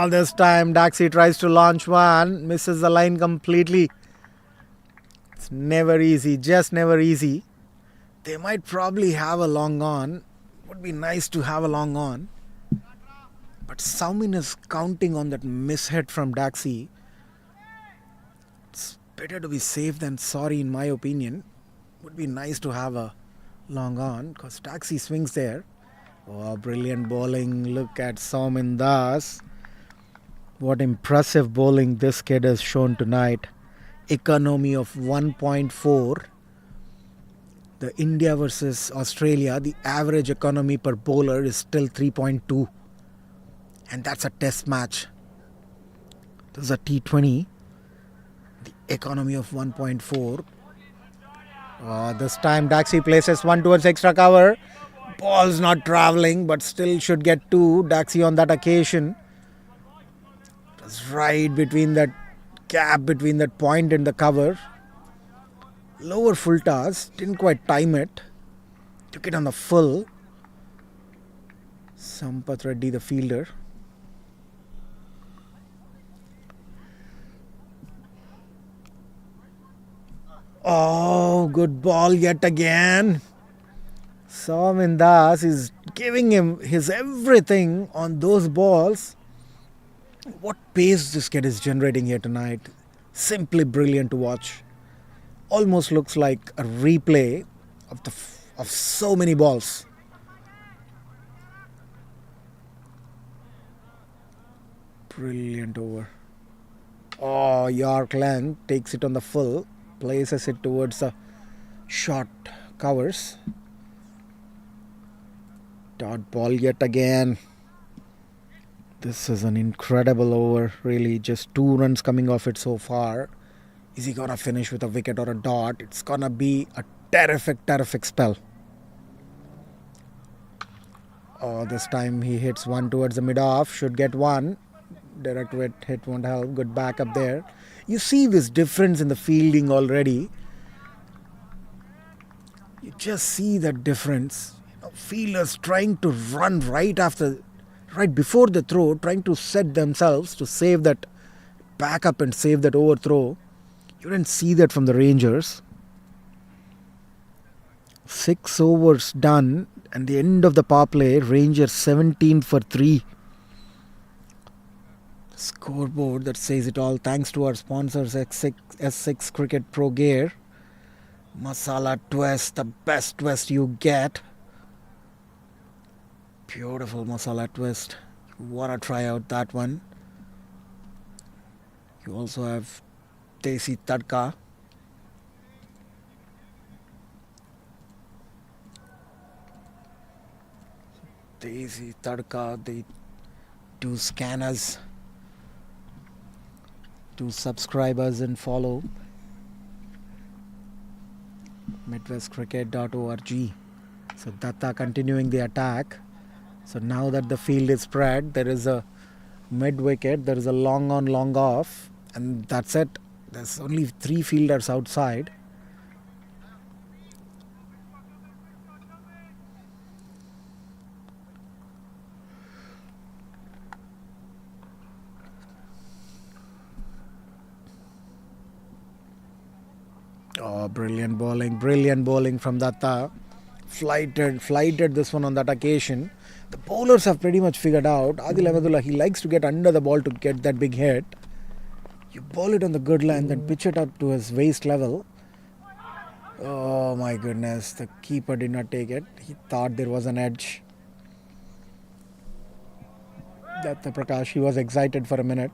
Oh, this time Daxi tries to launch one, misses the line completely. It's never easy, just never easy. They might probably have a long on. Would be nice to have a long on. But Saumin is counting on that mishit from Daxi. It's better to be safe than sorry, in my opinion. Would be nice to have a long on because Daxi swings there. Oh, brilliant bowling. Look at Saumin Das. What impressive bowling this kid has shown tonight. Economy of 1.4. The India versus Australia, the average economy per bowler is still 3.2. And that's a test match. This is a T20. The economy of 1.4. This time Daxi places one towards extra cover. Ball's not travelling, but still should get two. Daxi on that occasion. It was right between that gap, between that point and the cover. Lower full toss, didn't quite time it. Took it on the full. Sampath Reddy, the fielder. Oh, good ball yet again. Saumin Das is giving him his everything on those balls. What pace this kid is generating here tonight. Simply brilliant to watch. Almost looks like a replay of so many balls. Brilliant over. Oh, York length takes it on the full, places it towards the short covers. Dot ball yet again. This is an incredible over, really. Just 2 runs coming off it so far. Is he gonna finish with a wicket or a dot? It's gonna be a terrific spell. Oh, this time he hits one towards the mid-off. Should get one. Direct hit won't help. Good backup there. You see this difference in the fielding already. You just see that difference. Fielders trying to run right before the throw, trying to set themselves to save that backup and save that overthrow. You didn't see that from the Rangers. 6 overs done, and the end of the power play, Rangers 17 for 3. Scoreboard that says it all. Thanks to our sponsors, S6 Cricket Pro Gear. Masala twist, the best twist you get. Beautiful masala twist. You wanna try out that one. You also have Desi Tadka. Desi Tadka, the 2 scanners, 2 subscribers and follow midwestcricket.org. So Datta continuing the attack. So now that the field is spread, there is a mid wicket, there is a long on, long off, and that's it. There's only 3 fielders outside. Oh, brilliant bowling from Datta. Flighted this one on that occasion. The bowlers have pretty much figured out. Adil Ahmedullah, he likes to get under the ball to get that big hit. You bowl it on the good length and pitch it up to his waist level. Oh my goodness, the keeper did not take it. He thought there was an edge. Datta Prakash, he was excited for a minute.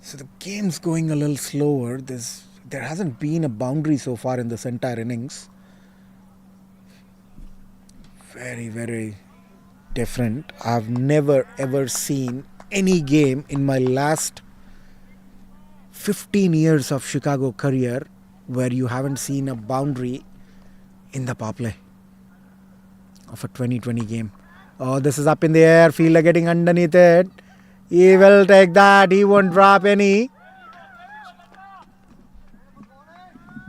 So the game's going a little slower. There hasn't been a boundary so far in this entire innings. Very different. I've never ever seen any game in my last 15 years of Chicago career where you haven't seen a boundary in the power play of a 2020 game. Oh, this is up in the air. Fielder getting underneath it. He will take that. He won't drop any.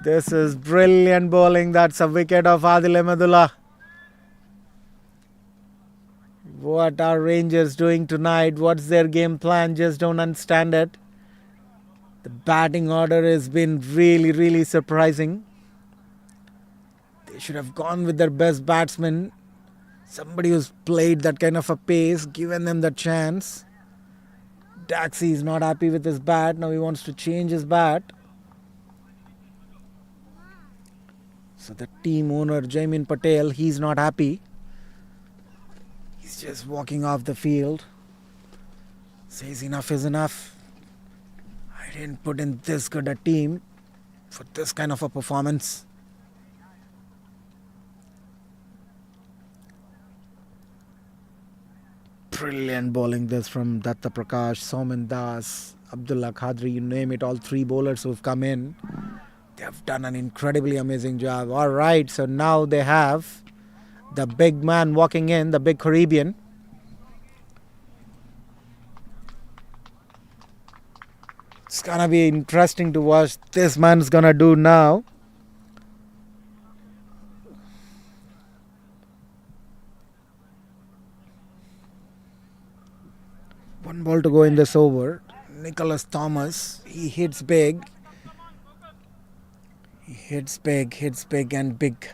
This is brilliant bowling. That's a wicket of Adil Ahmedullah. What are Rangers doing tonight? What's their game plan? Just don't understand it. The batting order has been really, really surprising. They should have gone with their best batsman. Somebody who's played that kind of a pace, given them the chance. Daxi is not happy with his bat. Now he wants to change his bat. So the team owner, Jaimin Patel, he's not happy. He's just walking off the field. Says enough is enough. I didn't put in this good a team for this kind of a performance. Brilliant bowling this from Datta Prakash, Soman Das, Abdullah Khadri, you name it, all three bowlers who've come in. They have done an incredibly amazing job. All right, so now they have the big man walking in, the big Caribbean. It's gonna be interesting to watch this man's gonna do now. One ball to go in this over. Nicholas Thomas, he hits big. He hits big and big.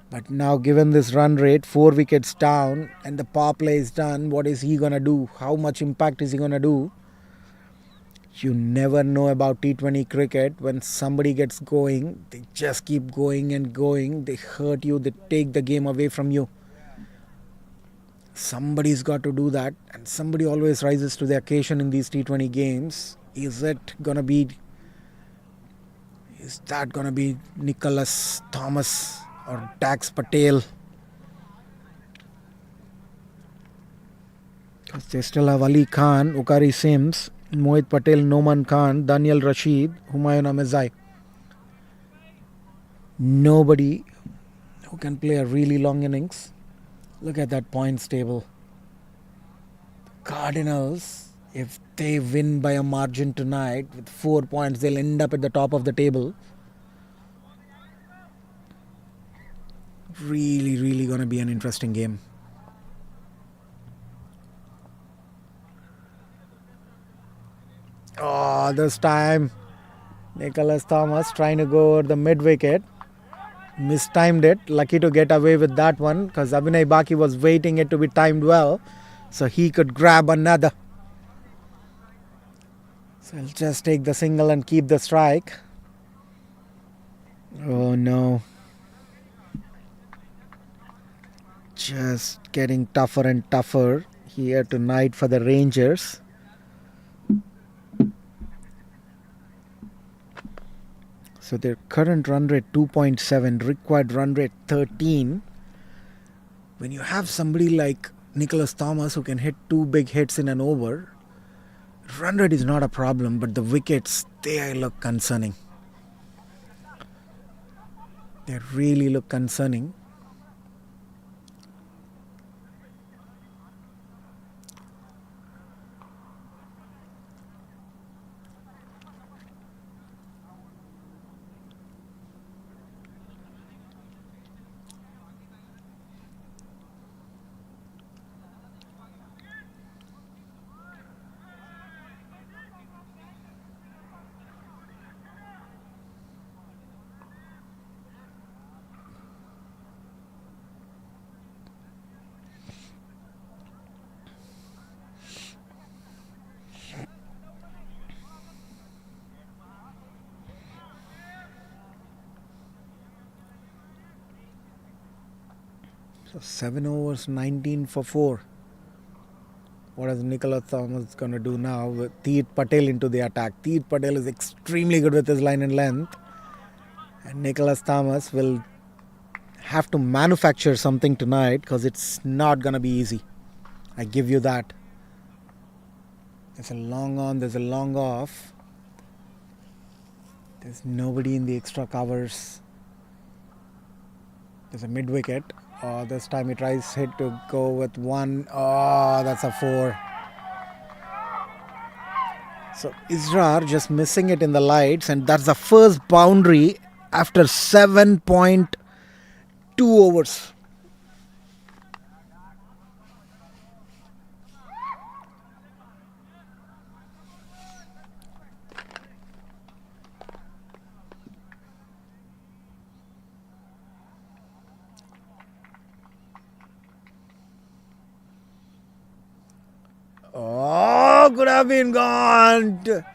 But now given this run rate, 4 wickets down and the power play is done, what is he going to do? How much impact is he going to do? You never know about T20 cricket. When somebody gets going, they just keep going and going. They hurt you, they take the game away from you. Somebody's got to do that, and somebody always rises to the occasion in these T20 games. Is that going to be Nicholas Thomas or Dax Patel? Because they still have Ali Khan, Ukari Sims, Mohit Patel, Noman Khan, Daniel Rashid, Humayun Ahmedzai. Nobody who can play a really long innings. Look at that points table. Cardinals, if they win by a margin tonight with 4 points, they'll end up at the top of the table. Really, really going to be an interesting game. Oh, this time Nicholas Thomas trying to go over the mid-wicket. Mistimed it. Lucky to get away with that one because Abhinay Baki was waiting it to be timed well so he could grab another. So he'll just take the single and keep the strike. Oh no. Just getting tougher and tougher here tonight for the Rangers. So their current run rate 2.7, required run rate 13. When you have somebody like Nicholas Thomas who can hit 2 big hits in an over, run rate is not a problem, but the wickets, they look concerning. They really look concerning. So 7 overs, 19 for 4. What is Nicholas Thomas going to do now with Teet Patel into the attack? Teet Patel is extremely good with his line and length. And Nicholas Thomas will have to manufacture something tonight because it's not going to be easy. I give you that. There's a long on, there's a long off. There's nobody in the extra covers. There's a mid-wicket. Oh, this time he tries hit to go with 1. Oh, that's a 4. So Israr just missing it in the lights, and that's the first boundary after 7.2 overs. have been gone. There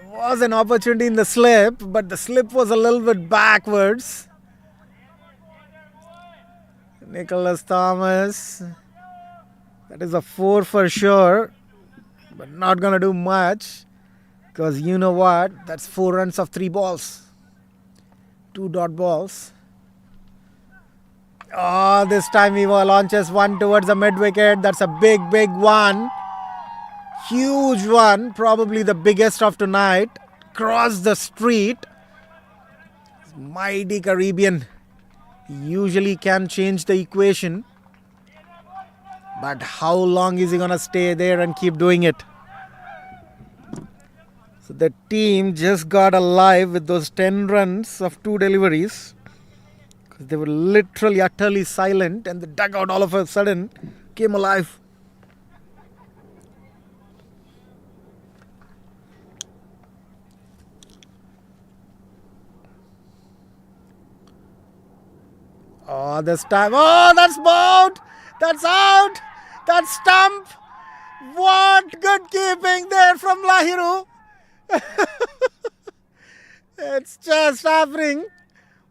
was an opportunity in the slip, but the slip was a little bit backwards. Nicholas Thomas. That is a 4 for sure, but not going to do much because you know what? That's 4 runs of 3 balls. 2 dot balls. Oh, this time he launches one towards the mid wicket. That's a big, big one. Huge one. Probably the biggest of tonight. Cross the street. Mighty Caribbean. He usually can change the equation. But how long is he going to stay there and keep doing it? So the team just got alive with those 10 runs of 2 deliveries. They were literally utterly silent, and the dugout all of a sudden came alive. Oh, this time. Oh, that's out. That's out. That's stump. What good keeping there from Lahiru. It's just happening.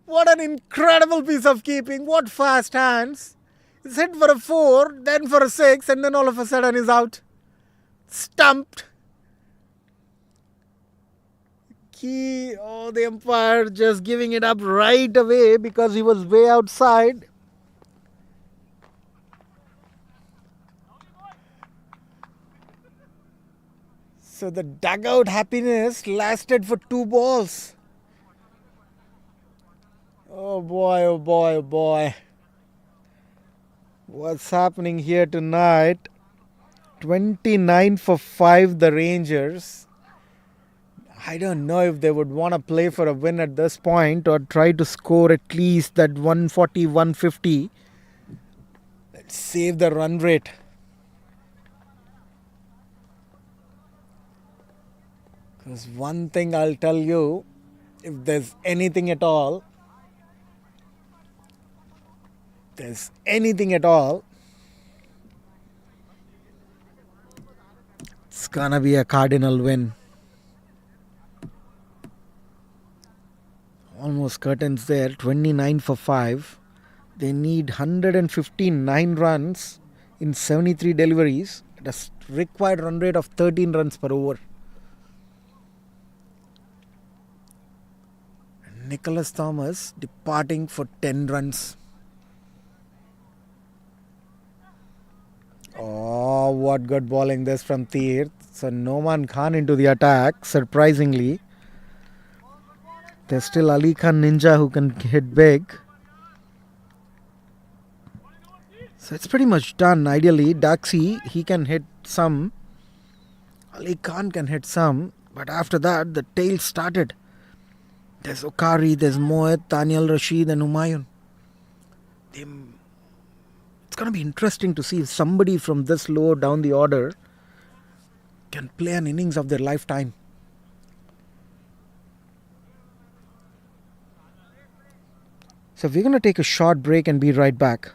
What an incredible piece of keeping. What fast hands. He's hit for a 4, then for a 6, and then all of a sudden he's out. Stumped. The umpire just giving it up right away because he was way outside. So the dugout happiness lasted for 2 balls. Oh boy, oh boy, oh boy. What's happening here tonight? 29 for 5, the Rangers. I don't know if they would want to play for a win at this point or try to score at least that 140, 150. Let's save the run rate. Because one thing I'll tell you, if there's anything at all, it's gonna be a Cardinal win. Almost curtains there, 29 for 5. They need 159 runs in 73 deliveries at a required run rate of 13 runs per over. Nicholas Thomas departing for 10 runs. Oh, what good bowling this from Tirth. So Noman Khan into the attack, surprisingly. There's still Ali Khan Ninja who can hit big. So it's pretty much done. Ideally, Daxi, he can hit some. Ali Khan can hit some. But after that, the tail started. There's Okari, there's Moed, Taniel Rashid and Humayun. It's going to be interesting to see if somebody from this low down the order can play an innings of their lifetime. So we're going to take a short break and be right back.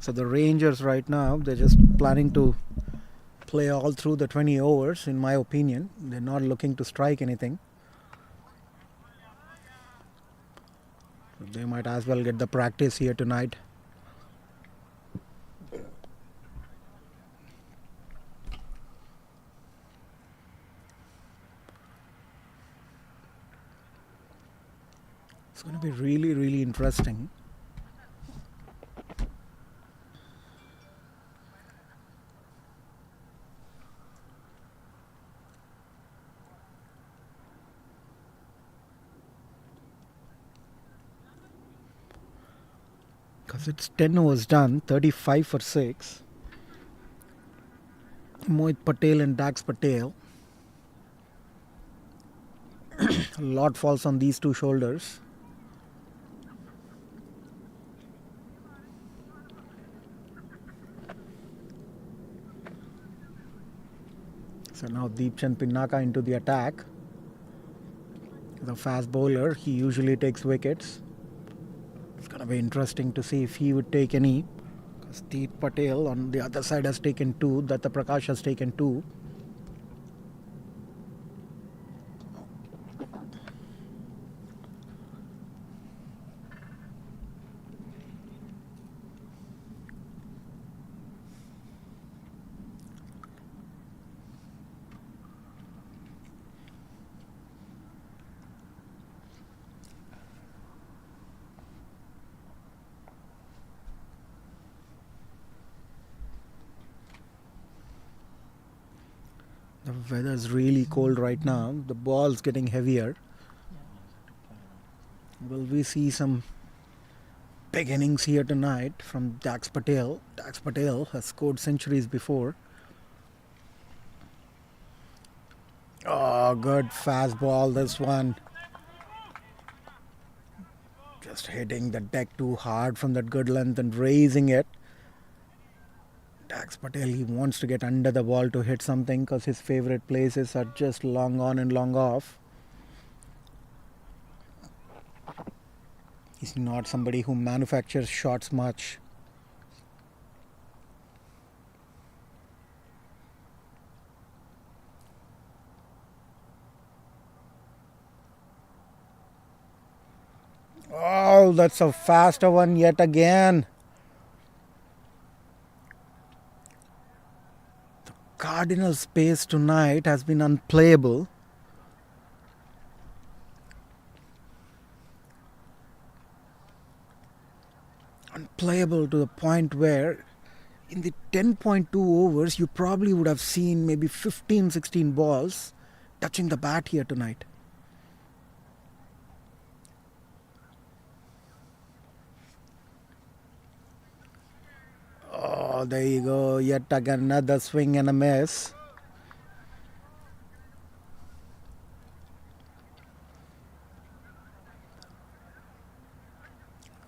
So the Rangers right now, they're just planning to play all through the 20 overs, in my opinion. They're not looking to strike anything. They might as well get the practice here tonight. It's going to be really, really interesting. Because it's 10 overs done, 35 for 6. Mohit Patel and Dax Patel. A lot falls on these two shoulders. So now Deepchand Pinaka into the attack. The fast bowler, he usually takes wickets. It's going to be interesting to see if he would take any. Because Deep Patel on the other side has taken 2. Datta Prakash has taken 2. The weather's really cold right now. The ball's getting heavier. Will we see some big innings here tonight from Dax Patel? Dax Patel has scored centuries before. Oh, good fast ball, this one. Just hitting the deck too hard from that good length and raising it. Dax Patel, he wants to get under the ball to hit something because his favorite places are just long on and long off. He's not somebody who manufactures shots much. Oh, that's a faster one yet again. The Cardinals' pace tonight has been unplayable. Unplayable to the point where in the 10.2 overs, you probably would have seen maybe 15, 16 balls touching the bat here tonight. Oh, there you go. Yet again, another swing and a miss.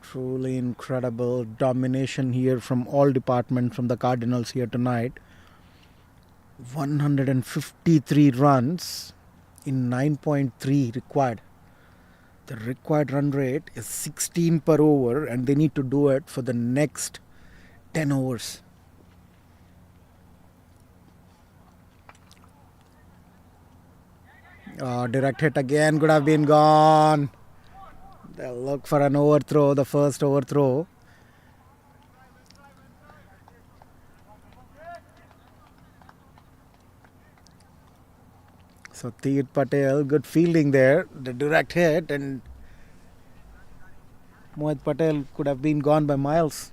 Truly incredible domination here from all departments from the Cardinals here tonight. 153 runs in 9.3 required. The required run rate is 16 per over, and they need to do it for the next 10 overs. Direct hit again, could have been gone. They'll look for an overthrow, the first overthrow. So Deep Patel, good fielding there. The direct hit, and Mohit Patel could have been gone by miles.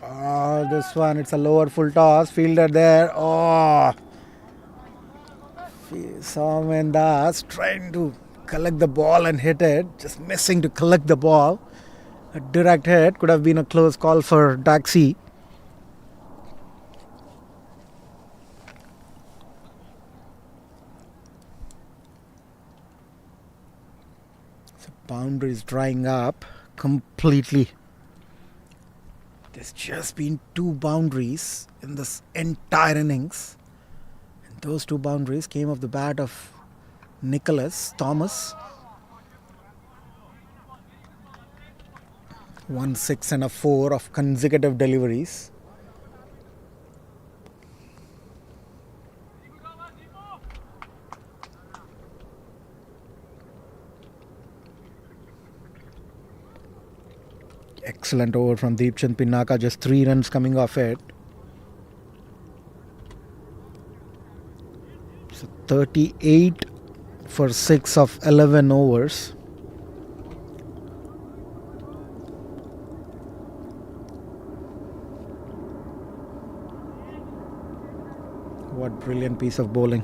Oh, this one, it's a lower full toss. Fielder there. Oh. Somen Das trying to collect the ball and hit it. Just missing to collect the ball. A direct hit. Could have been a close call for Daxi. The boundary is drying up completely. There's just been 2 boundaries in this entire innings. And those 2 boundaries came off the bat of Nicholas Thomas. 1 6 and a 4 of consecutive deliveries. Excellent over from Deepchand Pinaka, just 3 runs coming off it. So 38 for 6 of 11 overs. What brilliant piece of bowling.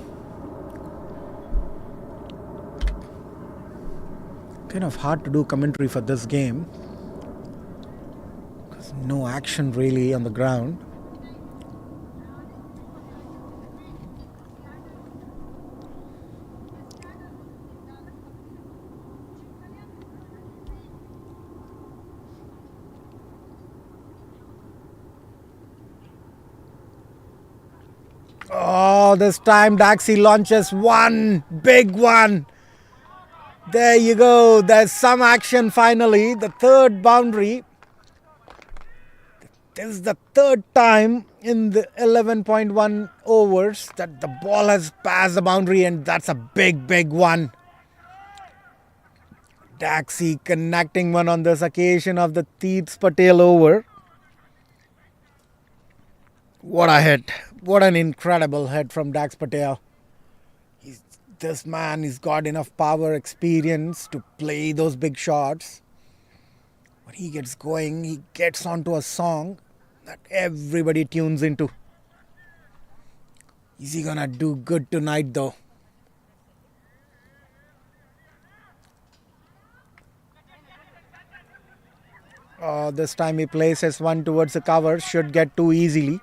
Kind of hard to do commentary for this game. No action really on the ground. Oh, this time Daxi launches one big one. There you go. There's some action finally. The 3rd boundary. This is the 3rd time in the 11.1 overs that the ball has passed the boundary, and that's a big, big one. Daxi connecting one on this occasion of the Teets Patel over. What a hit. What an incredible hit from Dax Patel. This man has got enough power, experience to play those big shots. When he gets going, he gets onto a song that everybody tunes into. Is he gonna do good tonight though? This time he places one towards the cover. Should get 2 easily.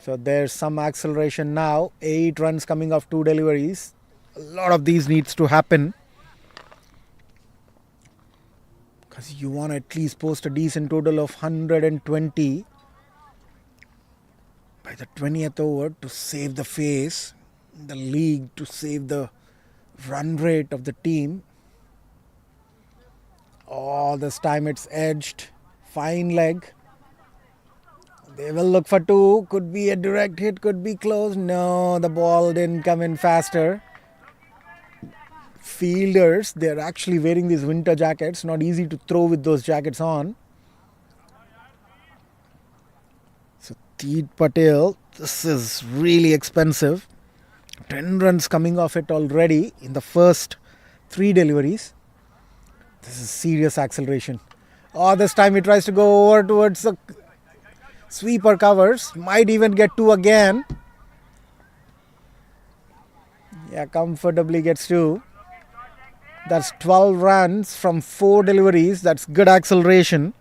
So there's some acceleration now. 8 runs coming off 2 deliveries. A lot of these needs to happen. Because you want to at least post a decent total of 120 by the 20th over to save the face in the league, to save the run rate of the team. Oh, this time it's edged. Fine leg. They will look for 2. Could be a direct hit, could be close. No, the ball didn't come in faster. Fielders, they're actually wearing these winter jackets. Not easy to throw with those jackets on. So Teet Patel, this is really expensive. 10 runs coming off it already in the first 3 deliveries. This is serious acceleration. Oh, this time he tries to go over towards the sweeper covers. Might even get 2 again. Yeah, comfortably gets 2. That's 12 runs from 4 deliveries. That's good acceleration.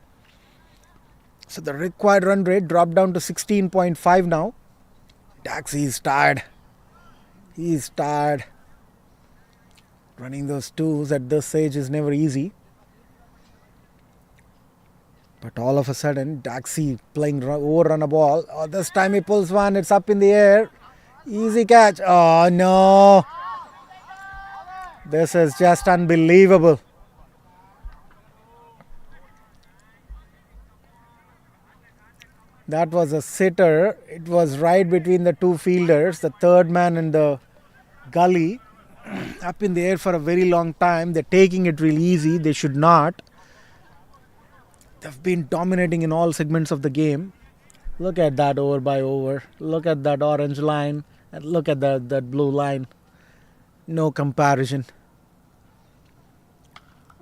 So the required run rate dropped down to 16.5 now. Daxi is tired. He's tired. Running those 2s at this age is never easy. But all of a sudden, Daxi playing overrun a ball. Oh, this time he pulls one. It's up in the air. Easy catch. Oh, no. This is just unbelievable. That was a sitter. It was right between the 2 fielders. The 3rd man in the gully. Up in the air for a very long time. They're taking it really easy. They should not. They've been dominating in all segments of the game. Look at that over by over. Look at that orange line. And look at that blue line. No comparison.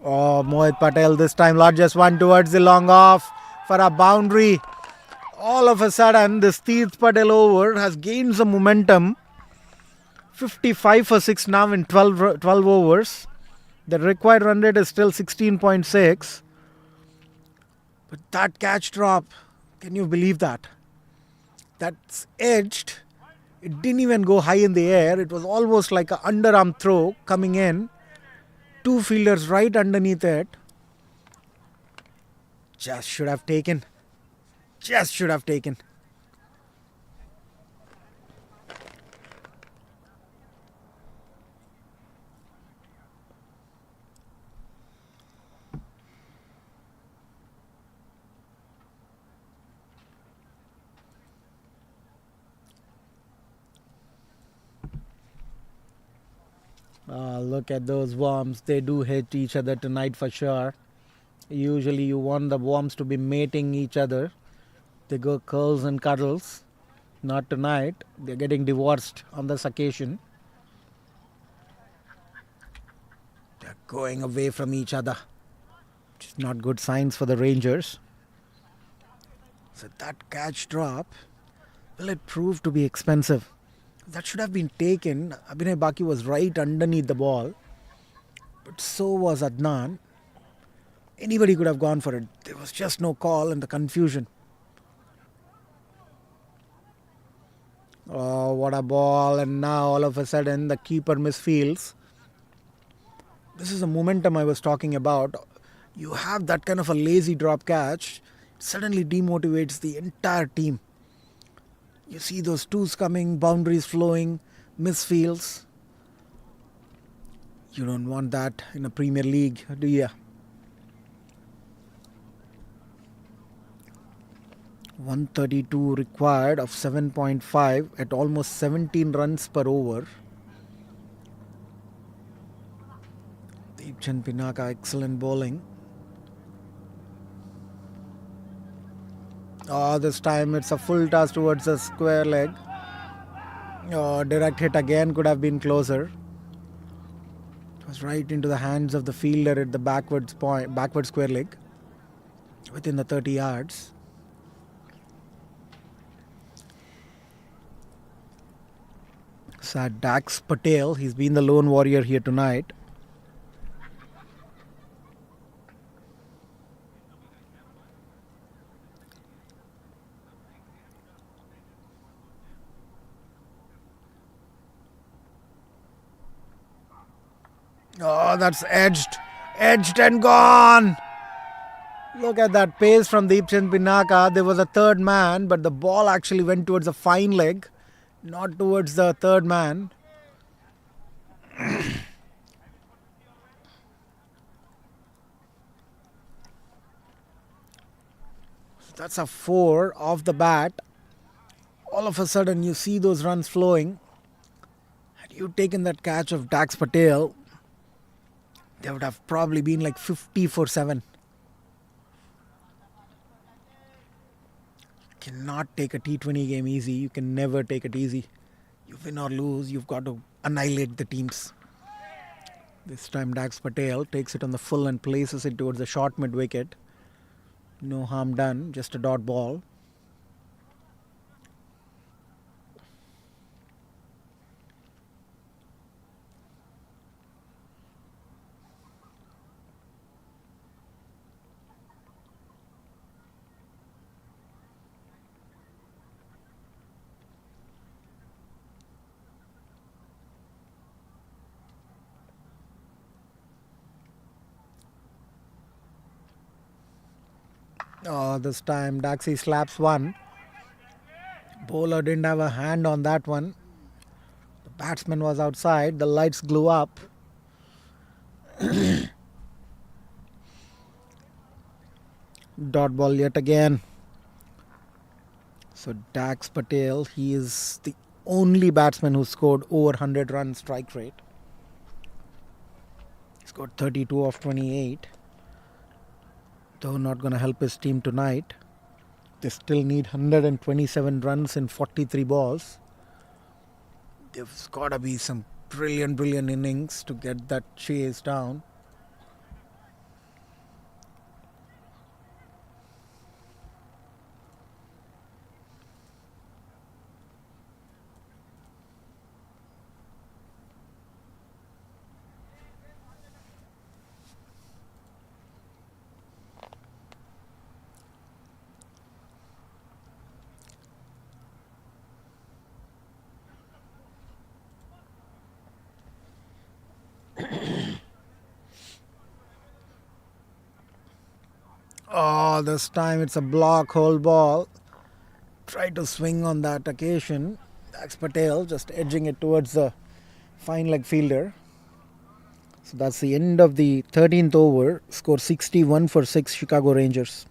Oh, Mohit Patel this time largest one towards the long off for a boundary. All of a sudden, this Teet Patel over has gained some momentum. 55 for 6 now in 12 overs. The required run rate is still 16.6. But that catch drop, can you believe that? That's edged It didn't even go high in the air. It was almost like an underarm throw coming in. Two fielders right underneath it. Just should have taken. Just should have taken. Look at those worms. They do hit each other tonight for sure. Usually you want the worms to be mating each other. They go curls and cuddles. Not tonight. They're getting divorced on this occasion. They're going away from each other, which is not good signs for the Rangers. So that catch drop, will it prove to be expensive? That should have been taken. Abhinay Baki was right underneath the ball. But so was Adnan. Anybody could have gone for it. There was just no call and the confusion. Oh, what a ball. And now all of a sudden the keeper misfields. This is the momentum I was talking about. You have that kind of a lazy drop catch. It suddenly demotivates the entire team. You see those twos coming, boundaries flowing, misfields. You don't want that in a Premier League, do you? 132 required of 7.5 at almost 17 runs per over. Deepchand Pinaka, excellent bowling. Oh, this time it's a full toss towards the square leg. Oh, direct hit again, could have been closer. It was right into the hands of the fielder at the backward square leg, within the 30 yards. Sad Dax Patel, he's been the lone warrior here tonight. Oh, that's edged. Edged and gone. Look at that pace from Deepchand Pinaka. There was a third man, but the ball actually went towards the fine leg, not towards the third man. That's a 4 off the bat. All of a sudden, you see those runs flowing. Had you taken that catch of Dax Patel, they would have probably been like 50 for 7. You cannot take a T20 game easy. You can never take it easy. You win or lose, you've got to annihilate the teams. This time Dax Patel takes it on the full and places it towards the short mid wicket. No harm done, just a dot ball. Oh, this time Daxi slaps one. Bowler didn't have a hand on that one. The batsman was outside. The lights blew up. Dot ball yet again. So Dax Patel, he is the only batsman who scored over 100 run strike rate. He scored 32 of 28. Though not going to help his team tonight. They still need 127 runs in 43 balls. There's got to be some brilliant innings to get that chase down. Oh, this time it's a block hole ball. Try to swing on that occasion. Dax Patel just edging it towards the fine leg fielder. So that's the end of the 13th over. Score 61 for 6 Chicago Rangers.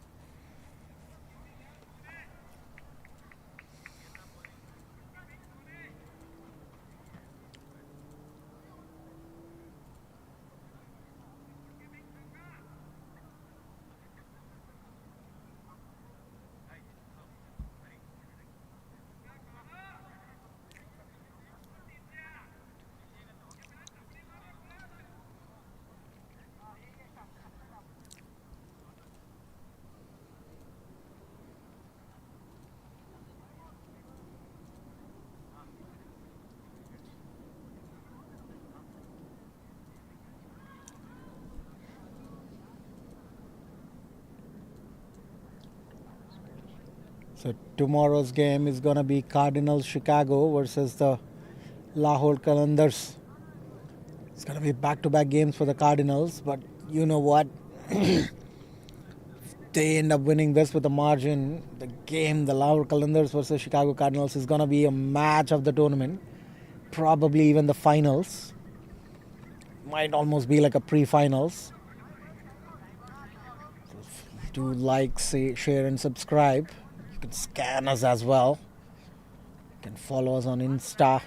So tomorrow's game is going to be Cardinals Chicago versus the Lahore Qalandars. It's going to be back-to-back games for the Cardinals, but you know what? They end up winning this with a margin. The game, the Lahore Qalandars versus Chicago Cardinals, is going to be a match of the tournament. Probably even the finals. Might almost be like a pre-finals. Do like, say, share and subscribe. You can scan us as well. You can follow us on Insta,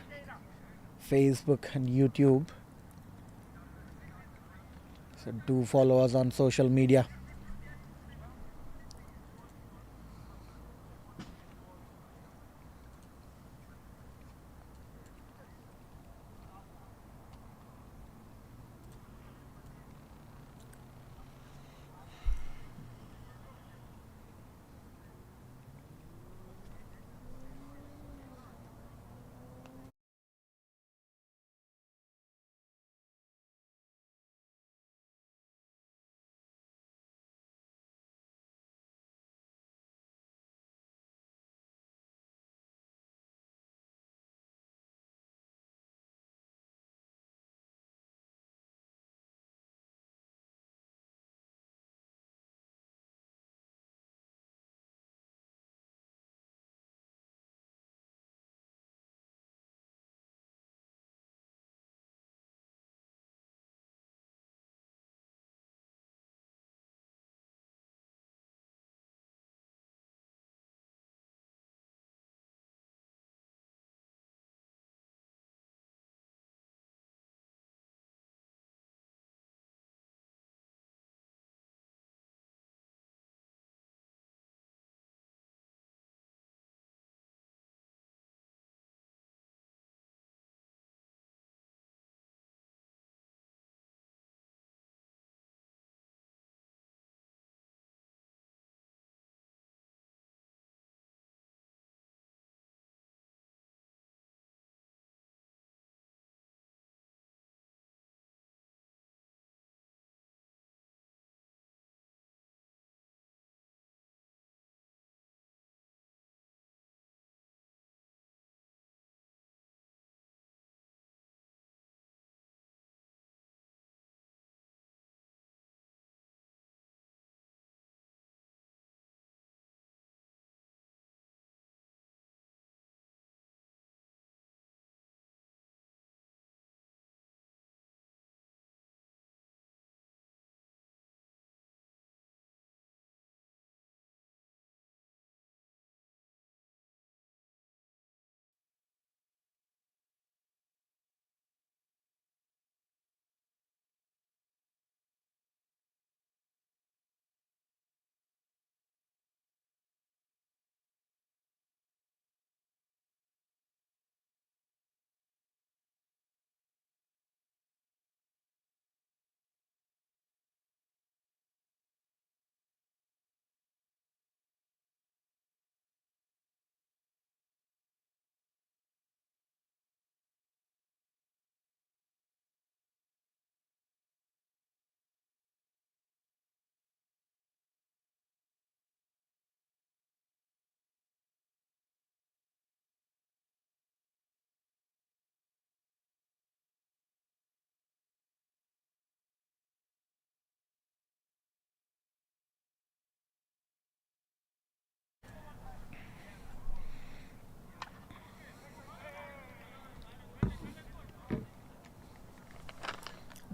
Facebook and YouTube. So do follow us on social media.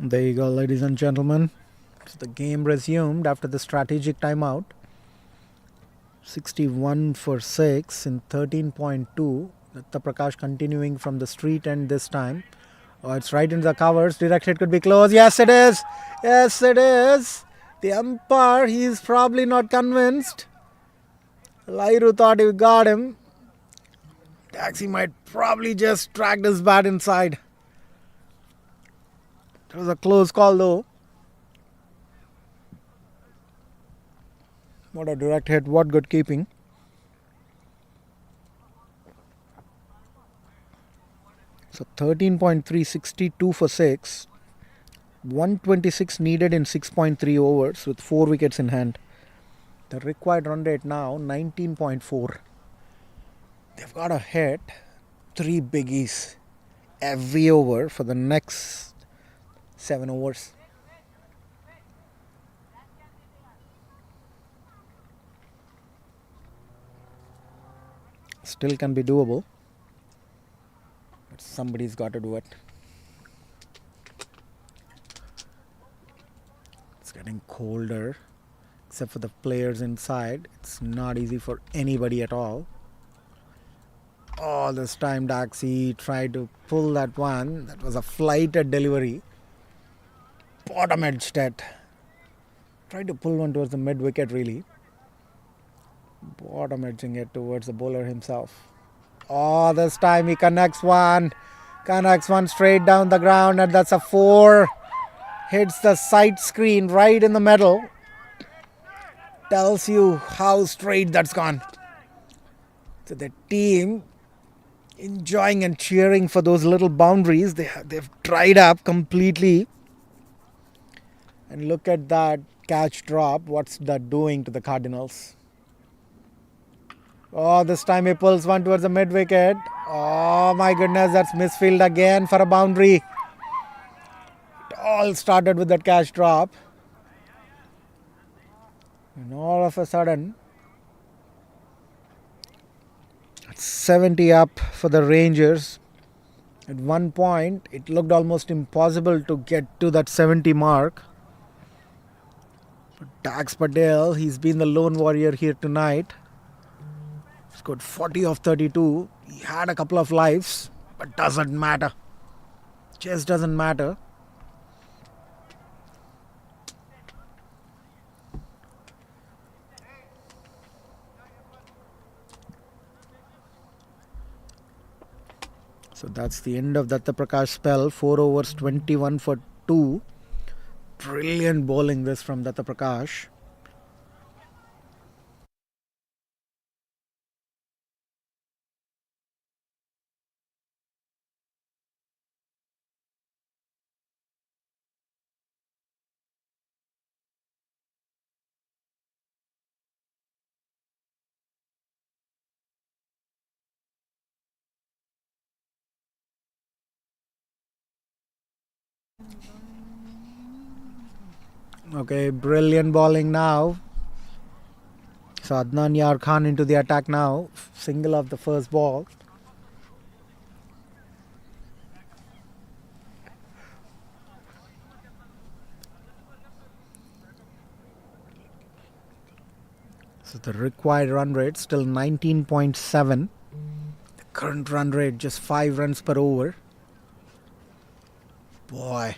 There you go, ladies and gentlemen. So the game resumed after the strategic timeout. 61 for 6 in 13.2. Datta Prakash continuing from the street end this time. Oh, it's right into the covers. Direct hit could be close. Yes, it is. Yes, it is. The umpire, he's probably not convinced. Lairu thought he got him. Taxi might probably just track this bat inside. It was a close call though. What a direct hit. What good keeping. So 13.362 for 6. 126 needed in 6.3 overs with 4 wickets in hand. The required run rate now 19.4. They've got to hit 3 biggies every over for the next 7 overs. Still can be doable, but somebody's got to do it. It's getting colder, except for the players inside. It's not easy for anybody at all. Oh, this time Daxi tried to pull that one. That was a flighted delivery. Bottom edged it. Tried to pull one towards the mid wicket really. Bottom edging it towards the bowler himself. Oh, this time he connects one. Connects one straight down the ground, and that's a 4. Hits the side screen right in the middle. Tells you how straight that's gone. So the team enjoying and cheering for those little boundaries. They've dried up completely. And look at that catch drop. What's that doing to the Cardinals? Oh, this time he pulls one towards the mid wicket. Oh my goodness, that's misfield again for a boundary. It all started with that catch drop. And all of a sudden, 70 up for the Rangers. At one point, it looked almost impossible to get to that 70 mark. But Dax Patel, he's been the lone warrior here tonight. Scored 40 of 32. He had a couple of lives, but doesn't matter. Just doesn't matter. So that's the end of Datta Prakash spell. 4 overs, 21 for 2. Brilliant bowling this from Datta Prakash. Okay, brilliant bowling now. So Adnan Yar Khan into the attack now. Single of the first ball. So the required run rate still 19.7. The current run rate just 5 runs per over. Boy,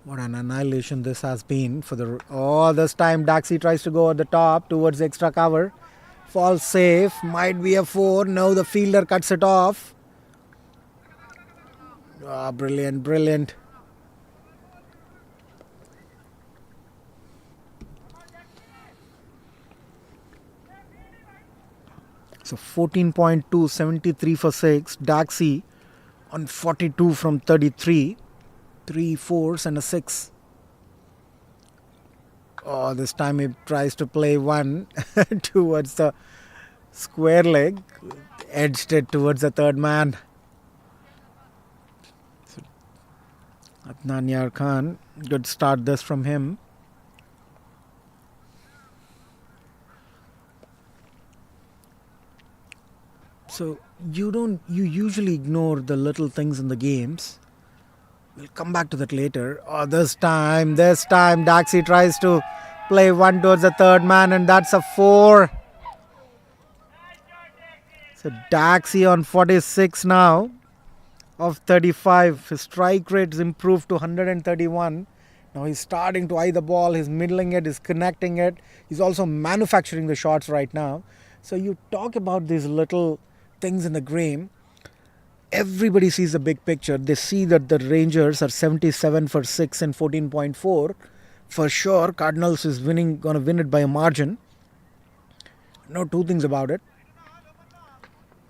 what an annihilation this has been for the... Oh, this time Daxi tries to go at the top towards the extra cover. Falls safe. Might be a 4. No, the fielder cuts it off. Ah, brilliant, brilliant. So 14.2, 73 for 6. Daxi on 42 from 33. 3 4s and a 6. Oh, this time he tries to play one towards the square leg. Edged it towards the third man. So, Adnan Yar Khan, good start this from him. So you usually ignore the little things in the games. We'll come back to that later. Oh, this time, Daxi tries to play one towards the third man, and that's a 4. So Daxi on 46 now of 35. His strike rate's improved to 131. Now he's starting to eye the ball. He's middling it. He's connecting it. He's also manufacturing the shots right now. So you talk about these little things in the game. Everybody sees the big picture. They see that the Rangers are 77 for 6 and 14.4. For sure, Cardinals is going to win it by a margin. No two things about it.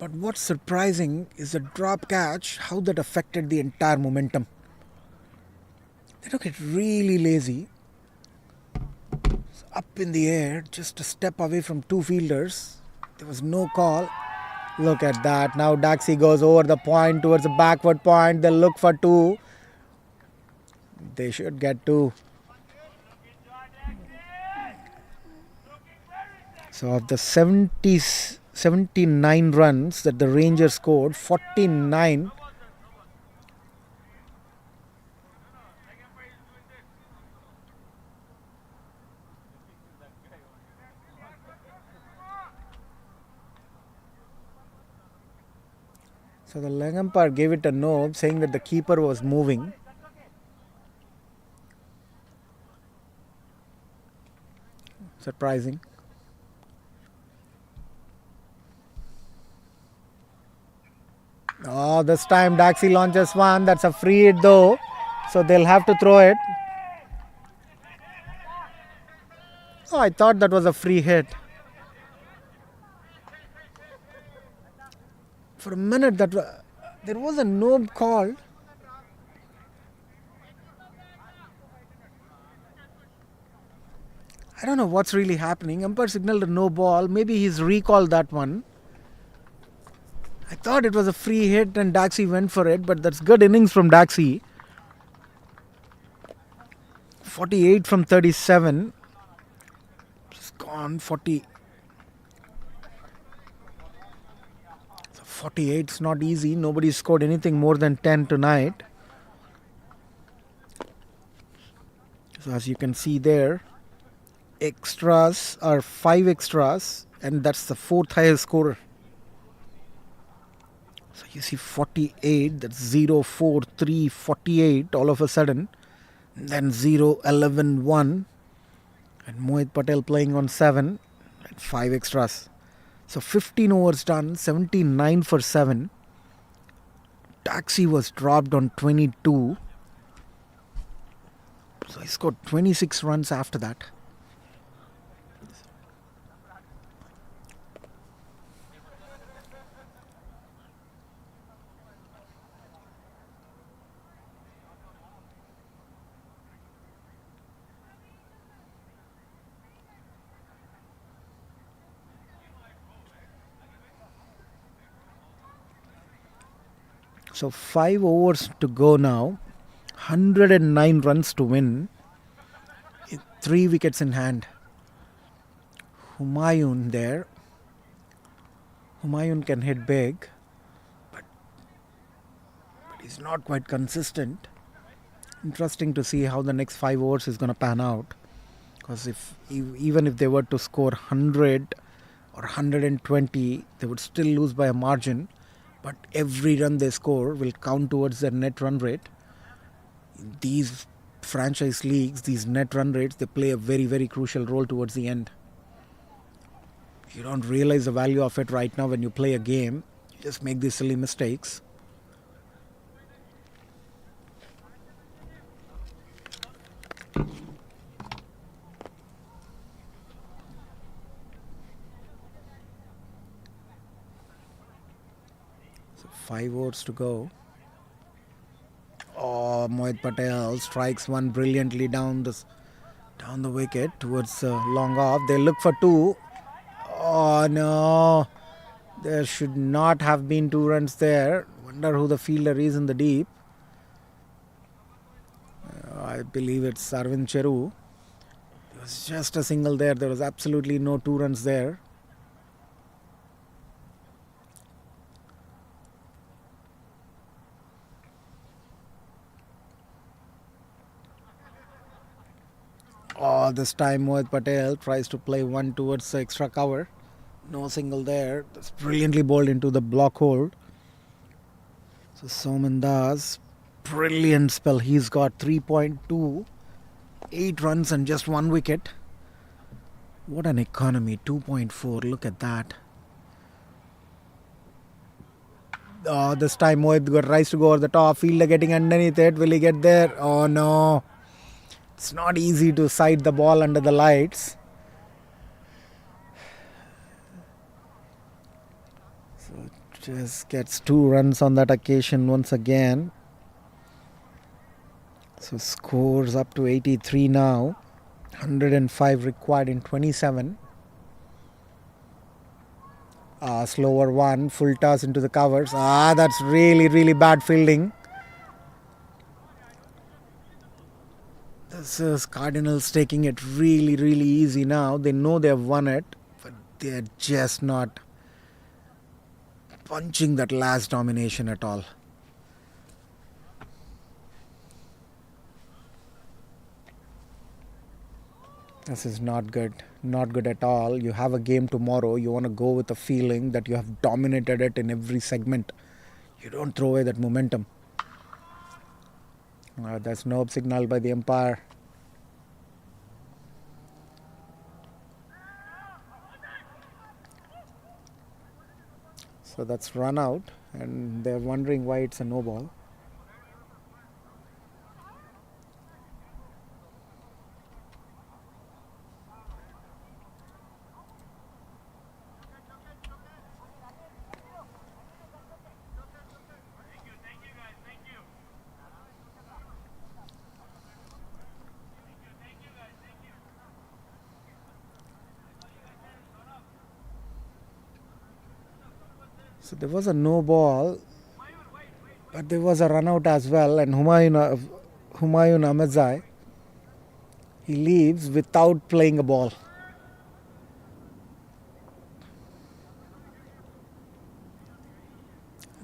But what's surprising is the drop catch, how that affected the entire momentum. They took it really lazy. It's up in the air, just a step away from two fielders. There was no call. Look at that. Now Daxi goes over the point towards the backward point. They'll look for 2. They should get 2. So of the 79 runs that the Rangers scored, 49 So the leg umpire gave it a no, saying that the keeper was moving. Surprising. Oh, this time Daxi launches one. That's a free hit though. So they'll have to throw it. Oh, I thought that was a free hit. For a minute, there was a no call. I don't know what's really happening. Umpire signaled a no ball. Maybe he's recalled that one. I thought it was a free hit and Daxi went for it, but that's good innings from Daxi. 48 from 37. It's gone 40. 48 is not easy. Nobody scored anything more than 10 tonight. So as you can see there, extras are 5 extras, and that's the 4th highest scorer. So you see 48, that's 0, 4, 3, 48 all of a sudden. And then 0, 11, 1. And Mohit Patel playing on 7 and 5 extras. So 15 overs done, 79 for 7. Daxi was dropped on 22. So he scored 26 runs after that. So 5 overs to go now. 109 runs to win. 3 wickets in hand. Humayun there. Humayun can hit big. But he's not quite consistent. Interesting to see how the next 5 overs is going to pan out. Because even if they were to score 100 or 120, they would still lose by a margin. But every run they score will count towards their net run rate. In these franchise leagues, these net run rates, they play a very, very crucial role towards the end. You don't realize the value of it right now when you play a game. You just make these silly mistakes. So 5 overs to go. Oh, Mohit Patel strikes one brilliantly down the wicket towards long off. They look for 2. Oh no, there should not have been 2 runs there. Wonder who the fielder is in the deep. I believe it's Arvind Cheru. It was just a single there. There was absolutely no 2 runs there. This time Mohit Patel tries to play one towards the extra cover. No single there. That's brilliantly bowled into the block hold. So Soman Das, brilliant spell. He's got 3.2, 8 runs and just 1 wicket. What an economy, 2.4. Look at that. This time Mohit tries to go over the top. Fielder getting underneath it. Will he get there? Oh no. It's not easy to sight the ball under the lights. So just gets 2 runs on that occasion once again. So scores up to 83 now. 105 required in 27. Slower one, full toss into the covers. That's really bad fielding. This is Cardinals taking it really easy now. They know they have won it, but they're just not punching that last domination at all. This is not good. Not good at all. You have a game tomorrow. You want to go with a feeling that you have dominated it in every segment. You don't throw away that momentum. There's no signal by the umpire. So that's run out, and they're wondering why it's a no ball. So there was a no ball, but there was a run out as well, and Humayun Ahmedzai, he leaves without playing a ball.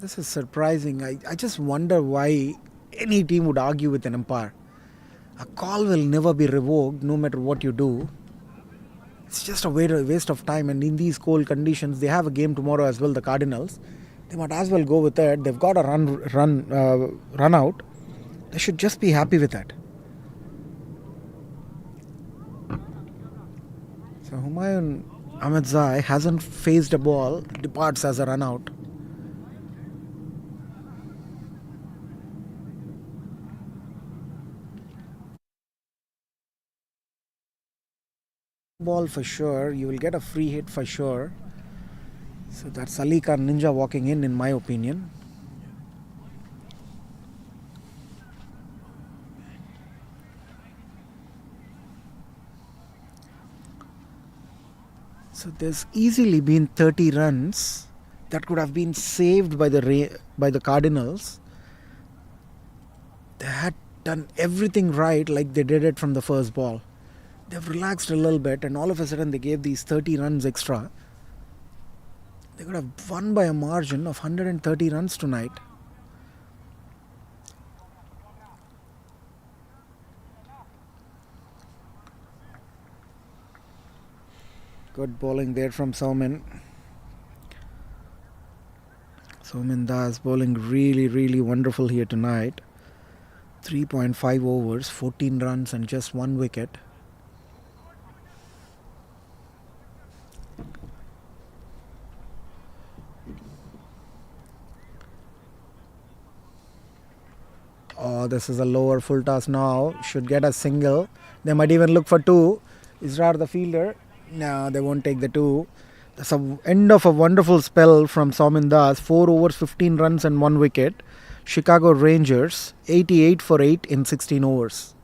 This is surprising. I just wonder why any team would argue with an umpire. A call will never be revoked no matter what you do. It's just a waste of time, and in these cold conditions, they have a game tomorrow as well, the Cardinals. They might as well go with it. They've got a run out. They should just be happy with that. So Humayun Ahmedzai hasn't faced a ball, departs as a run out. Ball for sure. You will get a free hit for sure. So that's Ali Khan Ninja walking in my opinion. So there's easily been 30 runs that could have been saved by the Cardinals. They had done everything right, like they did it from the first ball. They've relaxed a little bit, and all of a sudden they gave these 30 runs extra. They could have won by a margin of 130 runs tonight. Good bowling there from Soman. Soman Das bowling really wonderful here tonight. 3.5 overs, 14 runs and just 1 wicket. This is a lower full toss now. Should get a single. They might even look for 2. Israr the fielder. No, they won't take the 2. That's the end of a wonderful spell from Soman Das. 4 overs, 15 runs and 1 wicket. Chicago Rangers, 88 for 8 in 16 overs.